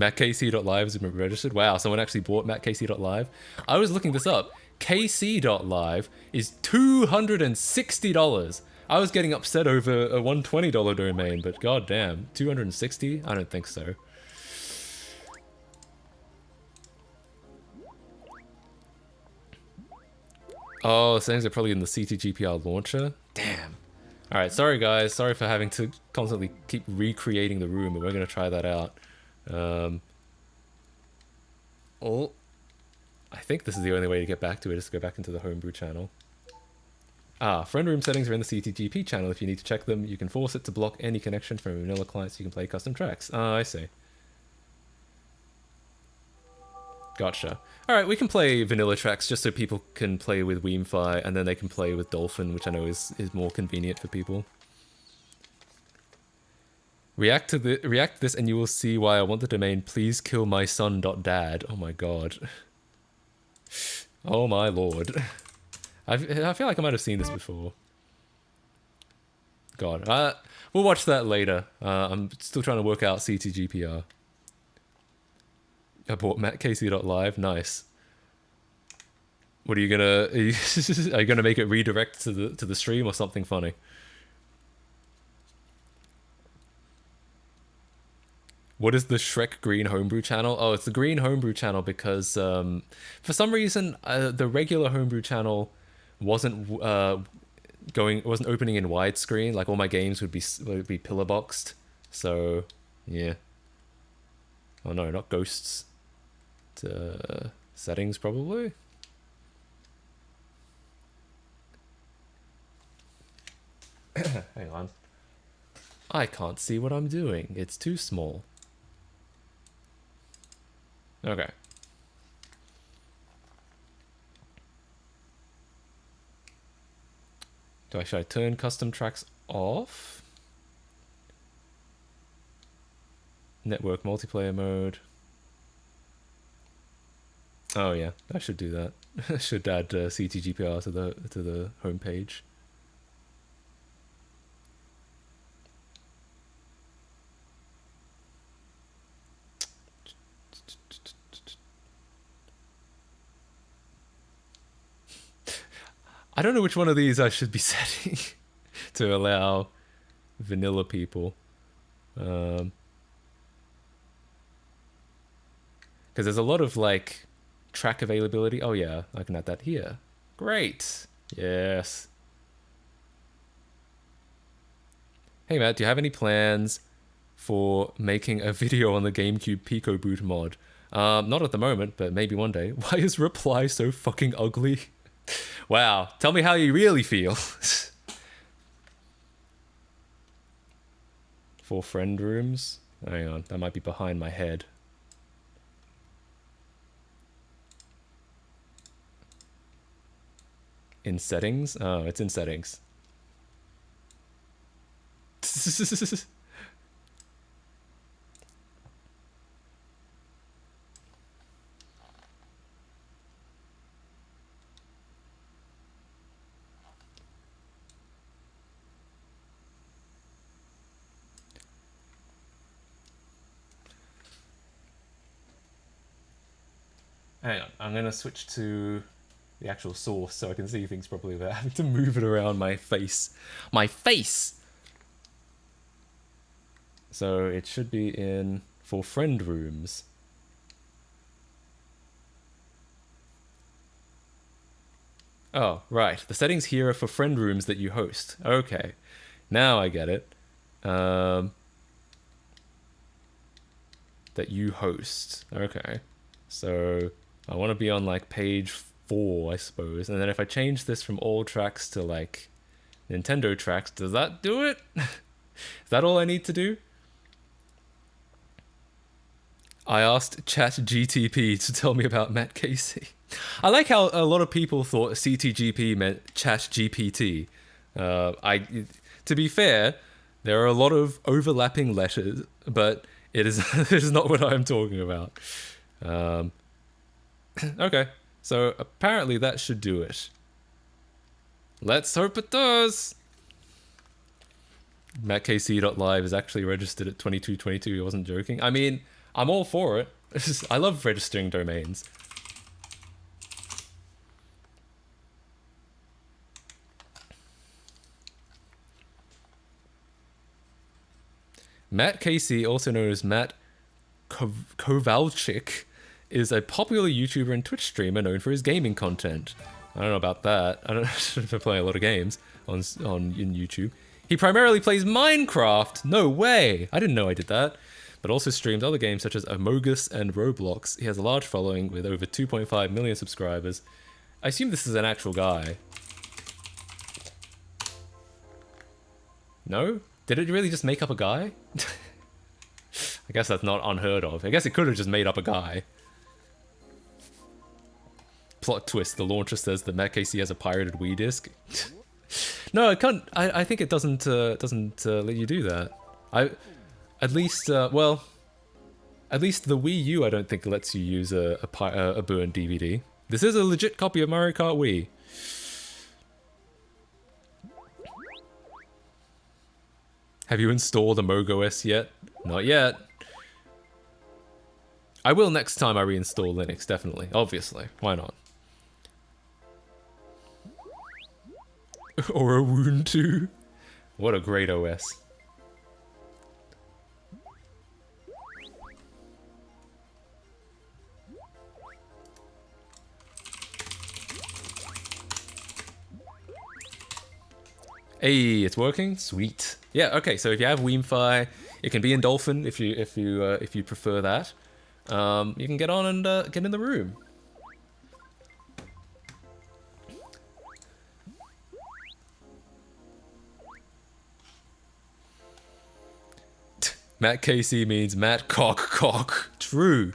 mattkc.live has been registered. Wow, someone actually bought mattkc.live. I was looking this up. kc.live is $260. I was getting upset over a $120 domain, but goddamn, $260? I don't think so. Oh, settings are probably in the CTGPR launcher. Damn. Alright, sorry guys, sorry for having to constantly keep recreating the room, but we're going to try that out. I think this is the only way to get back to it, is to go back into the homebrew channel. Friend room settings are in the CTGP channel. If you need to check them, you can force it to block any connection from a vanilla client so you can play custom tracks. I see. Gotcha. Alright, we can play vanilla tracks just so people can play with Weemfy, and then they can play with Dolphin, which I know is more convenient for people. React to this and you will see why I want the domain pleasekillmyson.dad. Oh my god. Oh my lord. I feel like I might have seen this before. God. We'll watch that later. I'm still trying to work out CTGPR. I bought mattcasey.live. Nice. What are you gonna... Are you gonna make it redirect to the stream or something funny? What is the Shrek Green Homebrew channel? Oh, it's the Green Homebrew channel because for some reason the regular Homebrew channel wasn't wasn't opening in widescreen. Like all my games would be pillar boxed. So yeah. Oh no, not ghosts. Settings probably. Hang on. I can't see what I'm doing. It's too small. Okay. Should I turn custom tracks off? Network multiplayer mode. Oh yeah, I should do that. I should add CTGPR to the homepage. I don't know which one of these I should be setting to allow vanilla people. Because there's a lot of like track availability. Oh yeah, I can add that here. Great. Yes. Hey Matt, do you have any plans for making a video on the GameCube Pico Boot mod? Not at the moment, but maybe one day. Why is Reply so fucking ugly? Wow, tell me how you really feel. For friend rooms? Hang on, that might be behind my head. In settings? Oh, it's in settings. Hang on, I'm gonna switch to the actual source so I can see things properly without having to move it around my face. My face! So it should be in for friend rooms. Oh, right. The settings here are for friend rooms that you host. Okay. Now I get it. That you host. Okay. So I want to be on like page 4, I suppose. And then if I change this from all tracks to like Nintendo tracks, does that do it? Is that all I need to do? I asked ChatGTP to tell me about Matt Casey. I like how a lot of people thought CTGP meant ChatGPT. To be fair, there are a lot of overlapping letters, but it is, it is not what I'm talking about. Okay, so apparently that should do it. Let's hope it does. MattKC.live is actually registered at 2222. He wasn't joking. I mean, I'm all for it. I love registering domains. Matt Casey, also known as Matt Kowalczyk, is a popular YouTuber and Twitch streamer known for his gaming content. I don't know about that. I don't know if play a lot of games on in YouTube. He primarily plays Minecraft. No way. I didn't know I did that. But also streams other games such as Amogus and Roblox. He has a large following with over 2.5 million subscribers. I assume this is an actual guy. No? Did it really just make up a guy? I guess that's not unheard of. I guess it could have just made up a guy. plot twist. The launcher says that Matt Casey has a pirated Wii disc. No, it can't. I think it doesn't let you do that. At least well, at least the Wii U I don't think lets you use a burned DVD. This is a legit copy of Mario Kart Wii. Have you installed Among OS yet? Not yet. I will next time I reinstall Linux, definitely. Obviously. Why not? Or a Wound 2. What a great OS. Hey, it's working? Sweet. Yeah, okay, so if you have Weemfi, it can be in Dolphin if you prefer that. You can get on and get in the room. Matt Casey means Matt Cock. True.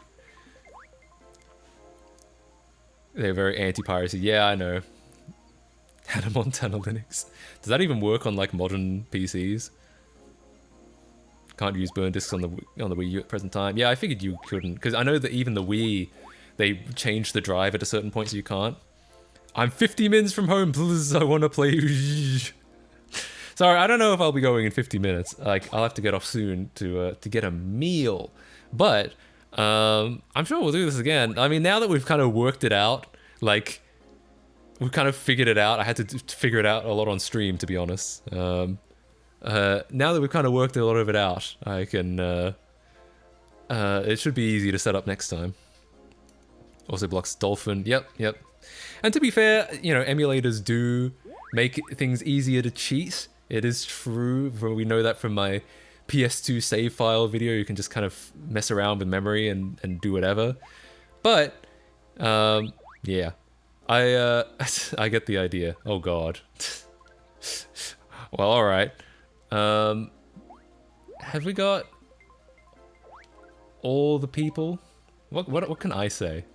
They're very anti-piracy. Yeah, I know. Hannah Montana Linux. Does that even work on like modern PCs? Can't use burn discs on the Wii U at present time. Yeah, I figured you couldn't, because I know that even the Wii, they changed the drive at a certain point so you can't. I'm 50 minutes from home, please. I want to play. Sorry, I don't know if I'll be going in 50 minutes. Like, I'll have to get off soon to get a meal. But I'm sure we'll do this again. I mean, now that we've kind of worked it out, like, we've kind of figured it out. I had to figure it out a lot on stream, to be honest. Now that we've kind of worked a lot of it out, I can... it should be easy to set up next time. Also blocks Dolphin. Yep. And to be fair, you know, emulators do make things easier to cheat. It is true. We know that from my PS2 save file video. You can just kind of mess around with memory and do whatever. But, yeah. I get the idea. Oh god. Well, alright. Have we got all the people? What can I say?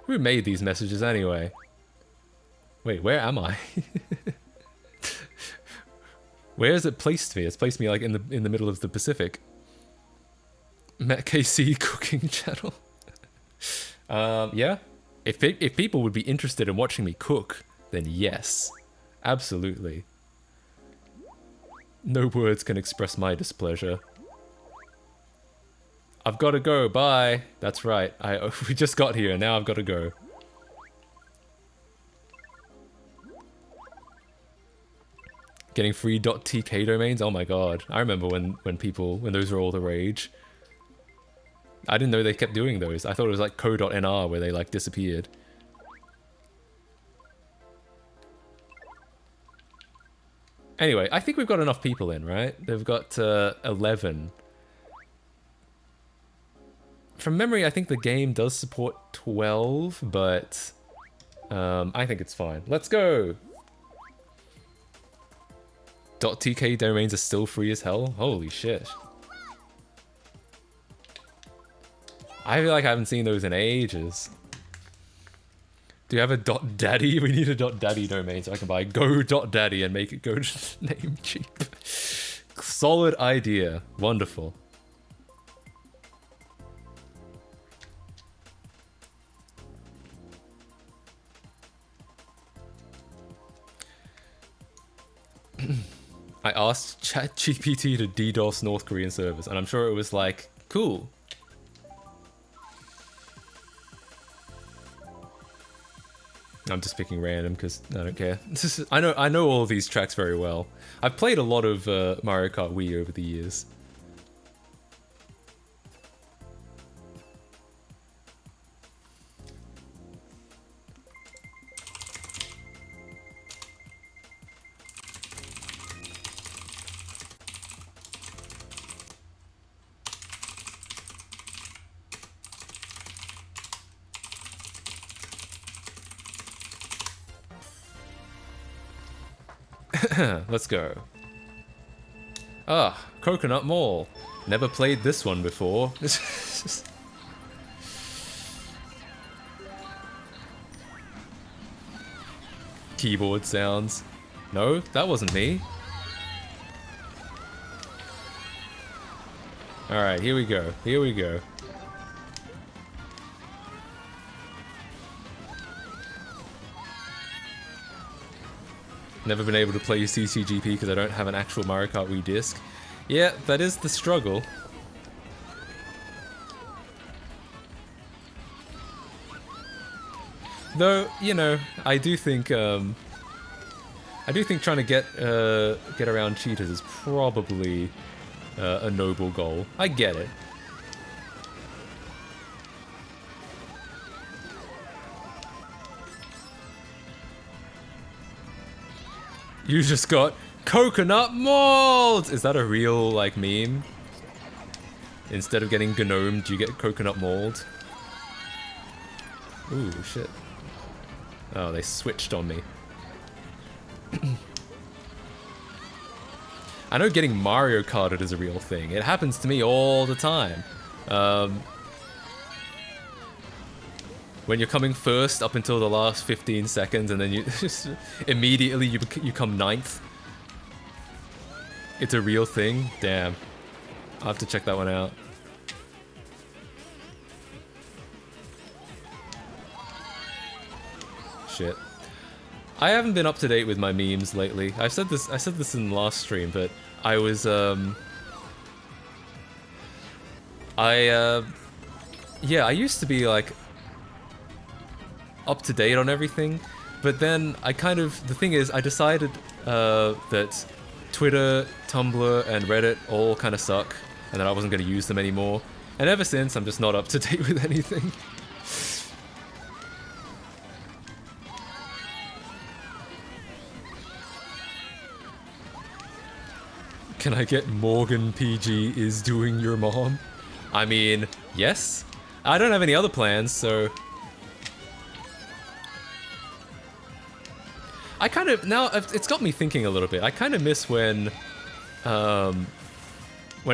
Who made these messages anyway? Wait, where am I? Where has it placed me? It's placed me like in the middle of the Pacific. Matt KC cooking channel. Yeah. If people would be interested in watching me cook, then yes, absolutely. No words can express my displeasure. I've got to go. Bye. That's right. We just got here. Now I've got to go. Getting free .tk domains. Oh my god. I remember when those were all the rage. I didn't know they kept doing those. I thought it was like co.nr where they like disappeared. Anyway, I think we've got enough people in, right? They've got 11. From memory, I think the game does support 12, but I think it's fine. Let's go! .tk domains are still free as hell? Holy shit. I feel like I haven't seen those in ages. Do you have a .daddy? We need a .daddy domain so I can buy go.daddy and make it go name cheap. Solid idea. Wonderful. I asked ChatGPT to DDoS North Korean servers, and I'm sure it was like, cool. I'm just picking random because I don't care. I know all of these tracks very well. I've played a lot of Mario Kart Wii over the years. Let's go. Ah, Coconut Mall. Never played this one before. keyboard sounds. No, that wasn't me. Alright, here we go. Here we go. Never been able to play CCGP because I don't have an actual Mario Kart Wii disc. Yeah, that is the struggle. Though, you know, I do think trying to get around cheaters is probably a noble goal. I get it. You just got coconut mold! Is that a real, like, meme? Instead of getting gnomed, you get coconut mold? Ooh, shit. Oh, they switched on me. I know getting Mario Karted is a real thing. It happens to me all the time. When you're coming first up until the last 15 seconds and then you just immediately you come ninth. It's a real thing? Damn. I'll have to check that one out. Shit. I haven't been up to date with my memes lately. I said this in the last stream, but I was yeah, I used to be like up to date on everything, but then I the thing is, I decided that Twitter, Tumblr, and Reddit all kind of suck, and that I wasn't going to use them anymore. And ever since, I'm just not up to date with anything. Can I get Morgan PG is doing your mom? I mean, yes. I don't have any other plans, so... I kind of, now, it's got me thinking a little bit. I kind of miss when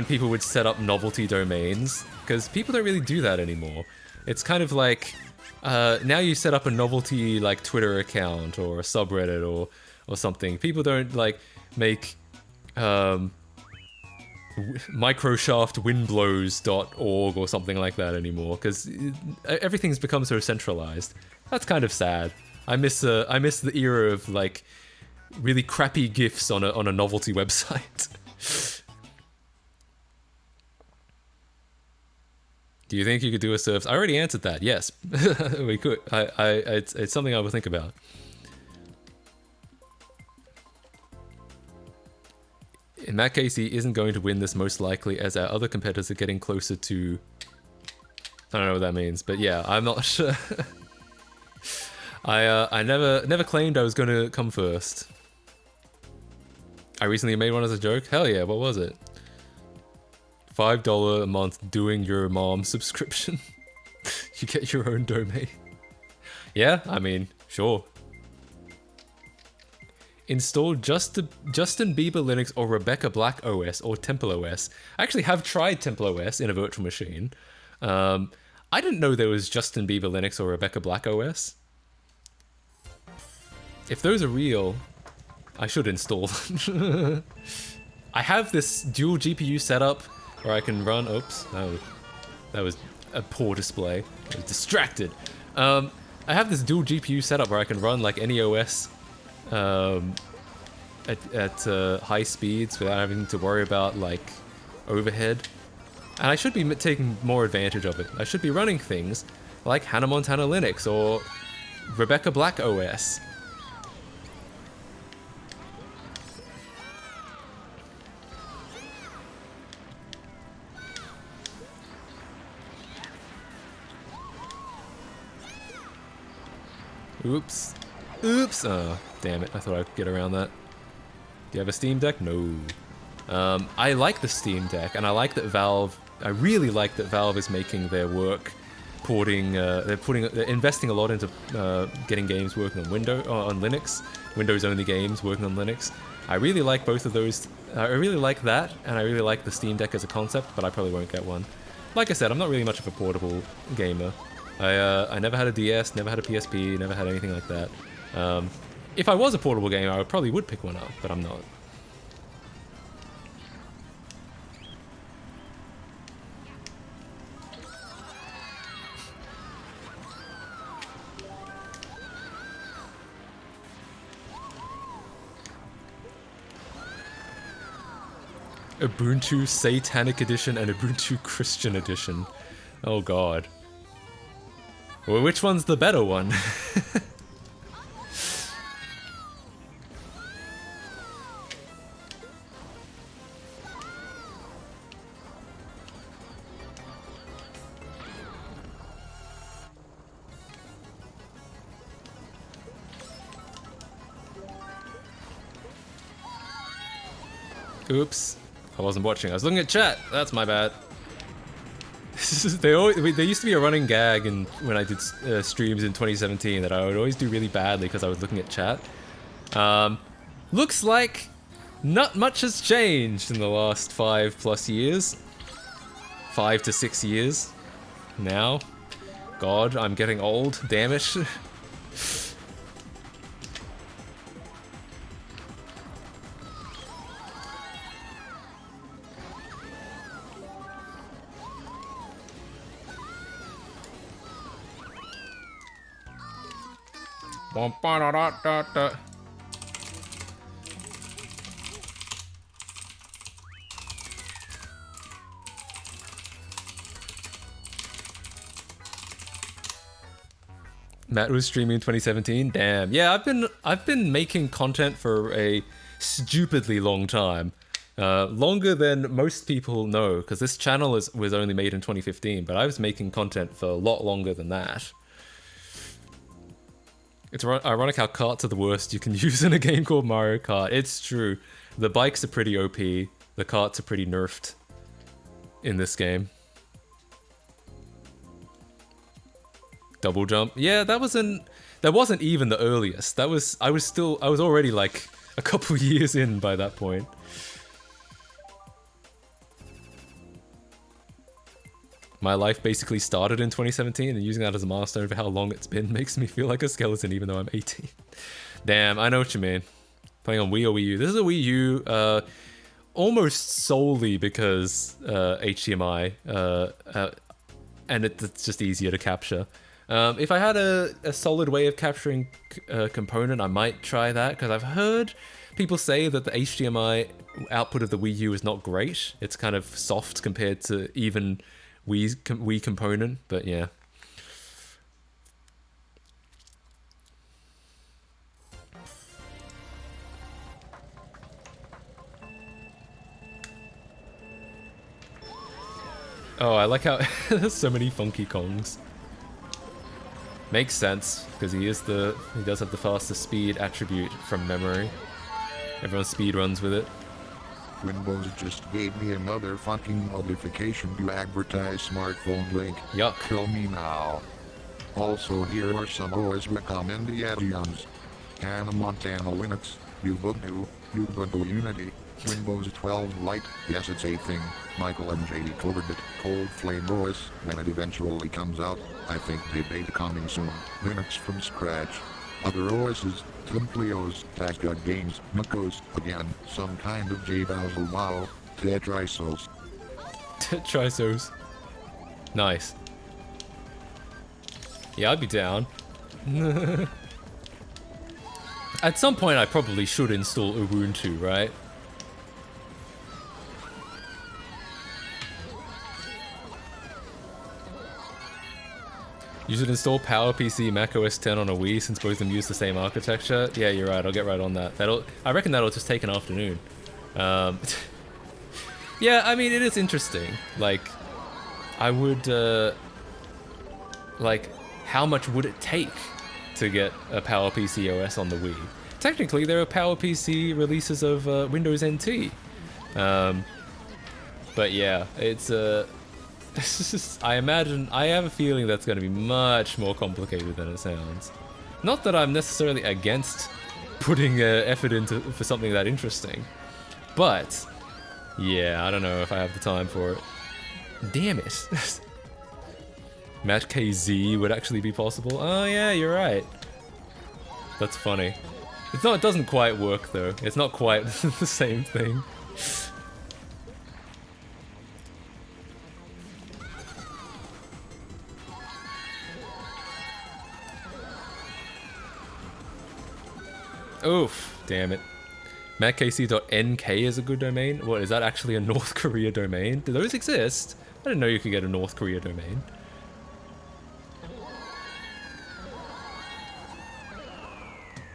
people would set up novelty domains, because people don't really do that anymore. It's kind of like, now you set up a novelty, like, Twitter account, or a subreddit, or something. People don't, like, make, microshaftwindblows.org or something like that anymore, because everything's become so centralized. That's kind of sad. I miss the era of, like, really crappy GIFs on a novelty website. Do you think you could do a service? I already answered that. Yes, we could. It's something I will think about. In that case, he isn't going to win this most likely, as our other competitors are getting closer to... I don't know what that means, but yeah, I'm not sure. I never claimed I was going to come first. I recently made one as a joke. Hell yeah, what was it? $5 a month doing your mom subscription. You get your own domain. Yeah, I mean, sure. Install Justin Bieber Linux or Rebecca Black OS or Temple OS. I actually have tried Temple OS in a virtual machine. I didn't know there was Justin Bieber Linux or Rebecca Black OS. If those are real, I should install them. I have this dual GPU setup where I can run... Oops, that was a poor display. I was distracted. I have this dual GPU setup where I can run like any OS at high speeds without having to worry about like overhead. And I should be taking more advantage of it. I should be running things like Hannah Montana Linux or Rebecca Black OS. Oops. Oops! Oh, damn it. I thought I could get around that. Do you have a Steam Deck? No. I like the Steam Deck, and I like that Valve... I really like that Valve is making their work porting... they're investing a lot into getting games working on on Linux. Windows-only games working on Linux. I really like both of those. I really like that, and I really like the Steam Deck as a concept, but I probably won't get one. Like I said, I'm not really much of a portable gamer. I never had a DS, never had a PSP, never had anything like that. If I was a portable gamer, I probably would pick one up, but I'm not. Ubuntu Satanic Edition and Ubuntu Christian Edition. Oh god. Well, which one's the better one? Oops. I wasn't watching. I was looking at chat. That's my bad. There used to be a running gag when I did streams in 2017 that I would always do really badly because I was looking at chat. Looks like not much has changed in the last 5+ years. 5 to 6 years now. God, I'm getting old. Damn it. Matt was streaming in 2017. Damn. Yeah, I've been making content for a stupidly long time. Longer than most people know, because this channel was only made in 2015, but I was making content for a lot longer than that. It's ironic how karts are the worst you can use in a game called Mario Kart. It's true. The bikes are pretty OP. The karts are pretty nerfed in this game. Double jump. Yeah, that wasn't even the earliest. I was already like a couple years in by that point. My life basically started in 2017, and using that as a milestone for how long it's been makes me feel like a skeleton even though I'm 18. Damn, I know what you mean. Playing on Wii or Wii U. This is a Wii U almost solely because HDMI, and it's just easier to capture. If I had a solid way of capturing a component, I might try that, because I've heard people say that the HDMI output of the Wii U is not great. It's kind of soft compared to even Wii component, but yeah. Oh, I like how there's so many Funky Kongs. Makes sense, because he does have the fastest speed attribute from memory. Everyone speed runs with it. Windows just gave me another fucking notification to advertise smartphone link. Yuck. Kill me now. Also, here are some OS recommendations. Hannah Montana Linux, Ubuntu, Ubuntu Unity, Windows 12 Lite, yes it's a thing. Michael and JD covered it. Cold Flame OS, when it eventually comes out, I think they beta coming soon. Linux from scratch. Other OSs, Templios, Tascad Games, Macos, again, some kind of JBowser WoW, Tetrisos. Tetrisos. Nice. Yeah, I'd be down. At some point I probably should install Ubuntu, right? You should install PowerPC macOS 10 on a Wii since both of them use the same architecture. Yeah, you're right. I'll get right on that. I reckon that'll just take an afternoon. Yeah, I mean, it is interesting. Like, I would, like, how much would it take to get a PowerPC OS on the Wii? Technically, there are PowerPC releases of Windows NT. But yeah, it's I have a feeling that's going to be much more complicated than it sounds. Not that I'm necessarily against putting effort into for something that interesting, but yeah, I don't know if I have the time for it. Damn it. Match KZ would actually be possible. Oh yeah, you're right. That's funny. It's not. It doesn't quite work though. It's not quite the same thing. Oof! Damn it. MacKC.nk is a good domain. What, is that actually a North Korea domain? Do those exist? I didn't know you could get a North Korea domain.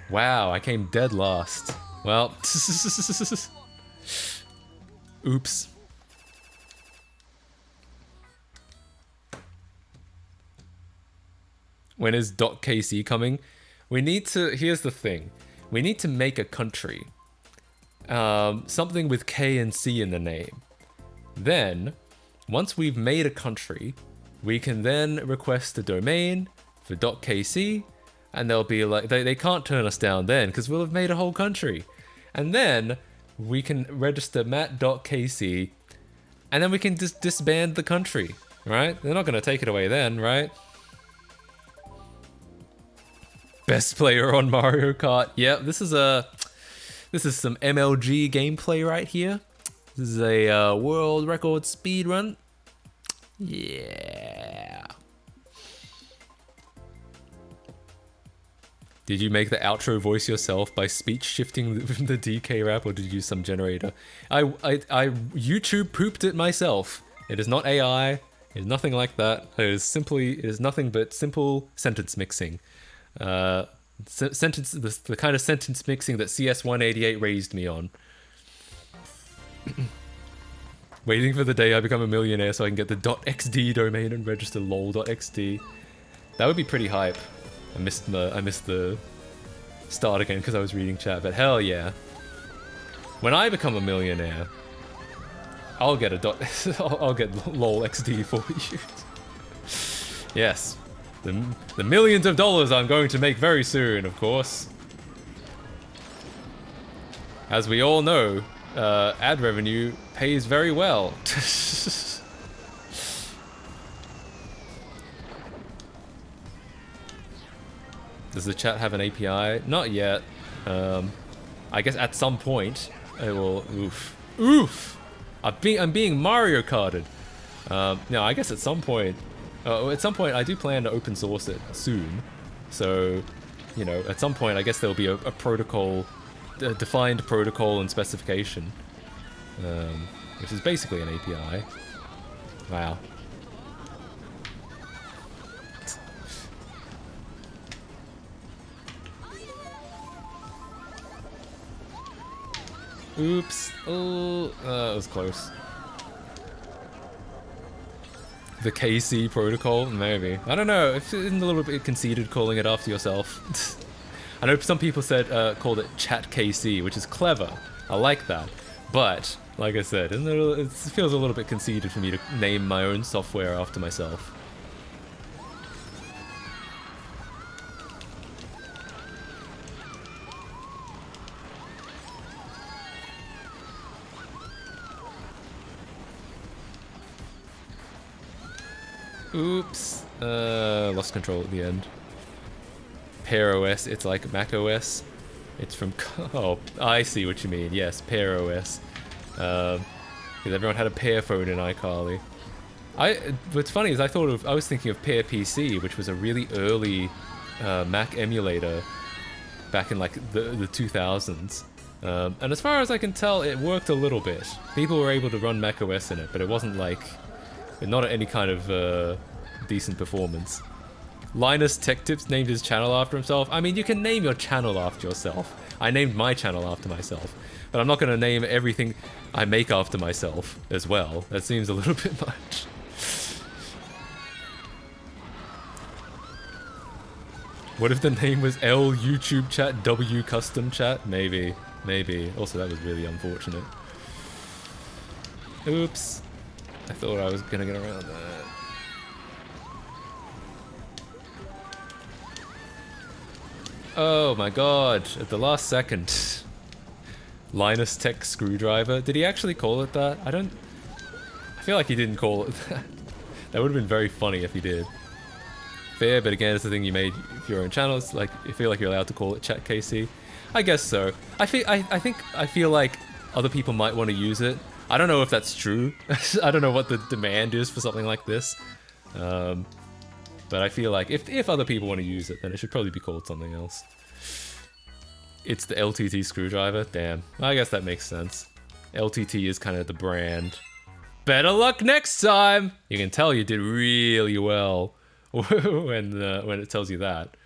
Wow, I came dead last. Well, oops. When is .kc coming? We need to, here's the thing. We need to make a country. Something with K and C in the name. Then, once we've made a country, we can then request a domain for .kc, and they'll be like, they can't turn us down then, because we'll have made a whole country. And then, we can register mat.kc, and then we can just disband the country, right? They're not going to take it away then, right? Best player on Mario Kart. Yep, this is some MLG gameplay right here. This is a world record speed run. Yeah. Did you make the outro voice yourself by speech shifting the DK rap, or did you use some generator? I YouTube pooped it myself. It is not AI. It is nothing like that. It is nothing but simple sentence mixing. The kind of sentence mixing that CS188 raised me on. Waiting for the day I become a millionaire so I can get the .xd domain and register lol.xd. That would be pretty hype. I missed the start again because I was reading chat, but hell yeah. When I become a millionaire, I'll get I'll get lol.xd for you. Yes. The millions of dollars I'm going to make very soon, of course. As we all know, ad revenue pays very well. Does the chat have an API? Not yet. I guess at some point it will. Oof! I'm being Mario Karted. No, I guess at some point. At some point, I do plan to open source it soon. So, you know, at some point, I guess there'll be a protocol, a defined protocol and specification, which is basically an API. Wow. Oops. Oh, that was close. The KC protocol? Maybe. I don't know. It's a little bit conceited calling it after yourself. I know some people said called it Chat KC, which is clever. I like that. But, like I said, it feels a little bit conceited for me to name my own software after myself. Oops. Lost control at the end. Pear OS, it's like Mac OS. It's from... Oh, I see what you mean. Yes, Pear OS. Because everyone had a Pear phone in iCarly. What's funny is I was thinking of Pear PC, which was a really early Mac emulator back in like the 2000s. And as far as I can tell, it worked a little bit. People were able to run Mac OS in it, but it wasn't like... Not at any kind of decent performance. Linus Tech Tips named his channel after himself. I mean, you can name your channel after yourself. I named my channel after myself. But I'm not going to name everything I make after myself as well. That seems a little bit much. What if the name was L YouTube Chat W Custom Chat? Maybe. Maybe. Also, that was really unfortunate. Oops. I thought I was gonna get around that. Oh my god, at the last second. Linus Tech Screwdriver. Did he actually call it that? I feel like he didn't call it that. That would have been very funny if he did. Fair, but again, it's the thing you made for your own channels. Like, you feel like you're allowed to call it Chat KC. I guess so. I feel like other people might want to use it. I don't know if that's true. I don't know what the demand is for something like this. But I feel like if other people want to use it, then it should probably be called something else. It's the LTT screwdriver? Damn. I guess that makes sense. LTT is kind of the brand. Better luck next time! You can tell you did really well when it tells you that.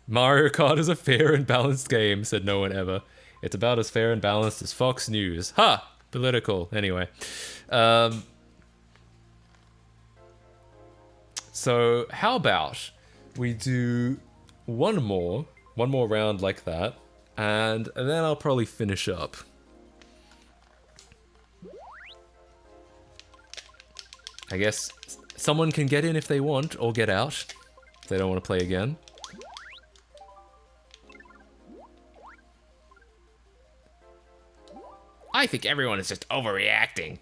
Mario Kart is a fair and balanced game, said no one ever. It's about as fair and balanced as Fox News. Ha! Political. Anyway. So, how about we do one more round like that, and then I'll probably finish up. I guess someone can get in if they want, or get out if they don't want to play again. I think everyone is just overreacting.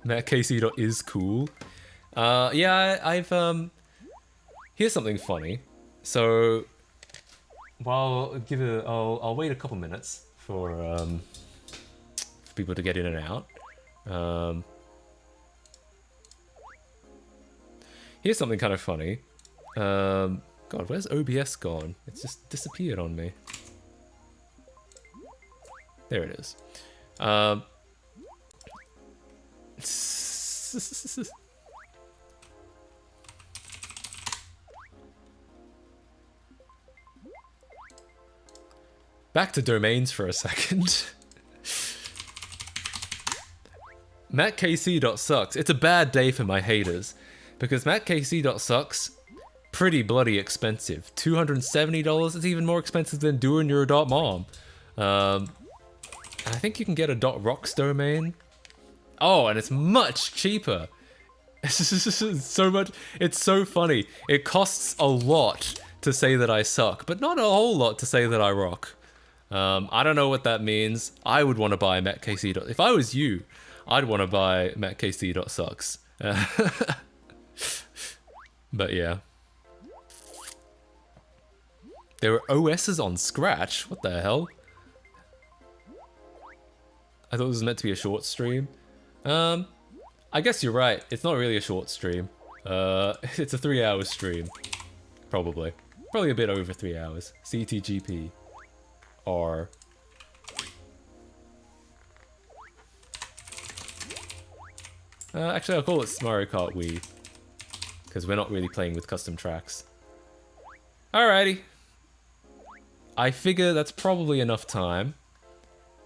MattKC is cool. Yeah, I've here's something funny. So, I'll wait a couple minutes for people to get in and out. Here's something kind of funny. God, where's OBS gone? It's just disappeared on me. There it is. Back to domains for a second. MattKC.sucks. It's a bad day for my haters. Because MattKC.sucks, pretty bloody expensive. $270, it's even more expensive than doing your .mom. And I think you can get a .rocks domain. Oh, and it's much cheaper. It's so funny. It costs a lot to say that I suck, but not a whole lot to say that I rock. I don't know what that means. I would want to buy MattKC. If I was you, I'd want to buy MattKC.sucks. But yeah. There were OSs on Scratch? What the hell? I thought this was meant to be a short stream. I guess you're right. It's not really a short stream. It's a 3-hour stream. Probably. Probably a bit over 3 hours. CTGP. R. Actually, I'll call it Mario Kart Wii. Because we're not really playing with custom tracks. Alrighty. I figure that's probably enough time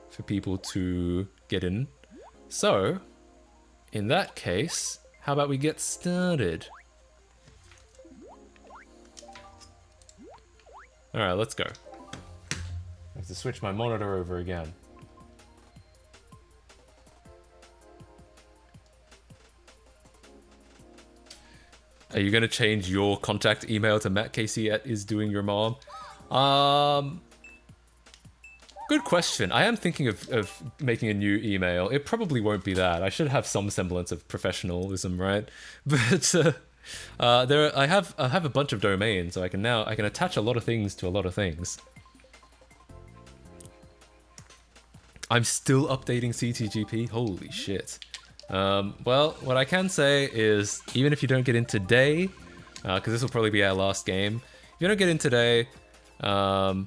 for people to get in. So, in that case, how about we get started? Alright, let's go. I have to switch my monitor over again. Are you gonna change your contact email to mattkc@isdoingyourmom? Good question. I am thinking of making a new email. It probably won't be that. I should have some semblance of professionalism, right? But I have a bunch of domains, so I can attach a lot of things to a lot of things. I'm still updating CTGP. Holy shit. Well, what I can say is, even if you don't get in today, because this will probably be our last game, if you don't get in today, I'll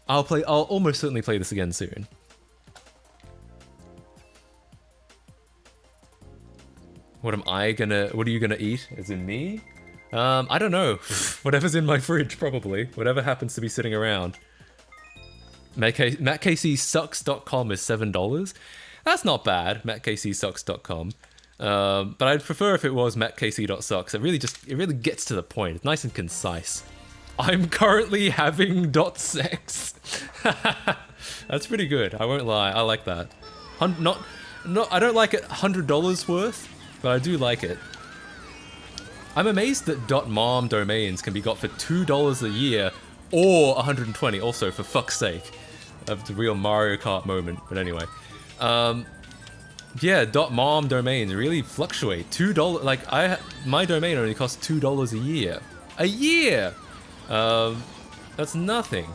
almost certainly play this again soon. What are you gonna eat? As in me? I don't know. Whatever's in my fridge, probably. Whatever happens to be sitting around. MattKCSucks.com is $7. That's not bad, MattKCSucks.com. But I'd prefer if it was MattKC.sucks. It really gets to the point. It's nice and concise. I'm currently having .sex. That's pretty good. I won't lie. I like that. I don't like it $100 worth, but I do like it. I'm amazed that .mom domains can be got for $2 a year or 120. Also, for fuck's sake, of the real Mario Kart moment. But anyway. Yeah, .mom domains really fluctuate. $2, like my domain only costs $2 a year. A year! That's nothing.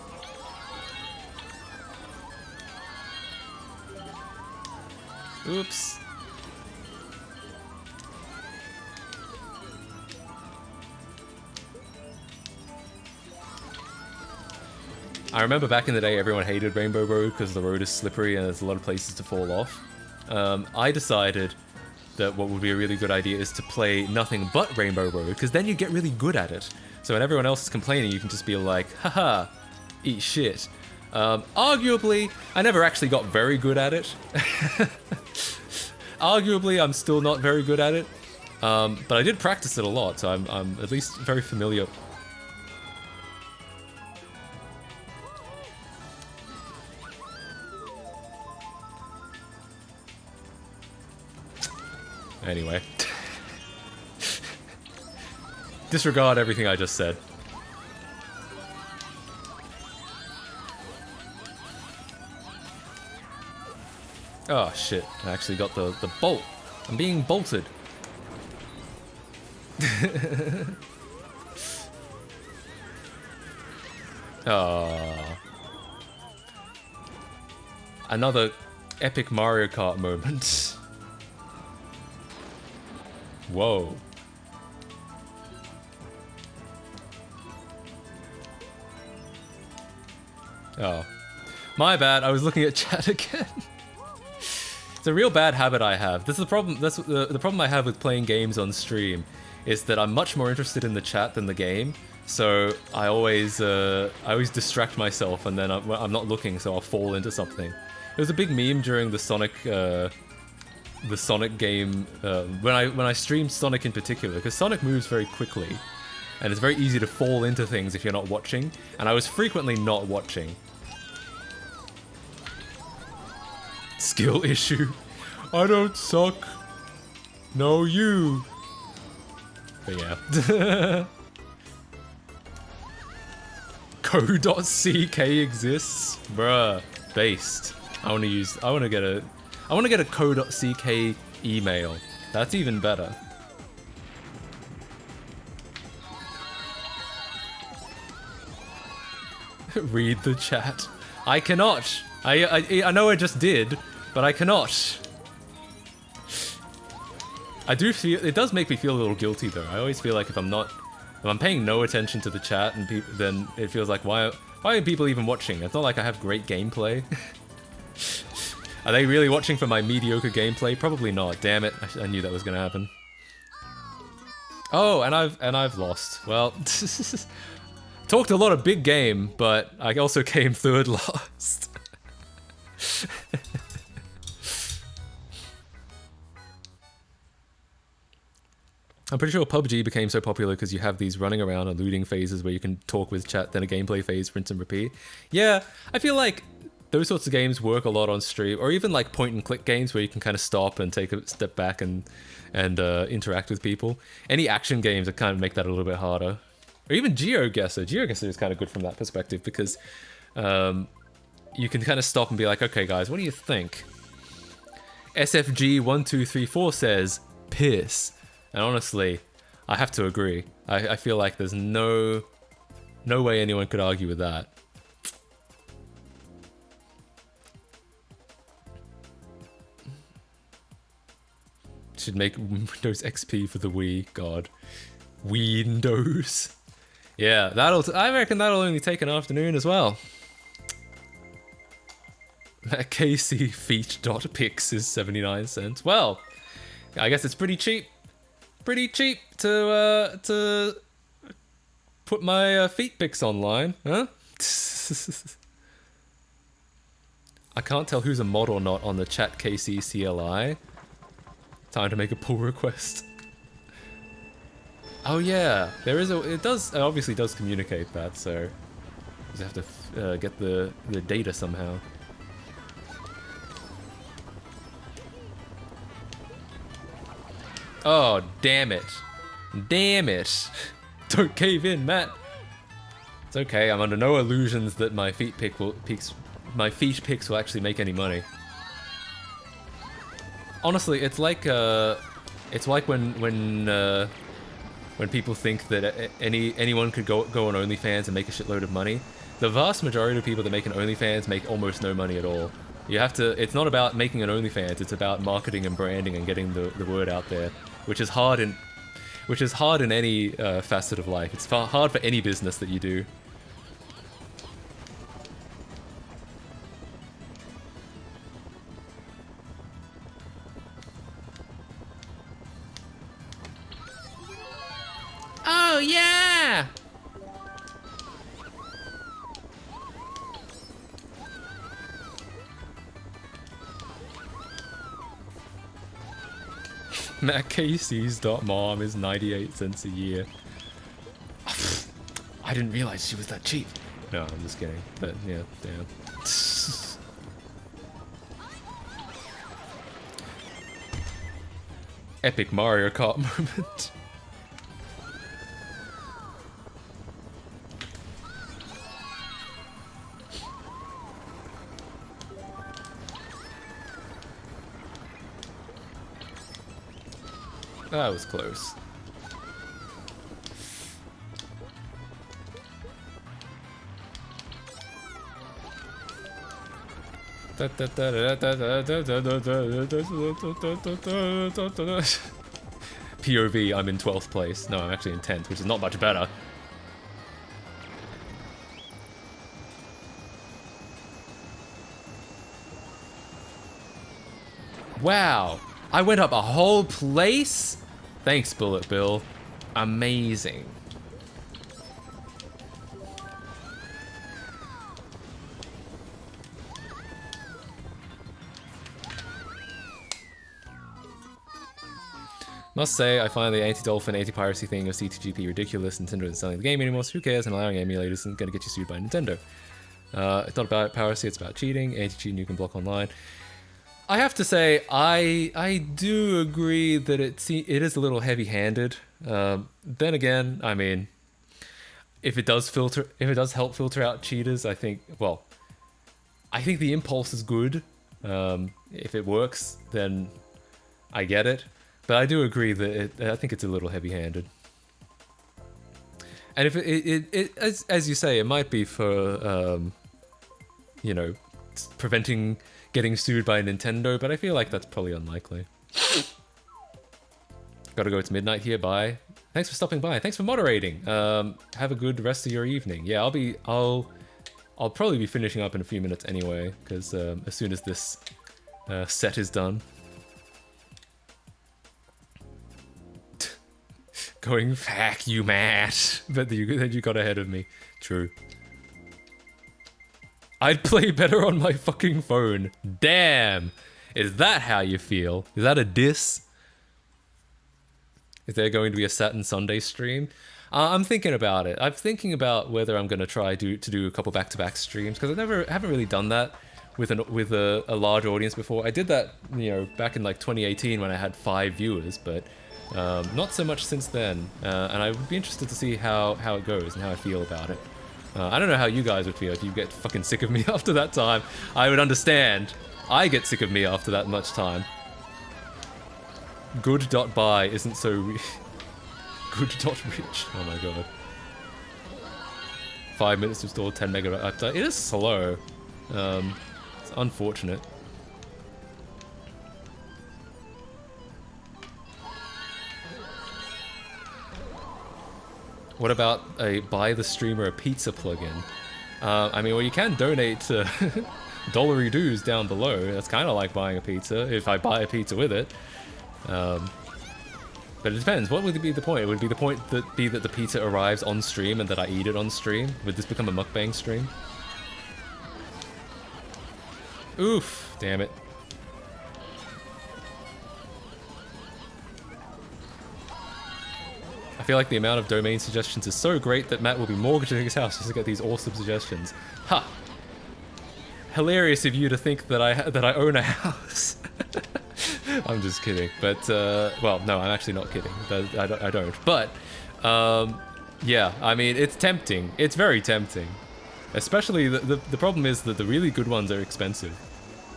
Oops. I remember back in the day, everyone hated Rainbow Road because the road is slippery and there's a lot of places to fall off. I decided that what would be a really good idea is to play nothing but Rainbow Road, because then you get really good at it. So when everyone else is complaining, you can just be like, haha, eat shit. Arguably, I never actually got very good at it. Arguably, I'm still not very good at it. But I did practice it a lot, so I'm at least very familiar. Anyway. Disregard everything I just said. Oh shit, I actually got the bolt. I'm being bolted. Oh. Another epic Mario Kart moment. Whoa. Oh. My bad, I was looking at chat again. It's a real bad habit I have. This is the problem. That's the problem I have with playing games on stream, is that I'm much more interested in the chat than the game. So I always distract myself, and then I'm not looking, so I'll fall into something. It was a big meme during the Sonic game when I streamed Sonic in particular, because Sonic moves very quickly, and it's very easy to fall into things if you're not watching. And I was frequently not watching. Skill issue. I don't suck. No, you. But yeah. Co.ck exists? Bruh. Based. I wanna get a co.ck email. That's even better. Read the chat. I cannot. I know I just did, but I cannot. I do feel, it does make me feel a little guilty though. I always feel like if I'm paying no attention to the chat, and then it feels like why are people even watching? It's not like I have great gameplay. Are they really watching for my mediocre gameplay? Probably not. Damn it! I knew that was gonna happen. Oh, and I've lost. Well, talked a lot of big game, but I also came third last. I'm pretty sure PUBG became so popular because you have these running around and looting phases where you can talk with chat, then a gameplay phase, rinse and repeat. Yeah, I feel like those sorts of games work a lot on stream, or even like point and click games where you can kind of stop and take a step back and interact with people. Any action games that kind of make that a little bit harder. Or even GeoGuessr. GeoGuessr is kind of good from that perspective because you can kind of stop and be like, okay guys, what do you think? SFG1234 says, piss. And honestly, I have to agree. I feel like there's no way anyone could argue with that. Should make Windows XP for the Wii. God. Windows. Yeah, I reckon that'll only take an afternoon as well. That KC feet.pix is 79 cents. Well, I guess it's pretty cheap. Pretty cheap to put my feet pics online, huh? I can't tell who's a mod or not on the chat KC CLI. Time to make a pull request. Oh yeah, it obviously does communicate that, so you just have to get the data somehow. Oh, damn it. Damn it. Don't cave in, Matt. It's okay, I'm under no illusions that my feet pics will actually make any money. Honestly, it's like when people think that anyone could go on OnlyFans and make a shitload of money. The vast majority of people that make an OnlyFans make almost no money at all. You have to. It's not about making an OnlyFans. It's about marketing and branding and getting the word out there, which is hard in any facet of life. It's hard for any business that you do. Oh yeah! Matt Casey's .mom is 98 cents a year. I didn't realize she was that cheap. No, I'm just kidding. But yeah, damn. Epic Mario Kart moment. That was close. POV, I'm in 12th place. No, I'm actually in 10th, which is not much better. Wow, I went up a whole place? Thanks, Bullet Bill. Amazing. Must say, I find the anti-dolphin, anti-piracy thing of CTGP ridiculous. Nintendo isn't selling the game anymore, so who cares? And allowing emulators isn't gonna get you sued by Nintendo. It's not about piracy, it's about cheating. Anti-cheating you can block online. I have to say, I do agree that it is a little heavy-handed. Then again, I mean, if it does help filter out cheaters, I think the impulse is good. If it works, then I get it. But I do agree that I think it's a little heavy-handed. And if as you say, it might be for you know, preventing getting sued by Nintendo, but I feel like that's probably unlikely. Gotta go, it's midnight here, bye. Thanks for stopping by, thanks for moderating. Have a good rest of your evening. Yeah, I'll probably be finishing up in a few minutes anyway, because as soon as this set is done. Going back, you Matt. But you got ahead of me. True. I'd play better on my fucking phone. Damn. Is that how you feel? Is that a diss? Is there going to be a Saturn Sunday stream? I'm thinking about it. I'm thinking about whether I'm going to try to do a couple back-to-back streams, because I haven't really done that with a large audience before. I did that, you know, back in like 2018 when I had 5 viewers, but not so much since then. And I would be interested to see how it goes and how I feel about it. I don't know how you guys would feel if you get fucking sick of me after that time. I would understand. I get sick of me after that much time. Good.buy isn't so good.rich. Oh my god. 5 minutes to install 10 megabyte update. It is slow. It's unfortunate. What about a buy the streamer a pizza plugin? I mean, well, you can donate to dollary dues down below. That's kind of like buying a pizza, if I buy a pizza with it. But it depends. What would be the point? Would the point be that the pizza arrives on stream and that I eat it on stream? Would this become a mukbang stream? Oof, damn it. I feel like the amount of domain suggestions is so great that Matt will be mortgaging his house just to get these awesome suggestions. Ha! Hilarious of you to think that I own a house. I'm just kidding, but well, no, I'm actually not kidding. I don't. But yeah, I mean, it's tempting. It's very tempting. Especially the problem is that the really good ones are expensive.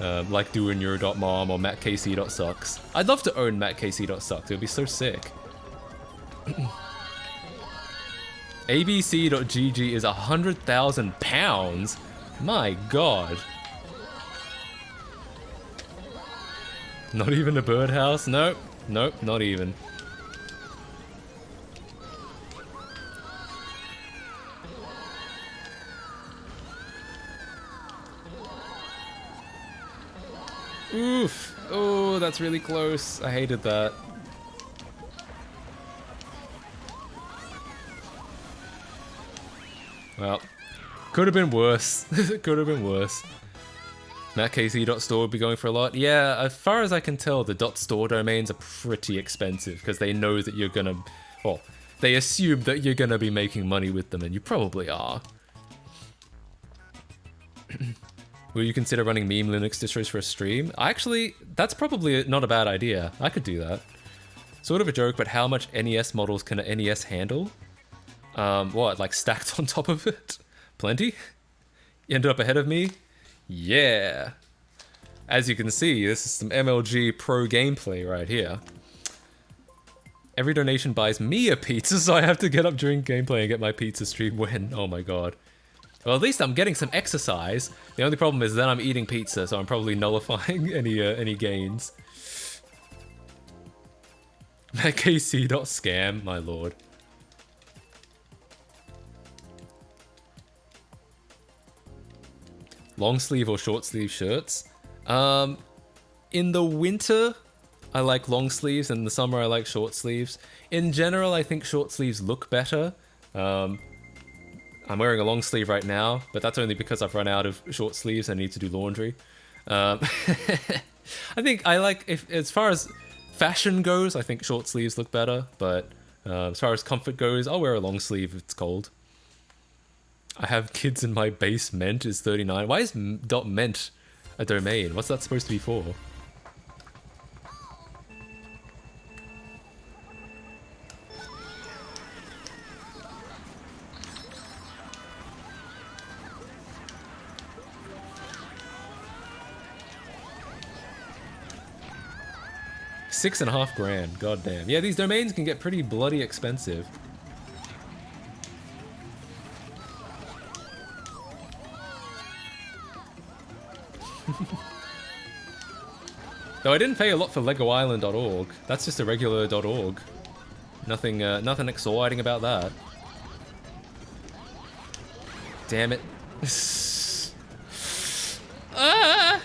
Like doin'euro.mom or mattcasey.sucks. I'd love to own mattcasey.sucks. It would be so sick. ABC.gg is £100,000. My god. Not even a birdhouse? Nope. Nope, not even. Oof. Oh, that's really close. I hated that. Well, could have been worse. Could have been worse. MattKC.store would be going for a lot. Yeah, as far as I can tell, the .store domains are pretty expensive because they know that you're gonna... Well, they assume that you're gonna be making money with them, and you probably are. Will you consider running meme Linux distros for a stream? Actually, that's probably not a bad idea. I could do that. Sort of a joke, but how much NES models can an NES handle? What, like stacked on top of it? Plenty? You ended up ahead of me? Yeah. As you can see, this is some MLG Pro gameplay right here. Every donation buys me a pizza, so I have to get up during gameplay and get my pizza stream when. Oh my god. Well, at least I'm getting some exercise. The only problem is then I'm eating pizza, so I'm probably nullifying any gains. MattKC.scam, my lord. Long sleeve or short sleeve shirts? In the winter, I like long sleeves, and in the summer I like short sleeves. In general, I think short sleeves look better. I'm wearing a long sleeve right now, but that's only because I've run out of short sleeves and I need to do laundry. I think I like, as far as fashion goes, I think short sleeves look better, but as far as comfort goes, I'll wear a long sleeve if it's cold. I have kids in my basement is 39. Why is .ment a domain? What's that supposed to be for? $6.5 grand, goddamn. Yeah, these domains can get pretty bloody expensive. Though I didn't pay a lot for LegoIsland.org. That's just a regular .org. Nothing, nothing exciting about that. Damn it. Ah!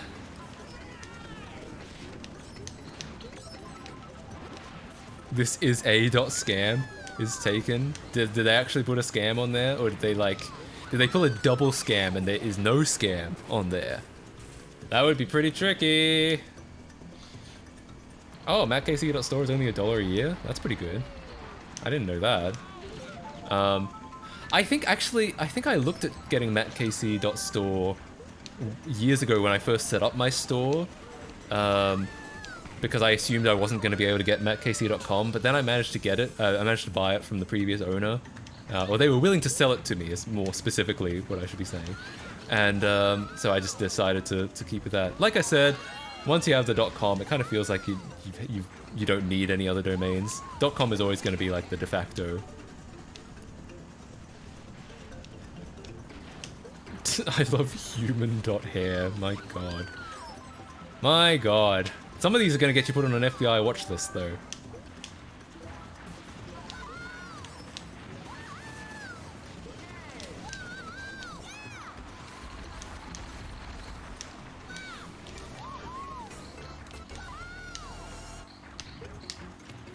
This is a.scam is taken. Did they actually put a scam on there, or did they pull a double scam and there is no scam on there? That would be pretty tricky. Oh, MattKC.store is only $1 a year? That's pretty good. I didn't know that. I think I looked at getting MattKC.store years ago when I first set up my store. Because I assumed I wasn't going to be able to get MattKC.com, but then I managed to get it. I managed to buy it from the previous owner. Or they were willing to sell it to me, is more specifically what I should be saying. And so I just decided to keep with that. Like I said, once you have the .com, it kind of feels like you don't need any other domains. .com is always going to be like the de facto. I love human.hair, my god. My god. Some of these are going to get you put on an FBI watch list, though.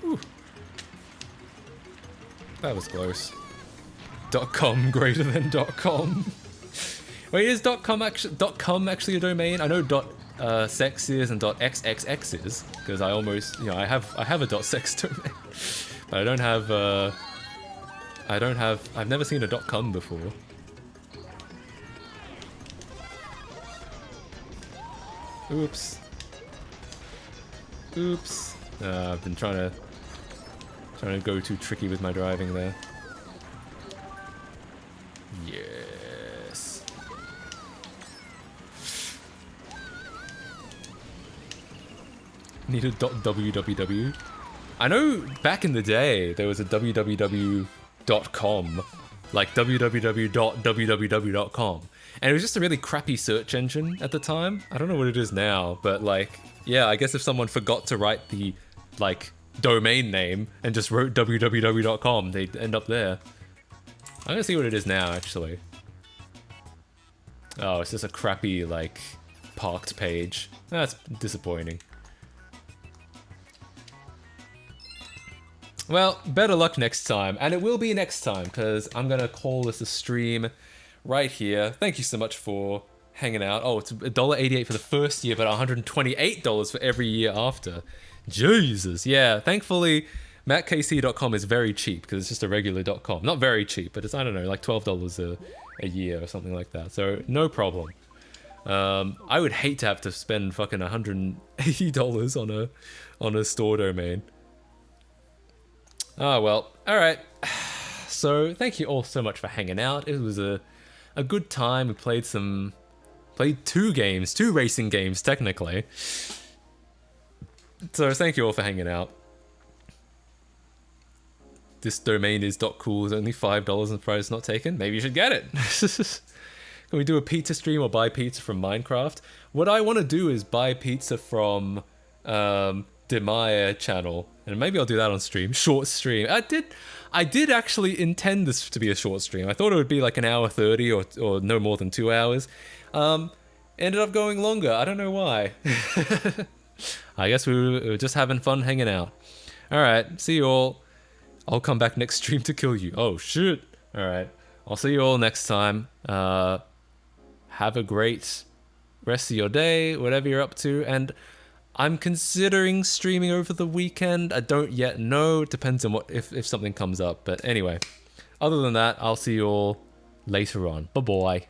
Whew. That was close. .com greater than .com. Wait, is .com actually a domain? I know .sex is and .xxx is, because I almost, you know, I have a .sex domain, but I don't have I've never seen a .com before. Oops. Oops. I've been trying to go too tricky with my driving there. Yes. Need a .www. I know back in the day there was a www.com, like www.www.com, and it was just a really crappy search engine at the time. I don't know what it is now, but like Yeah, I guess if someone forgot to write the, like, domain name and just wrote www.com, they'd end up there. I'm gonna see what it is now, actually. Oh, it's just a crappy, like, parked page. That's disappointing. Well, better luck next time, and it will be next time, because I'm gonna call this a stream right here. Thank you so much for hanging out. Oh, it's $1.88 for the first year, but $128 for every year after. Jesus, yeah. Thankfully, MattKC.com is very cheap, because it's just a regular .com. Not very cheap, but it's, I don't know, like $12 a year or something like that. So, no problem. I would hate to have to spend fucking $180 on a store domain. Oh, well. Alright. So, thank you all so much for hanging out. It was a good time. We played two games. Two racing games, technically. So, thank you all for hanging out. This domain is .cool. It's only $5 and the price not taken. Maybe you should get it. Can we do a pizza stream or buy pizza from Minecraft? What I want to do is buy pizza from Demaya channel, and maybe I'll do that on stream. Short stream. I did actually intend this to be a short stream. I thought it would be like an hour 30 or no more than 2 hours. Ended up going longer. I don't know why. I guess we were just having fun hanging out. Alright, see you all. I'll come back next stream to kill you. Oh shit. Alright. I'll see you all next time. Have a great rest of your day, whatever you're up to, and I'm considering streaming over the weekend. I don't yet know. It depends on if something comes up. But anyway, other than that, I'll see you all later on. Bye-bye.